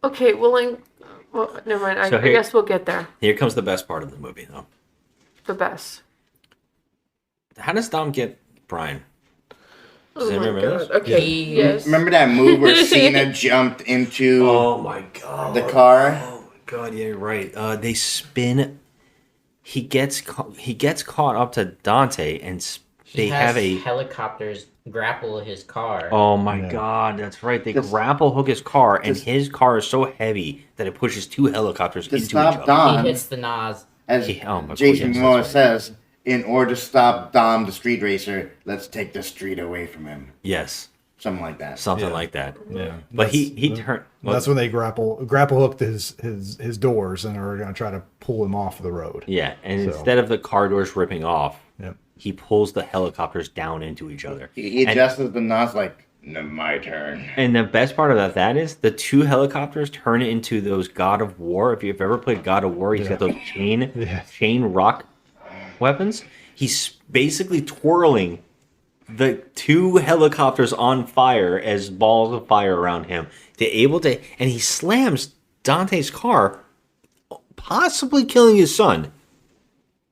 Okay, well, never mind. I
So here-
guess we'll get there.
Here comes the best part of the movie, though.
The best.
How does Dom get Brian?
Oh
Does
my
anyone remember
god.
this?
Okay. Yes.
Remember that move where Cena jumped into
Oh my god.
the car?
Oh my god, yeah, you're right. They spin. He gets caught up to Dante, and they have a
helicopters grapple his car.
Oh my god, that's right. They grapple hook his car, and his car is so heavy that it pushes 2 helicopters into each
stop
other.
Dom,
He hits the Nas.
as
Oh my
Jason
goodness,
Momoa
that's
says, in order to stop Dom, the street racer, let's take the street away from him.
Yes,
Something like that.
something like that.
Yeah.
But he turned.
That's when they grapple hooked his doors and are going to try to pull him off the road.
Yeah, and
So-
instead of the car doors ripping off,
Yep.
he pulls the helicopters down into each other.
He
And-
adjusts the Nas like, my turn.
And the best part about that is the 2 helicopters turn into those God of War. If you've ever played God of War, he's got those chain rock weapons. He's basically twirling the 2 helicopters on fire as balls of fire around him. And he slams Dante's car, possibly killing his son.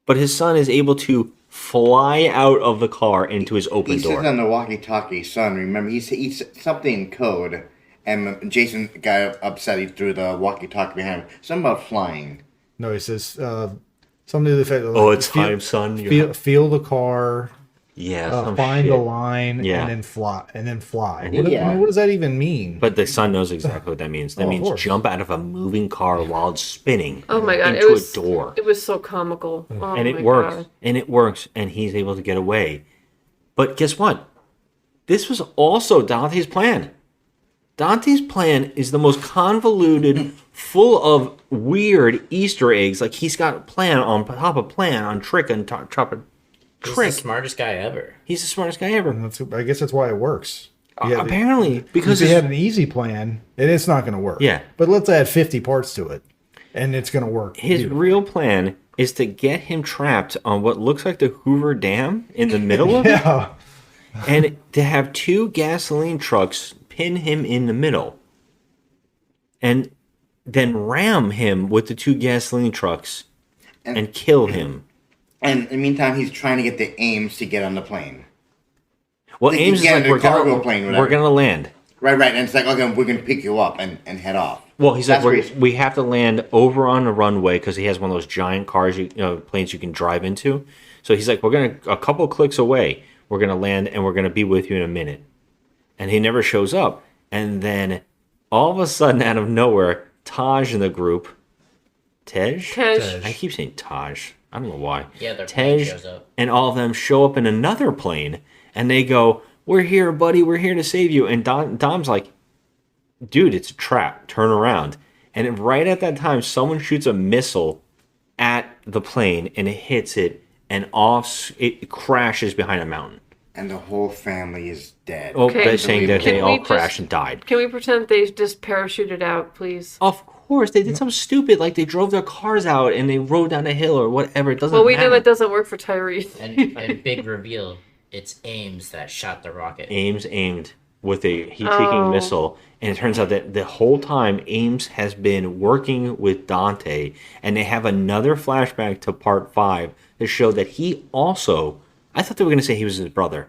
But his son is able to fly out of the car into his open
He
door.
says on the walkie-talkie, son, remember, he said something in code, and Jason got upset. He threw the walkie-talkie behind him. Something about flying.
No, he says something to the effect of,
Oh, it's time, son.
Feel the car.
Yeah, some
find
shit.
the line.
Yeah.
And then fly.
Yeah.
What does that even mean?
But the son knows exactly what that means. That
Oh, of
means
course.
jump out of a moving car while it's spinning
Oh my god.
into
It was
a door.
It was so comical. Oh
And it
my
works.
God.
And it works. And he's able to get away. But guess what? This was also Dante's plan. Dante's plan is the most convoluted, full of weird Easter eggs. Like, he's got plan on top of plan on trick on top of
He's
trick.
the smartest guy ever.
He's the smartest guy ever.
I guess that's why it works.
Apparently, because
if he
his-
had an easy plan, and it's not going to work.
Yeah.
But let's add 50 parts to it, and it's going to work.
His real plan is to get him trapped on what looks like the Hoover Dam in the middle of it, and to have 2 gasoline trucks pin him in the middle, and then ram him with the 2 gasoline trucks and kill him.
And in the meantime, he's trying to get the Ames to get on the plane.
Well,
They
Ames is
get
like,
in
we're
a cargo
gonna,
plane,
we're
whatever.
gonna land.
Right. And it's like, okay, we're going to pick you up and head off.
Well, he's
That's
like,
where
we have to land over on the runway because he has one of those giant cars, planes you can drive into. So he's like, a couple clicks away, we're gonna land and we're gonna be with you in a minute. And he never shows up. And then all of a sudden, out of nowhere, Taj in the group, Tej? I keep saying Taj. I don't know why.
Yeah, their plane shows up.
And all of them show up in another plane, and they go, "We're here, buddy. We're here to save you." And Dom's like, "Dude, it's a trap. Turn around." And right at that time, someone shoots a missile at the plane, and it hits it, and it crashes behind a mountain.
And the whole family is dead.
Oh, they're saying that they all
we
crashed
just-
and died.
Can we pretend they just parachuted out, please?
Of course, they did something stupid, like they drove their cars out and they rode down a hill or whatever. It doesn't
Well, we
matter.
know that doesn't work for Tyrese.
And big reveal, it's Ames that shot the rocket.
Ames aimed with a heat-seeking missile, and it turns out that the whole time Ames has been working with Dante, and they have another flashback to part 5 to show that he also, I thought they were going to say he was his brother.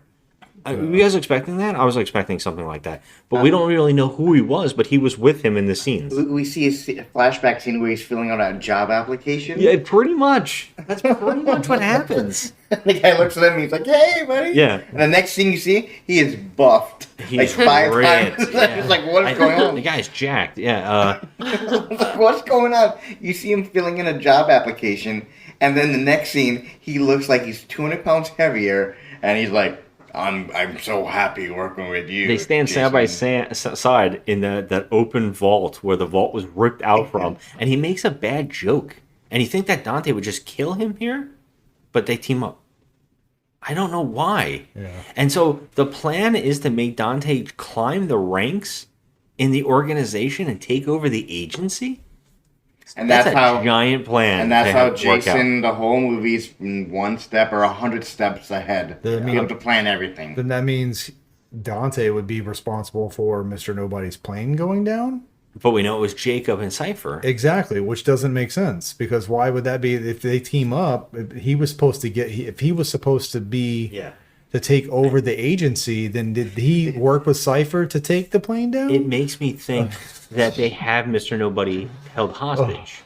Were you guys expecting that? I was expecting something like that. But we don't really know who he was, but he was with him in the scenes.
We see a flashback scene where he's filling out a job application.
Yeah, pretty much. That's pretty much what happens.
The guy looks at him and he's like, "Hey, buddy."
Yeah.
And the next thing you see, he is buffed.
He's
like 5
ripped,
times.
yeah.
It's like, what's going on?
The guy's jacked. Yeah.
What's going on? You see him filling in a job application, And then the next scene, he looks like he's 200 pounds heavier, and he's like, I'm so happy working with you.
They stand
Jason.
side by side in that open vault where the vault was ripped out from, and he makes a bad joke. And you think that Dante would just kill him here, but they team up. I don't know why.
Yeah.
And so the plan is to make Dante climb the ranks in the organization and take over the agency.
And that's
a
how
giant plan.
And that's
to
how
work out.
Jason, the whole movie's 1 step or 100 steps ahead.
That
Be
mean-
able to plan everything.
Then that means Dante would be responsible for Mr. Nobody's plane going down?
But we know it was Jacob and Cypher.
Exactly, which doesn't make sense because why would that be if they team up? If he was supposed to if he was supposed to be to take over the agency, then did he work with Cypher to take the plane down?
It makes me think that they have Mr. Nobody held hostage.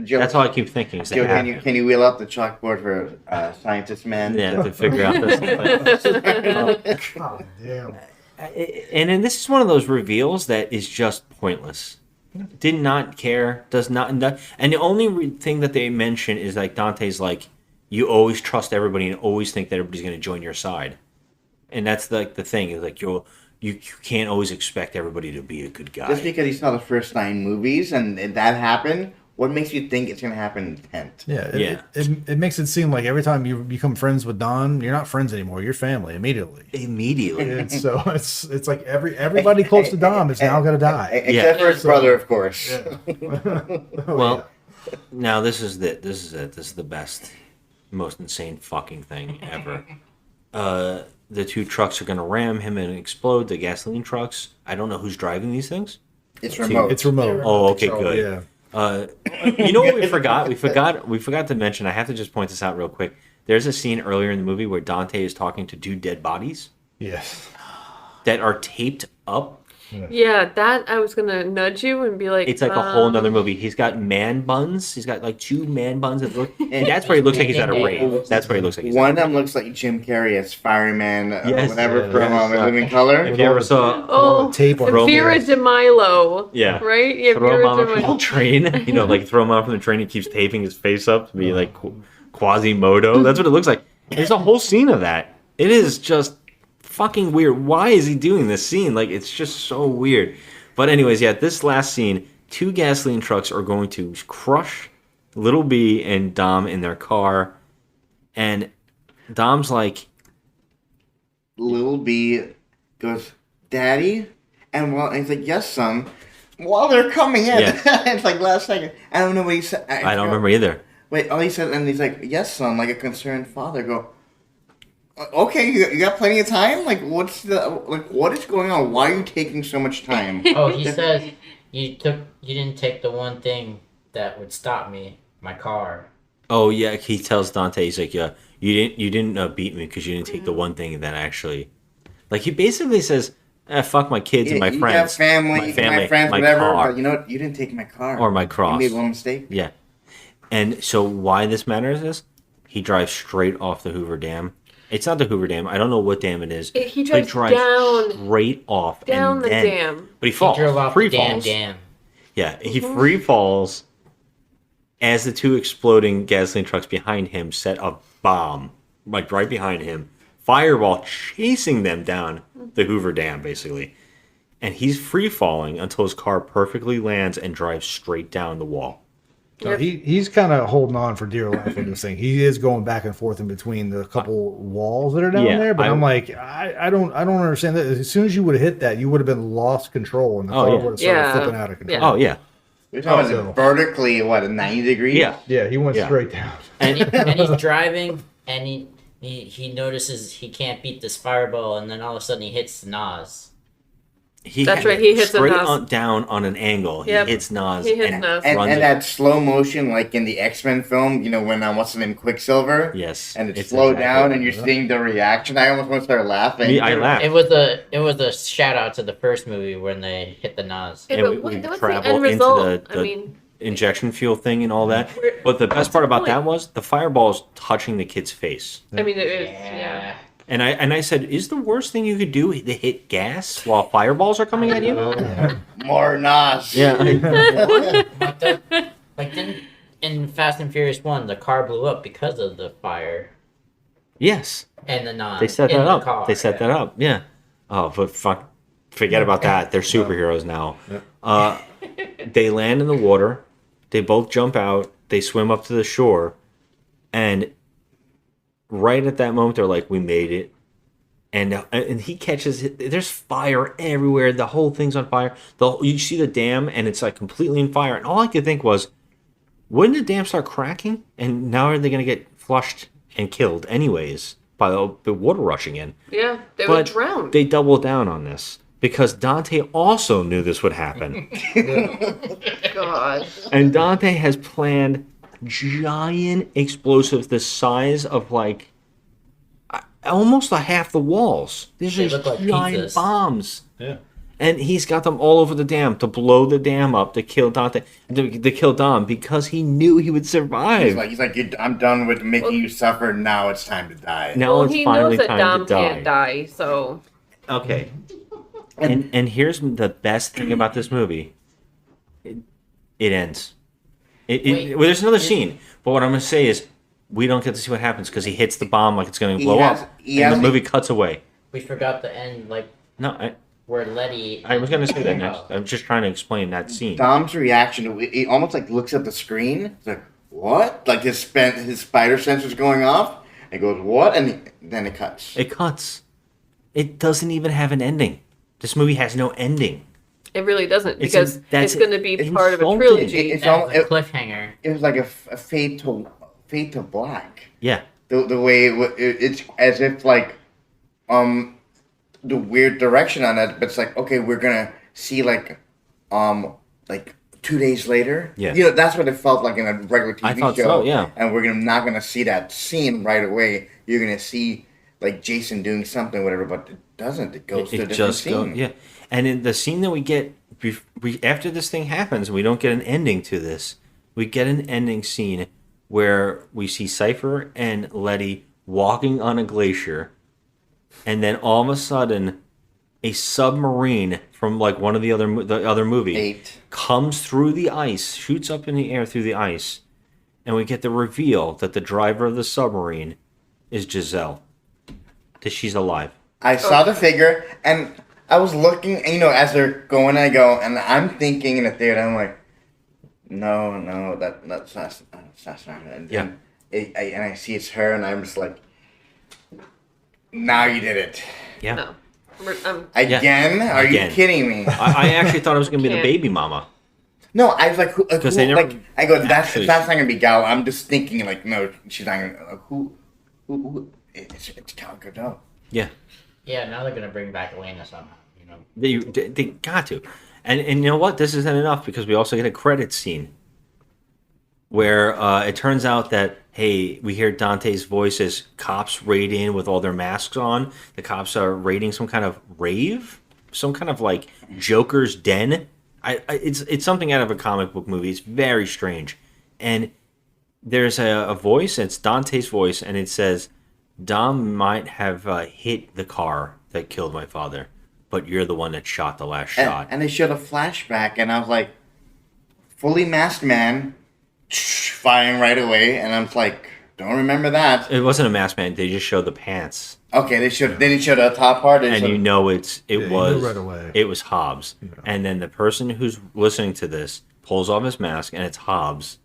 Joe,
That's all I keep thinking. Is they
Joe,
have
can you wheel out the chalkboard for Scientist Man?
Yeah, to figure out this.
God damn.
And then this is one of those reveals that is just pointless. Did not care, does not. And the only thing that they mention is like Dante's like, you always trust everybody and always think that everybody's going to join your side. And that's like the thing is like you can't always expect everybody to be a good guy.
Just because he saw the first 9 movies and that happened, what makes you think it's going to happen in the 10th?
Yeah, it makes it seem like every time you become friends with Don, you're not friends anymore. You're family immediately.
Immediately.
So it's like everybody close to Dom is now gonna die,
Except for his brother, of course.
Well, now this is it. This is the best, most insane fucking thing ever. The 2 trucks are gonna ram him and explode. The gasoline trucks. I don't know who's driving these things.
It's remote.
It's remote.
Oh, okay, good.
Yeah.
You know what we forgot? We forgot to mention. I have to just point this out real quick. There's a scene earlier in the movie where Dante is talking to 2 dead bodies.
Yes.
That are taped up.
Yeah, that I was gonna nudge you and be like,
It's like a whole nother movie. He's got man buns. He's got like 2 man buns. And that's where he looks like he's at a rave. That's where he looks like he's
One of them looks like Jim Carrey as Fireman,
Yes.
whatever,
Yeah,
from
yes.
Living Color.
If you ever saw
oh,
tape on
Vera DeMilo.
Yeah.
Right? Yeah,
throw
Vera
him out from the
DeMilo.
train, like throw him out from the train. He keeps taping his face up to be like Quasimodo. That's what it looks like. There's a whole scene of that. It is just fucking weird. Why is he doing this scene? Like, it's just so weird. But anyways, yeah, this last scene, 2 gasoline trucks are going to crush Little B and Dom in their car. And Dom's like,
Little B goes, Daddy? And he's like, yes, son. While they're coming in, it's like last second. I don't know what he said.
I don't remember either.
Wait, all he said, and he's like, yes, son, like a concerned father. Go, okay, you got plenty of time? Like, what is going on? Why are you taking so much time?
Oh, he says you didn't take the one thing that would stop me, my car.
Oh yeah, he tells Dante, he's like, yeah, you didn't beat me because you didn't take the one thing that actually, like he basically says, fuck my kids and my
you
friends,
got family, my friends, whatever.
car,
But you know what? You didn't take my car
or my cross.
You made one mistake.
Yeah, and so why this matters is he drives straight off the Hoover Dam. It's not the Hoover Dam. I don't know what dam it is.
He
but
drives down
straight off
down
and
the
then,
dam.
But he falls.
He drove off
free
the damn
falls.
dam.
Yeah, he free falls as the 2 exploding gasoline trucks behind him set a bomb, like right behind him. Fireball chasing them down the Hoover Dam, basically. And he's free falling until his car perfectly lands and drives straight down the wall.
So he's kind of holding on for dear life in this thing. He is going back and forth in between the couple walls that are down there. But I'm like, I don't understand that. As soon as you would have hit that, you would have been lost control, and the car would have started flipping out of control.
Oh yeah.
We're talking about vertically, what, 90 degrees?
Yeah, he went straight down.
And he's driving, and he notices he can't beat this fireball, and then all of a sudden he hits Nas.
That's right, he hits
straight
Nas.
down on an angle.
Yep.
He hits Nas.
He hits
and
Nas.
And
runs it.
that slow motion, like in the X-Men film, when what's his name, Quicksilver?
Yes.
And it's
It's
slowed
exactly
down,
like
and you're
that.
seeing the reaction. I almost want to start laughing.
I laughed.
It was a shout out to the first movie when they hit the Nas.
Yeah,
And
but
we
what's the
travel
end
into
result?
the
I mean,
injection fuel thing and all that. But the best part about that was the fireball is touching the kid's face.
I mean, it is. Yeah.
And I said, is the worst thing you could do to hit gas while fireballs are coming at you?
More Nas.
Yeah.
Like didn't in Fast Fast and Furious 1, the car blew up because of the fire.
Yes.
And the non.
They set
in
that
the
up.
car,
They set that up. Yeah. Oh, but forget about that. They're superheroes now. They land in the water. They both jump out. They swim up to the shore. And right at that moment, they're like, we made it. And he catches it. There's fire everywhere. The whole thing's on fire. You see the dam, and it's like completely on fire. And all I could think was, wouldn't the dam start cracking? And now are they going to get flushed and killed anyways by the water rushing in?
Yeah, they would drown.
They double down on this because Dante also knew this would happen.
God.
And Dante has planned giant explosives the size of like almost a half the walls. These
They
are
look like
giant
pizzas.
bombs.
Yeah.
And he's got them all over the dam to blow the dam up to kill Dante, to kill Dom because he knew he would survive.
He's like, I'm done with making you suffer. Now it's time to die.
Now it's
he
finally
knows that
time
Dom
to die.
can't die, so
Okay. And here's the best thing about this movie. It ends. Well, there's another scene, but what I'm going to say is we don't get to see what happens because he hits the bomb like it's going to blow up, and the movie cuts away.
We forgot the end, like
No,
where Letty.
I was going to say that next. I'm just trying to explain that scene.
Dom's reaction, he almost like looks at the screen. It's like, what? Like his spider sensor's going off. And goes, what? And then it cuts.
It cuts. It doesn't even have an ending. This movie has no ending.
it really doesn't
It's
because
that's
it's going to be
insulting.
part of a trilogy.
It's
That
all
was a cliffhanger.
It was like a fade to black.
Yeah.
The way it's as if like the weird direction on it, but it's like, okay, we're gonna see like 2 days later.
Yeah.
You know, that's what it felt like in a regular TV
I thought
show.
so, yeah.
And we're not gonna see that scene right away. You're gonna see like Jason doing something, whatever, but it doesn't. It goes to a different scene.
Yeah. And in the scene that we get after this thing happens, we don't get an ending to this. We get an ending scene where we see Cypher and Letty walking on a glacier, and then all of a sudden, a submarine from like one of the other movie comes through the ice, shoots up in the air through the ice, and we get the reveal that the driver of the submarine is Giselle, that she's alive.
I saw the figure, and I was looking, you know, as they're going, I go, and I'm thinking in the theater, I'm like, no, that's not it. And
Yeah.
and I see it's her, and I'm just like, now you did it.
Yeah.
No.
Again? Are you kidding me?
I actually thought it was going to be the baby mama.
No, I was like, who,
Because they never
I go, that's
actually-
not going to be Gal. I'm just thinking, like, no, she's not going to, who, it's Gal Gadot.
Yeah.
Yeah, now they're gonna bring back Elena somehow. You know.
They got to. And you know what? This isn't enough because we also get a credit scene where it turns out that, hey, we hear Dante's voice as cops raid in with all their masks on. The cops are raiding some kind of rave, some kind of like Joker's den. It's something out of a comic book movie. It's very strange. And there's a voice, and it's Dante's voice, and it says, Dom might have hit the car that killed my father, but you're the one that shot the last shot.
And they showed a flashback, and I was like, fully masked man, firing right away, and I'm like, don't remember that.
It wasn't a masked man. They just showed the pants.
Okay, they didn't show the top part.
And you know it
you
was
knew right away.
It was Hobbs. Yeah. And then the person who's listening to this pulls off his mask, and it's Hobbs.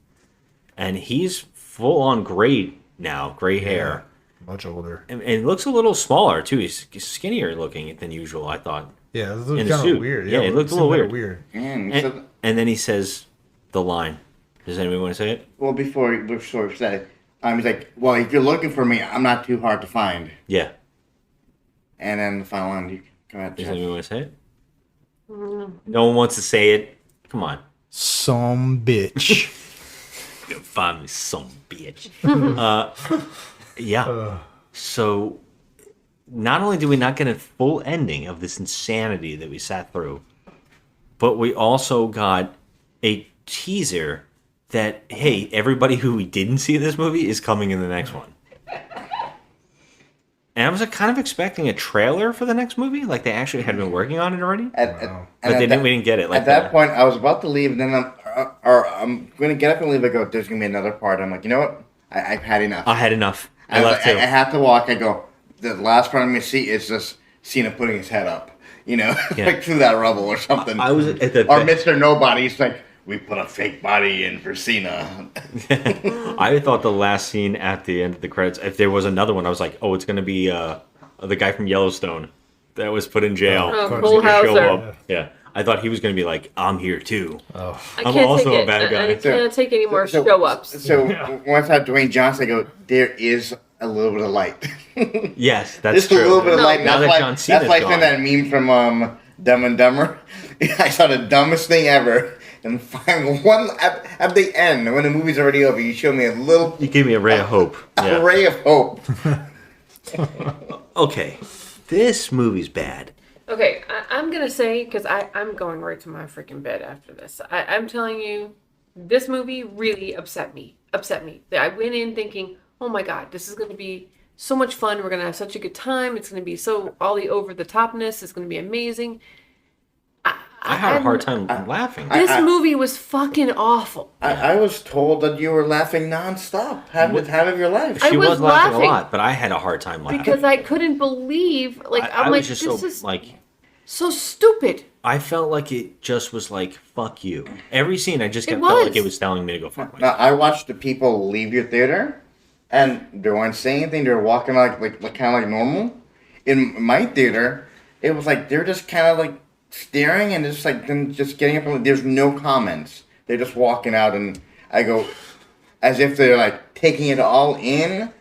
And he's full on gray now, gray hair.
Much older.
And looks a little smaller, too. He's skinnier looking than usual, I thought.
Yeah, it
in
looked
the
kind
suit.
of weird.
Yeah, it looked a little weird.
So,
And then he says the line. Does anybody want to say it?
well, before we said it, he's like, well, if you're looking for me, I'm not too hard to find.
Yeah.
And then the final one, you go ahead.
Does anybody want to say it? No one wants to say it. Come on.
Some bitch.
Find me some bitch. Yeah. So, not only do we not get a full ending of this insanity that we sat through, but we also got a teaser that, hey, everybody who we didn't see in this movie is coming in the next one. And I was kind of expecting a trailer for the next movie, like they actually had been working on it already.
But
we didn't get it. Like
at that point, I was about to leave, and then or I'm gonna get up and leave. I go, there's gonna be another part. I'm like, you know what? I've had enough.
I had enough. I
I
left too.
I have to walk. I go. The last part I'm gonna see is just Cena putting his head up. You know,
Yeah.
like through that rubble or something.
I was at the
or Mr. Nobody's like, we put a fake body in for Cena.
I thought the last scene at the end of the credits, if there was another one, I was like, oh, it's going to be the guy from Yellowstone that was put in jail.
Oh,
He's
Cole
gonna show
Hauser.
up. Yeah. I thought he was going to be like, I'm here too.
Oh.
I
I'm
can't
also
take
a
it.
bad guy.
I can't take any more show-ups.
So once I had Dwayne Johnson, I go, there is a little bit of light.
Yes, that's
Just
true.
a little bit of light.
Now that John Cena's
That's why I
gone.
sent that meme from Dumb and Dumber. I saw the dumbest thing ever. And finally, at the end, when the movie's already over, you showed me a little
You gave me a ray of hope. Yeah.
ray of hope.
Okay, this movie's bad.
Okay, I'm gonna say, because I'm going right to my freaking bed after this. I'm telling you, this movie really upset me. I went in thinking, oh my god, this is gonna be so much fun. We're gonna have such a good time. It's gonna be so all the over the topness. It's gonna be amazing.
I had a hard time laughing.
This movie was fucking awful.
I was told that you were laughing nonstop, having the time of your life.
I
She was
was
laughing a
laughing.
lot, but I had a hard time laughing.
Because I couldn't believe, like,
I
I'm
was
like,
just
this
so
is
like,
so stupid.
I felt like it just was like, fuck you. Every scene, I just
It
felt like
was.
it was telling me to go fuck myself.
Now, I watched the people leave your theater, and they weren't saying anything. They were walking like kind of like normal. In my theater, it was like they're just kind of like staring and just like then just getting up and there's no comments. They're just walking out, and I go as if they're like taking it all in.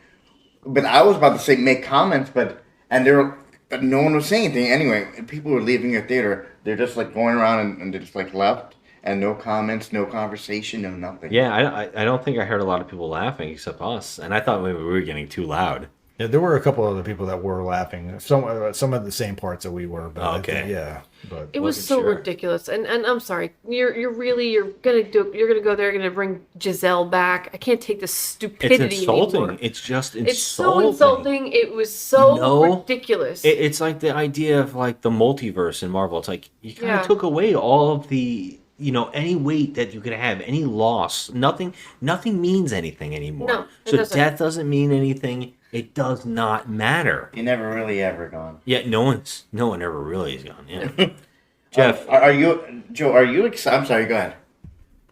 But I was about to say make comments, but no one was saying anything. Anyway, people were leaving your theater. They're just like going around and they just like left. And no comments, no conversation, no nothing.
Yeah, I don't think I heard a lot of people laughing except us, and I thought maybe we were getting too loud.
Yeah, there were a couple other people that were laughing. Some of the same parts that we were. But I
Okay.
think, yeah, but
It was
Wasn't
so
sure.
ridiculous, and I'm sorry. You're gonna go there, you're gonna bring Giselle back. I can't take this
It's
stupidity
insulting.
anymore.
It's just insulting.
It's so insulting. It was so
No.
ridiculous.
It's like the idea of like the multiverse in Marvel. It's like you kind of
Yeah.
took away all of the, any weight that you could have, any loss. Nothing means anything anymore.
No, it
so
doesn't.
death doesn't mean anything. It does not matter.
You never really ever gone.
Yeah, no one ever really is gone. Yeah. Jeff,
Are you, Joe? Are you excited? I'm sorry. Go ahead.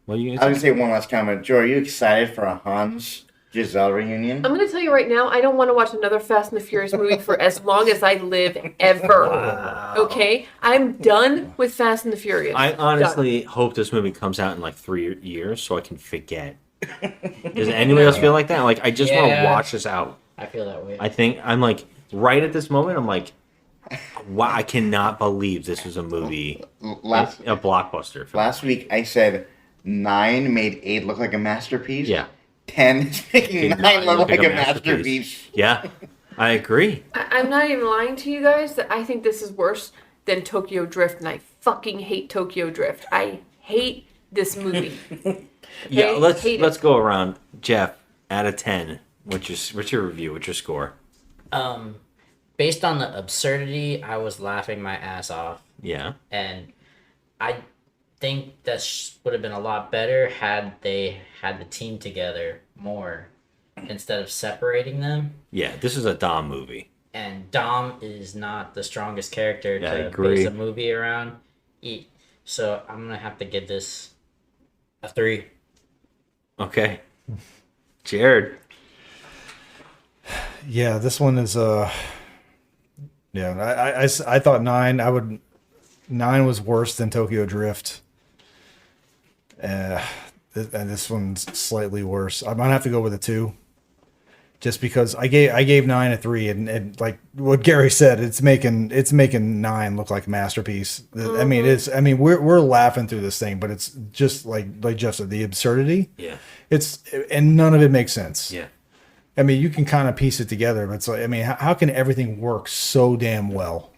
what are you
I
gonna
was
say?
gonna say one last comment. Joe, are you excited for a Hans Giselle reunion?
I'm gonna tell you right now, I don't want to watch another Fast and the Furious movie for as long as I live ever. Okay, I'm done with Fast and the Furious.
I
Done.
honestly hope this movie comes out in like 3 years so I can forget. Does anybody else feel like that? Like I just want to
Yeah.
watch this out.
I feel that way.
I think I'm like right at this moment. I'm like, wow! I cannot believe this was a movie,
Last
a blockbuster. Film.
last week I said 9 made 8 look like a masterpiece.
Yeah,
10 is making
Did
9
not
look like a masterpiece.
Yeah, I agree.
I'm not even lying to you guys that I think this is worse than Tokyo Drift, and I fucking hate Tokyo Drift. I hate this movie.
Yeah,
Okay?
let's
Hate it.
let's go around. Jeff, out of 10, what's your review? What's your score?
Based on the absurdity, I was laughing my ass off,
Yeah,
and I think that would have been a lot better had they had the team together more instead of separating them.
yeah. This is a Dom movie.
And Dom is not the strongest character
Yeah, I
to
agree.
base a movie around. So I'm gonna have to give this a 3.
Okay, Jared.
yeah, this one is yeah. I thought 9. 9 was worse than Tokyo Drift. And this one's slightly worse. I'm gonna have to go with a 2. Just because I gave 9 a 3, and like what Gary said, it's making 9 look like a masterpiece. I mean, we're laughing through this thing, but it's just like Jeff said, the absurdity.
Yeah,
And none of it makes sense.
yeah.
I mean, you can kind of piece it together, but it's like, I mean, how can everything work so damn well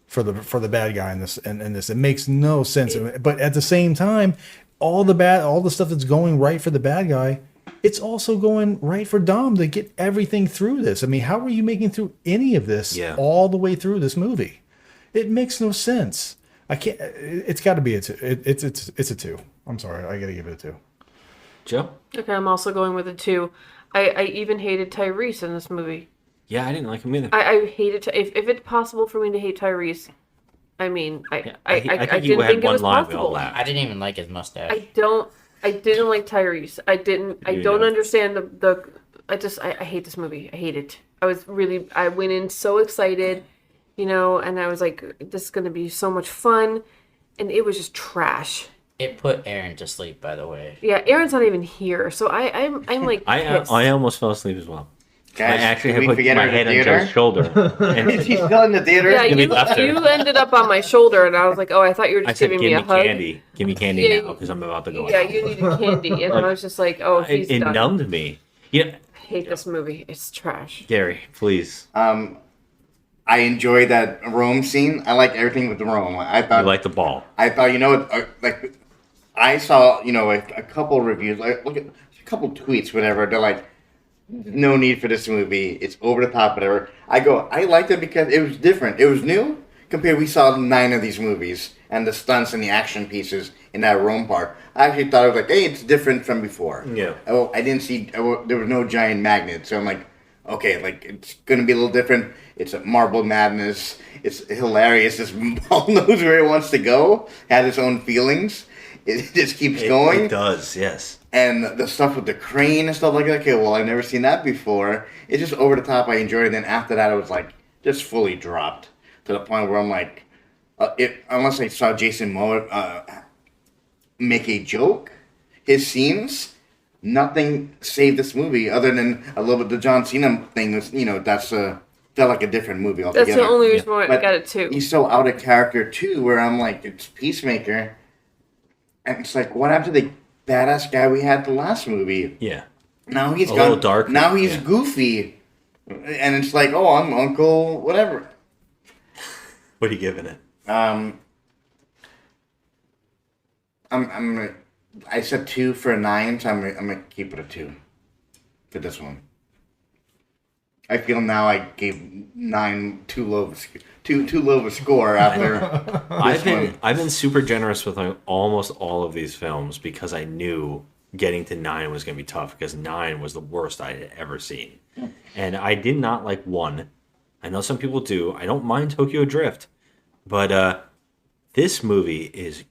for the bad guy in this? And this, it makes no sense. But at the same time, all the stuff that's going right for the bad guy, it's also going right for Dom to get everything through this. I mean, how are you making through any of this all the way through this movie? It makes no sense. I can't. It's got to be a 2. It's a 2. I'm sorry, I gotta give it a 2.
Joe?
Okay, I'm also going with a 2. I even hated Tyrese in this movie.
Yeah, I didn't like him either.
I hated if it's possible for me to hate Tyrese, I mean, I
think you
didn't
had
think it
one
was
line we all
possible.
laughed.
I didn't even like his mustache.
I didn't like Tyrese. I don't understand I hate this movie. I hate it. I went in so excited, and I was like, this is gonna be so much fun, and it was just trash.
It put Aaron to sleep, by the way.
Yeah, Aaron's not even here, so I'm like pissed.
I almost fell asleep as well.
Guys,
I actually
did we
had put
forget
my
her in the
head on
theater?
Joe's shoulder. And
Is he still in the theater?
Yeah,
Give me laughter.
you ended up on my shoulder, and I was like, oh, I thought you were
I
just
said,
giving
give
me
me
a hug.
candy. Give me candy
Yeah,
now, because I'm about to go
Yeah,
out.
you needed candy, and I was just like, oh, he's
It
done.
numbed me. Yeah,
I hate this movie. It's trash.
Gary, please.
I enjoyed that Rome scene. I like everything with the Rome. I thought
You like the ball.
I thought, like, I saw, a couple reviews, like, look at a couple tweets, whatever. They're like, no need for this movie. It's over the top, whatever. I liked it because it was different. It was new compared. We saw 9 of these movies and the stunts and the action pieces in that Rome part. I actually thought it was like, hey, it's different from before.
Yeah.
Oh, I didn't see. There was no giant magnet, so I'm like, okay, like it's gonna be a little different. It's a marble madness. It's hilarious. This ball knows where it wants to go. Has its own feelings. It just keeps going.
It does, yes.
And the stuff with the crane and stuff like that. Okay, well, I've never seen that before. It's just over the top. I enjoyed it. Then after that, it was like just fully dropped to the point where I'm like, unless I saw Jason Momoa make a joke, his scenes, nothing saved this movie other than a little bit the John Cena thing. Was that's felt like a different movie altogether.
That's the only reason why I
But
got it too.
He's so out of character too, where I'm like, it's Peacemaker, and it's like, what happened to the badass guy we had the last movie?
Yeah.
Now he's
A
gone
little darker,
Now he's
yeah.
goofy, and it's like, oh, I'm Uncle whatever.
What are you giving it?
I said 2 for a 9, so I'm gonna keep it a 2 for this one. I feel now I gave 9 too low of a score after this one.
I've been super generous with almost all of these films because I knew getting to 9 was going to be tough because 9 was the worst I had ever seen. And I did not like 1. I know some people do. I don't mind Tokyo Drift. But this movie is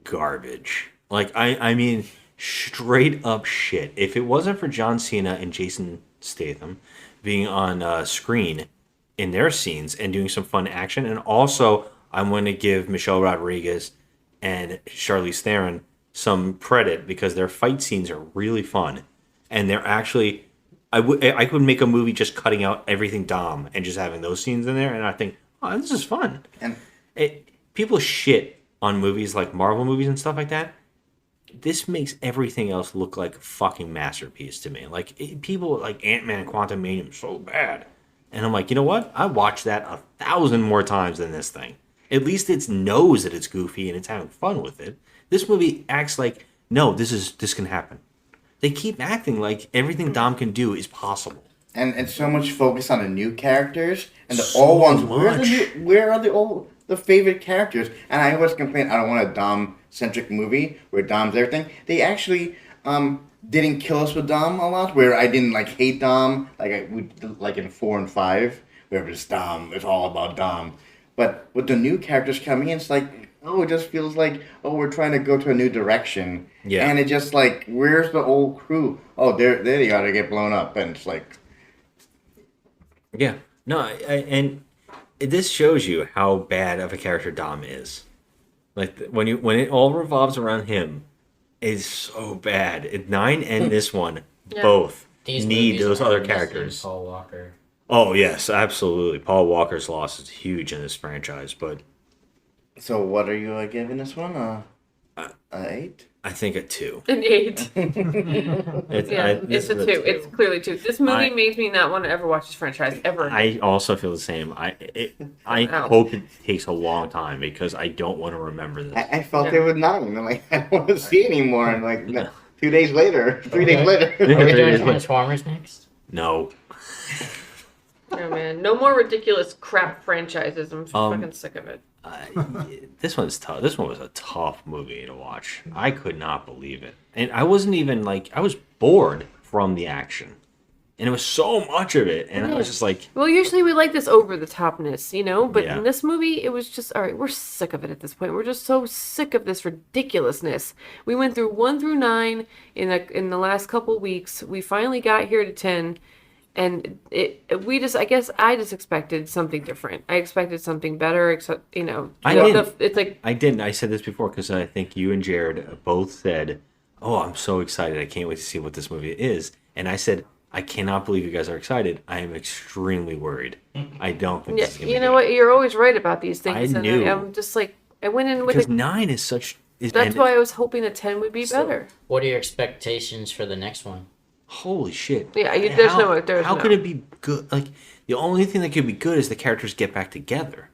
garbage. Like, I mean, straight up shit. If it wasn't for John Cena and Jason Statham being on screen in their scenes and doing some fun action, and also I'm going to give Michelle Rodriguez and Charlize Theron some credit because their fight scenes are really fun, and they're actually I could make a movie just cutting out everything Dom and just having those scenes in there, and I think, oh, this is fun.
And
people shit on movies like Marvel movies and stuff like that. This makes everything else look like a fucking masterpiece to me. Like, people like Ant-Man Quantumanium so bad. And I'm like, you know what? I watched that 1,000 more times than this thing. At least it knows that it's goofy and it's having fun with it. This movie acts like, no, this can happen. They keep acting like everything Dom can do is possible.
And so much focus on the new characters and the
So
old ones.
much.
Where are the favorite characters? And I always complain, I don't want a Dom-centric movie where Dom's everything. They actually didn't kill us with Dom a lot, where I didn't hate Dom, like in 4 and 5, where it's Dom, it's all about Dom. But with the new characters coming in, it's like, oh, it just feels like, oh, we're trying to go to a new direction.
Yeah.
And it just like, where's the old crew? Oh, there they are, they get blown up, and it's like...
Yeah. No, and this shows you how bad of a character Dom is. Like, when it all revolves around him, is so bad. 9 and this one both
These
need
movies
those
are
other
missing
characters.
Paul Walker.
Oh yes, absolutely. Paul Walker's loss is huge in this franchise, but
So what are you giving this one? A 8?
I think a 2.
An 8.
It's,
Yeah, it's a 2. It's clearly 2. This movie makes me not want to ever watch this franchise ever.
I also feel the same. I
Ow.
hope it takes a long time because I don't want to remember this.
I felt it was 9. I'm like, I don't want to see anymore. And like, 2 days later, 3 days later.
Are we doing Transformers next?
No.
Oh man, no more ridiculous crap franchises. I'm fucking sick of it.
This one's tough. This one was a tough movie to watch. I could not believe it, and I wasn't even like I was bored from the action, and it was so much of it, and I was just like,
Well, usually we like this over the topness, you know, but
Yeah.
in this movie, it was just all right. We're sick of it at this point. We're just so sick of this ridiculousness. We went through 1 through 9 in the last couple weeks. We finally got here to 10, and I guess I just expected something different. I expected something better. Except
I didn't.
It's like
I didn't. I said this before because I think you and Jared both said, "Oh, I'm so excited! I can't wait to see what this movie is." And I said, "I cannot believe you guys are excited. I am extremely worried. I don't think this is gonna be
you know
good."
what? You're always right about these things.
I
and
knew.
I'm just like I went in with
Because
a,
9 is such.
That's why I was hoping a 10 would be better.
What are your expectations for the next one?
Holy shit!
Yeah,
How
there's
could it be good? Like the only thing that could be good is the characters get back together.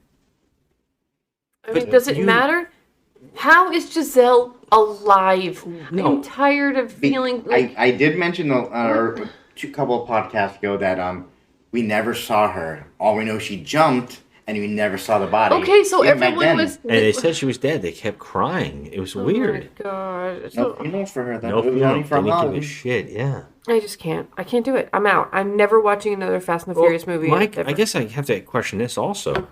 I mean, does it matter? How is Giselle alive?
No.
I'm tired of feeling like
I did mention a couple of podcasts ago that we never saw her. All we know, she jumped, and we never saw the body.
Okay, so
Even back
everyone
then.
was.
And they said she was dead. They kept crying. It was weird.
Oh my god!
No funeral for her. Then
No,
it was
no,
only
they
for
didn't give a
Holland.
shit. Yeah.
I just can't. I can't do it. I'm out. I'm never watching another Fast and the Furious movie.
Mike,
ever.
I guess I have to question this also.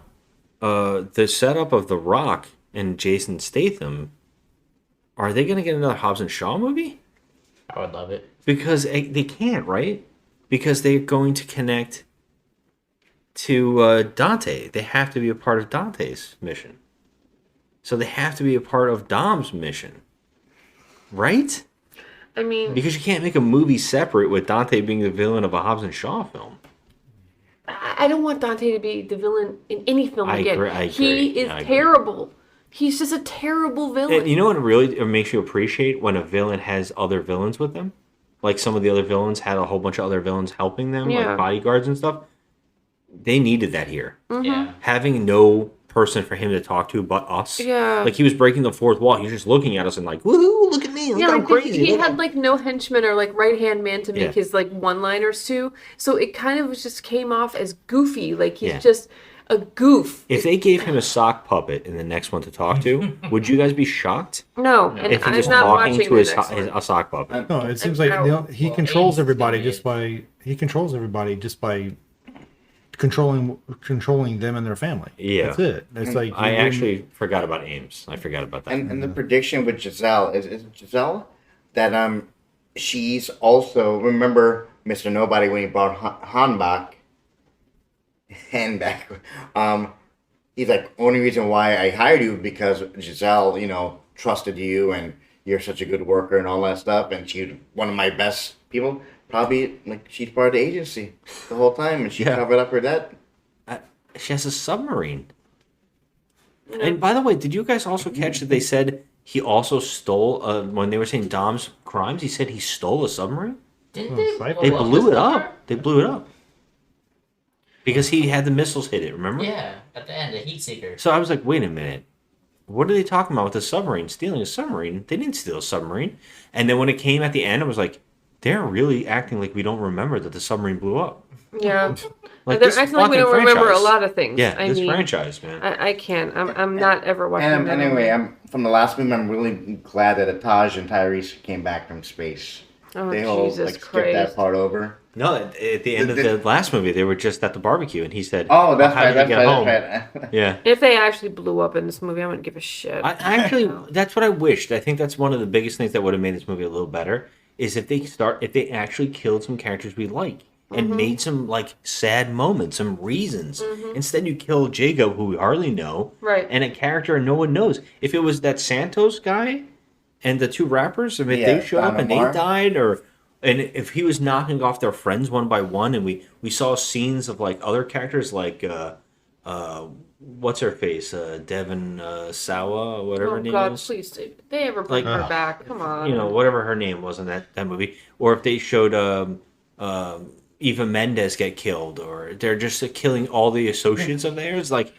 The setup of The Rock and Jason Statham, are they going to get another Hobbs and Shaw movie?
I would love it.
Because they can't, right? Because they're going to connect to Dante. They have to be a part of Dante's mission. So they have to be a part of Dom's mission. Right?
I mean,
Because you can't make a movie separate with Dante being the villain of a Hobbs and Shaw film.
I don't want Dante to be the villain in any film
I
again.
agree, I
He
agree.
is
Yeah, I agree.
terrible. He's just a terrible villain.
And you know what really makes you appreciate when a villain has other villains with them? Like some of the other villains had a whole bunch of other villains helping them,
Yeah.
like bodyguards and stuff. They needed that here.
Mhm.
Yeah.
Having no person for him to talk to but us.
Yeah.
Like he was breaking the fourth wall. He was just looking at us and like, woohoo, look at me. Look,
Yeah,
I'm
like
crazy.
he
Look."
had like no henchman or like right hand man to make
Yeah.
his like one liners to. So it kind of just came off as goofy. Like he's
Yeah.
just a goof.
If they gave him a sock puppet in the next one to talk to, would you guys be shocked?
No, and
If he
I'm
was
not
talking
watching
to
the
his,
next one.
a sock puppet.
No, it seems like he controls everybody just by controlling them and their family.
Yeah.
That's it. It's like
I actually forgot about Ames. I forgot about that.
And the prediction with Giselle is Giselle that she's also, remember Mr. Nobody when he brought Han back, he's like, only reason why I hired you because Giselle, trusted you and you're such a good worker and all that stuff, and she's one of my best people. Probably like she's part of the agency the whole time, and she covered up her debt.
She has a submarine. And by the way, did you guys also catch that they said he also stole, when they were saying Dom's crimes, he said he stole a submarine?
Didn't they?
They blew it up. They blew it up. Because he had the missiles hit it, remember?
Yeah, at the end, the heat seeker.
So I was like, wait a minute. What are they talking about with the submarine? Stealing a submarine? They didn't steal a submarine. And then when it came at the end, I was like, they're really acting like we don't remember that the submarine blew up.
Yeah.
Like
They're
this
acting like we
fucking
don't remember a
franchise.
lot of things.
Yeah,
I
this
mean,
franchise, man.
I can't. I'm not ever watching
And
that.
anyway, I'm from the last movie. I'm really glad that Taj and Tyrese came back from space.
Oh,
they all
Jesus
skipped that
Christ.
part over.
No, at the end of the last movie, they were just at the barbecue, and he said,
Oh, that's
how
right.
did he
That's
get
right.
home?"
That's right.
Yeah.
If they actually blew up in this movie, I wouldn't give a shit.
I actually, that's what I wished. I think that's one of the biggest things that would have made this movie a little better is if they actually killed some characters we like and made some like sad moments, some reasons. Instead, you kill Jacob, who we hardly know,
Right.
and a character no one knows. If it was that Santos guy and the two rappers, if they showed up
Don
and
Omar.
they died, and if he was knocking off their friends one by one, and we saw scenes of like other characters like what's her face, Devon Sawa, whatever her
Oh
name
God,
is.
please, do they ever bring
Like,
her back? Come on.
Whatever her name was in that movie, or if they showed Eva Mendes get killed, or they're just killing all the associates of theirs, like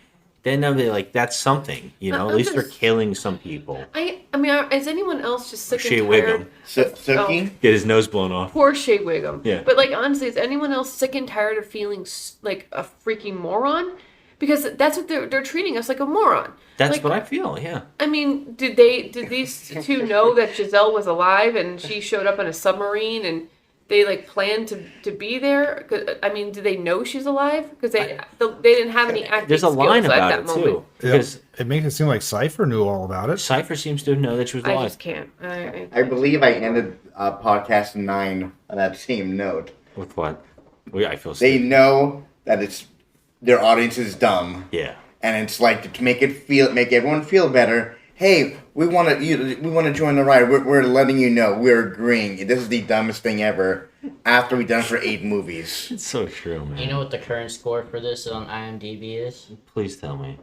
then I'm like that's something, at least they're killing some people.
I mean, is anyone else just sick
Shea
and tired?
Wiggum
Sookie?
get his nose blown off.
Poor Shea Wiggum.
Yeah.
But like honestly, is anyone else sick and tired of feeling like a freaking moron? because that's what they're treating us like a moron.
That's
like,
what I feel. Yeah.
I mean, did these two know that Giselle was alive and she showed up in a submarine and they like planned to be there? I mean, do they know she's alive? Because they didn't have any acting
There's a line
skills
about
at
it
that moment.
too. Because
it makes it seem like Cypher knew all about it.
Cypher seems to know that she was
I
alive.
just can't.
I believe I ended podcast 9 on that same note.
With what? Well, yeah, I feel
They
sick.
know that it's their audience is dumb.
Yeah.
And it's like to make everyone feel better. Hey, we want to join the ride. We're letting you know we're agreeing. This is the dumbest thing ever. After we've done it for 8 movies.
It's so true, man.
You know what the current score for this on IMDb is?
Please tell me.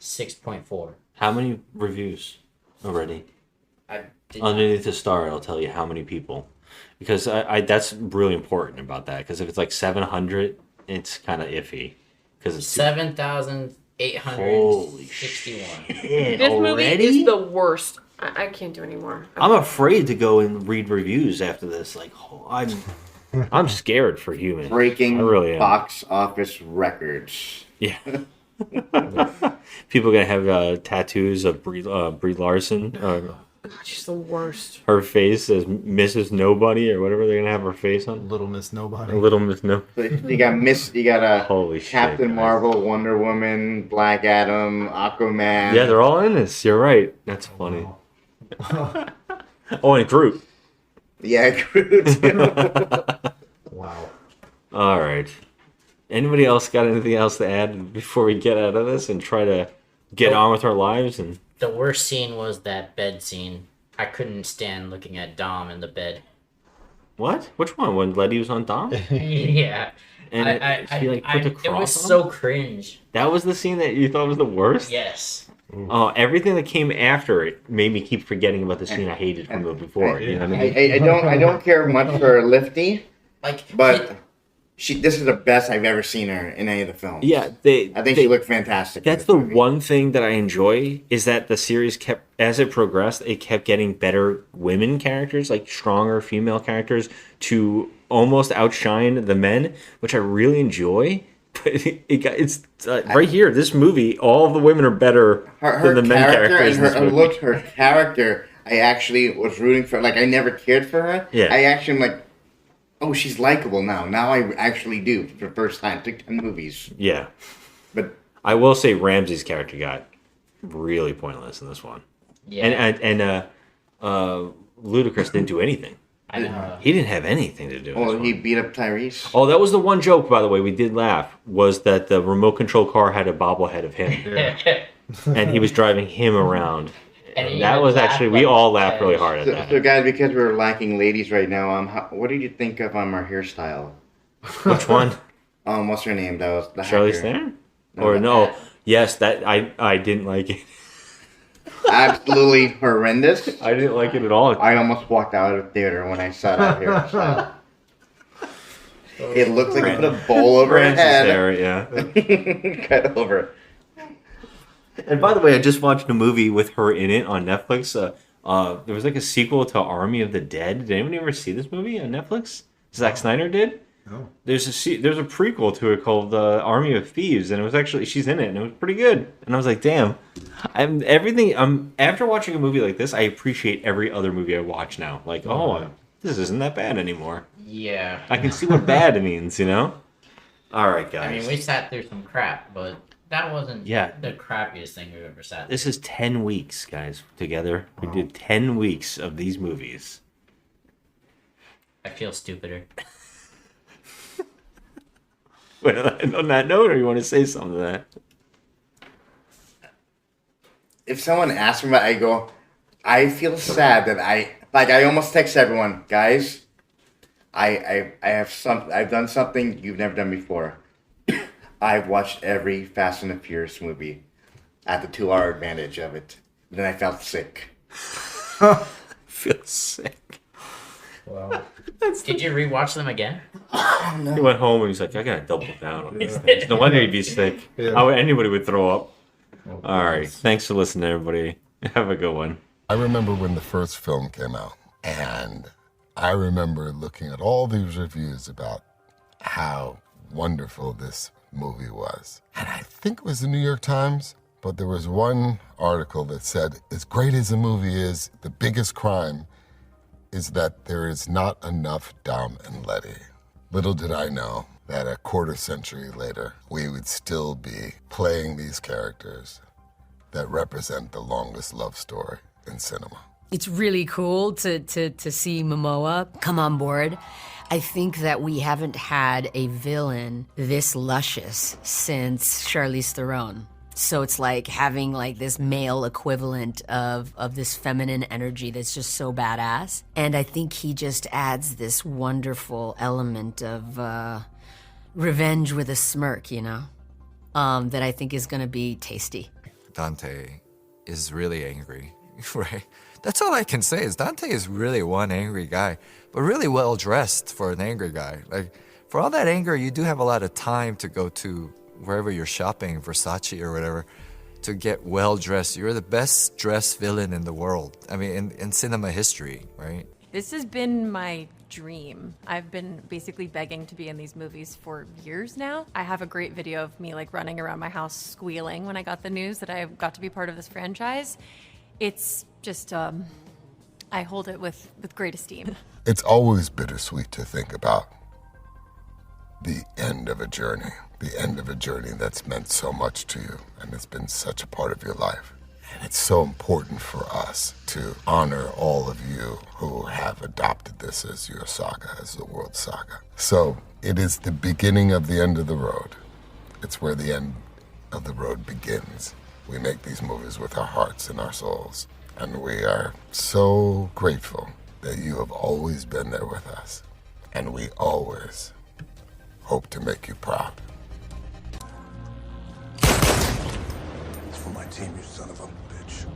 6.4.
How many reviews already?
I did
Underneath the star, it'll tell you how many people. Because I that's really important about that. Because if it's like 700, it's kind of iffy. Because it's
7,861.
This movie is the worst. I can't do anymore.
I'm afraid to go and read reviews after this. Like, I'm scared for humans.
Breaking
I really am.
box office records.
Yeah. People are gonna have tattoos of Brie Larson.
She's the worst.
Her face as Mrs. Nobody or whatever they're gonna have her face on.
Little Miss Nobody.
Little Miss No.
So you got
Holy shit,
Captain
guys.
Marvel, Wonder Woman, Black Adam, Aquaman.
Yeah, they're all in this. You're right. That's funny. Oh, and Groot.
Yeah, Groot.
Wow.
All right. Anybody else got anything else to add before we get out of this and try to get on with our lives? And
The worst scene was that bed scene. I couldn't stand looking at Dom in the bed.
what? Which one? When Letty was on Dom?
Yeah.
And she like put the cross
it was
on
so
him?
cringe.
That was the scene that you thought was the worst?
Yes.
Oh, everything that came after it made me keep forgetting about the scene I hated from the before. You know what I mean?
I don't care much for Lifty,
Like,
but this is the best I've ever seen her in any of the films.
Yeah,
I think she looked fantastic. in
That's
this
the
movie.
one thing that I enjoy is that the series kept, as it progressed, it kept getting better women characters, like stronger female characters, to almost outshine the men, which I really enjoy. But it's right here. This movie, all of the women are better
her
than the men characters. in this
and
movie.
her character. I actually was rooting for. Like I never cared for her.
Yeah.
I actually am like, oh, she's likable now. Now I actually do for the first time. It took 10 movies.
Yeah,
but
I will say Ramsey's character got really pointless in this one.
Yeah.
And Ludacris didn't do anything.
I know.
He didn't have anything to do. in
well,
this
he
one.
beat up Tyrese.
Oh, that was the one joke, by the way. We did laugh. Was that the remote control car had a bobblehead of him, and he was driving him around.
And he
That
even
was
laughed
actually
like
we all
a
laughed really
kid.
hard at that.
So guys, because we're lacking ladies right now, what did you think of our hairstyle?
Which one?
What's her name? That was the
Charlize
hacker.
Theron?
No,
Or
that-
no? Yes, that I didn't like it.
Absolutely horrendous.
I didn't like it at all.
I almost walked out of the theater when I saw that hairstyle. It looked like you put a bowl over her
Frances
head.
there, yeah.
Cut over.
And by the way, I just watched a movie with her in it on Netflix. There was like a sequel to Army of the Dead. Did anyone ever see this movie on Netflix? Zack Snyder did.
No.
There's a prequel to it called Army of Thieves, and it was actually she's in it, and it was pretty good. And I was like, damn, after watching a movie like this, I appreciate every other movie I watch now. Like, this isn't that bad anymore.
Yeah.
I can see what bad means, you know. All right, guys.
I mean, we sat through some crap, but that wasn't
Yeah.
the crappiest thing we've ever sat through.
This is 10 weeks, guys, together. We did 10 weeks of these movies.
I feel stupider.
Wait, on that note, or you want to say something to that?
If someone asks me about it, I go, I feel sad that I almost text everyone, guys, I've done something you've never done before. I've watched every Fast and the Furious movie at the 2-hour advantage of it. Then I felt sick.
Feel sick.
Wow. Did you rewatch them again?
He went home and he's like, I gotta double down on these things. No wonder he'd be sick. How anybody would throw up. All right. Thanks for listening, everybody. Have a good one.
I remember when the first film came out, and I remember looking at all these reviews about how wonderful this
movie was. And I think it was the New York Times, but there was one article that said, as great as the movie is, the biggest crime is that there is not enough Dom and Letty. Little did I know that a quarter century later, we would still be playing these characters that represent the longest love story in cinema.
It's really cool to see Momoa come on board. I think that we haven't had a villain this luscious since Charlize Theron. So it's like having like this male equivalent of this feminine energy that's just so badass. And I think he just adds this wonderful element of revenge with a smirk, you know, that I think is going to be tasty.
Dante is really angry, right? That's all I can say is Dante is really one angry guy, but really well dressed for an angry guy. Like, for all that anger, you do have a lot of time to go to wherever you're shopping, Versace or whatever, to get well dressed. You're the best dressed villain in the world. I mean, in cinema history, right?
This has been my dream. I've been basically begging to be in these movies for years now. I have a great video of me like running around my house squealing when I got the news that I got to be part of this franchise. It's just, I hold it with great esteem.
It's always bittersweet to think about the end of a journey that's meant so much to you and it's been such a part of your life. And it's so important for us to honor all of you who have adopted this as your saga, as the world saga. So it is the beginning of the end of the road. It's where the end of the road begins. We make these movies with our hearts and our souls. And we are so grateful that you have always been there with us. And we always hope to make you proud.
It's for my team, you son of a bitch.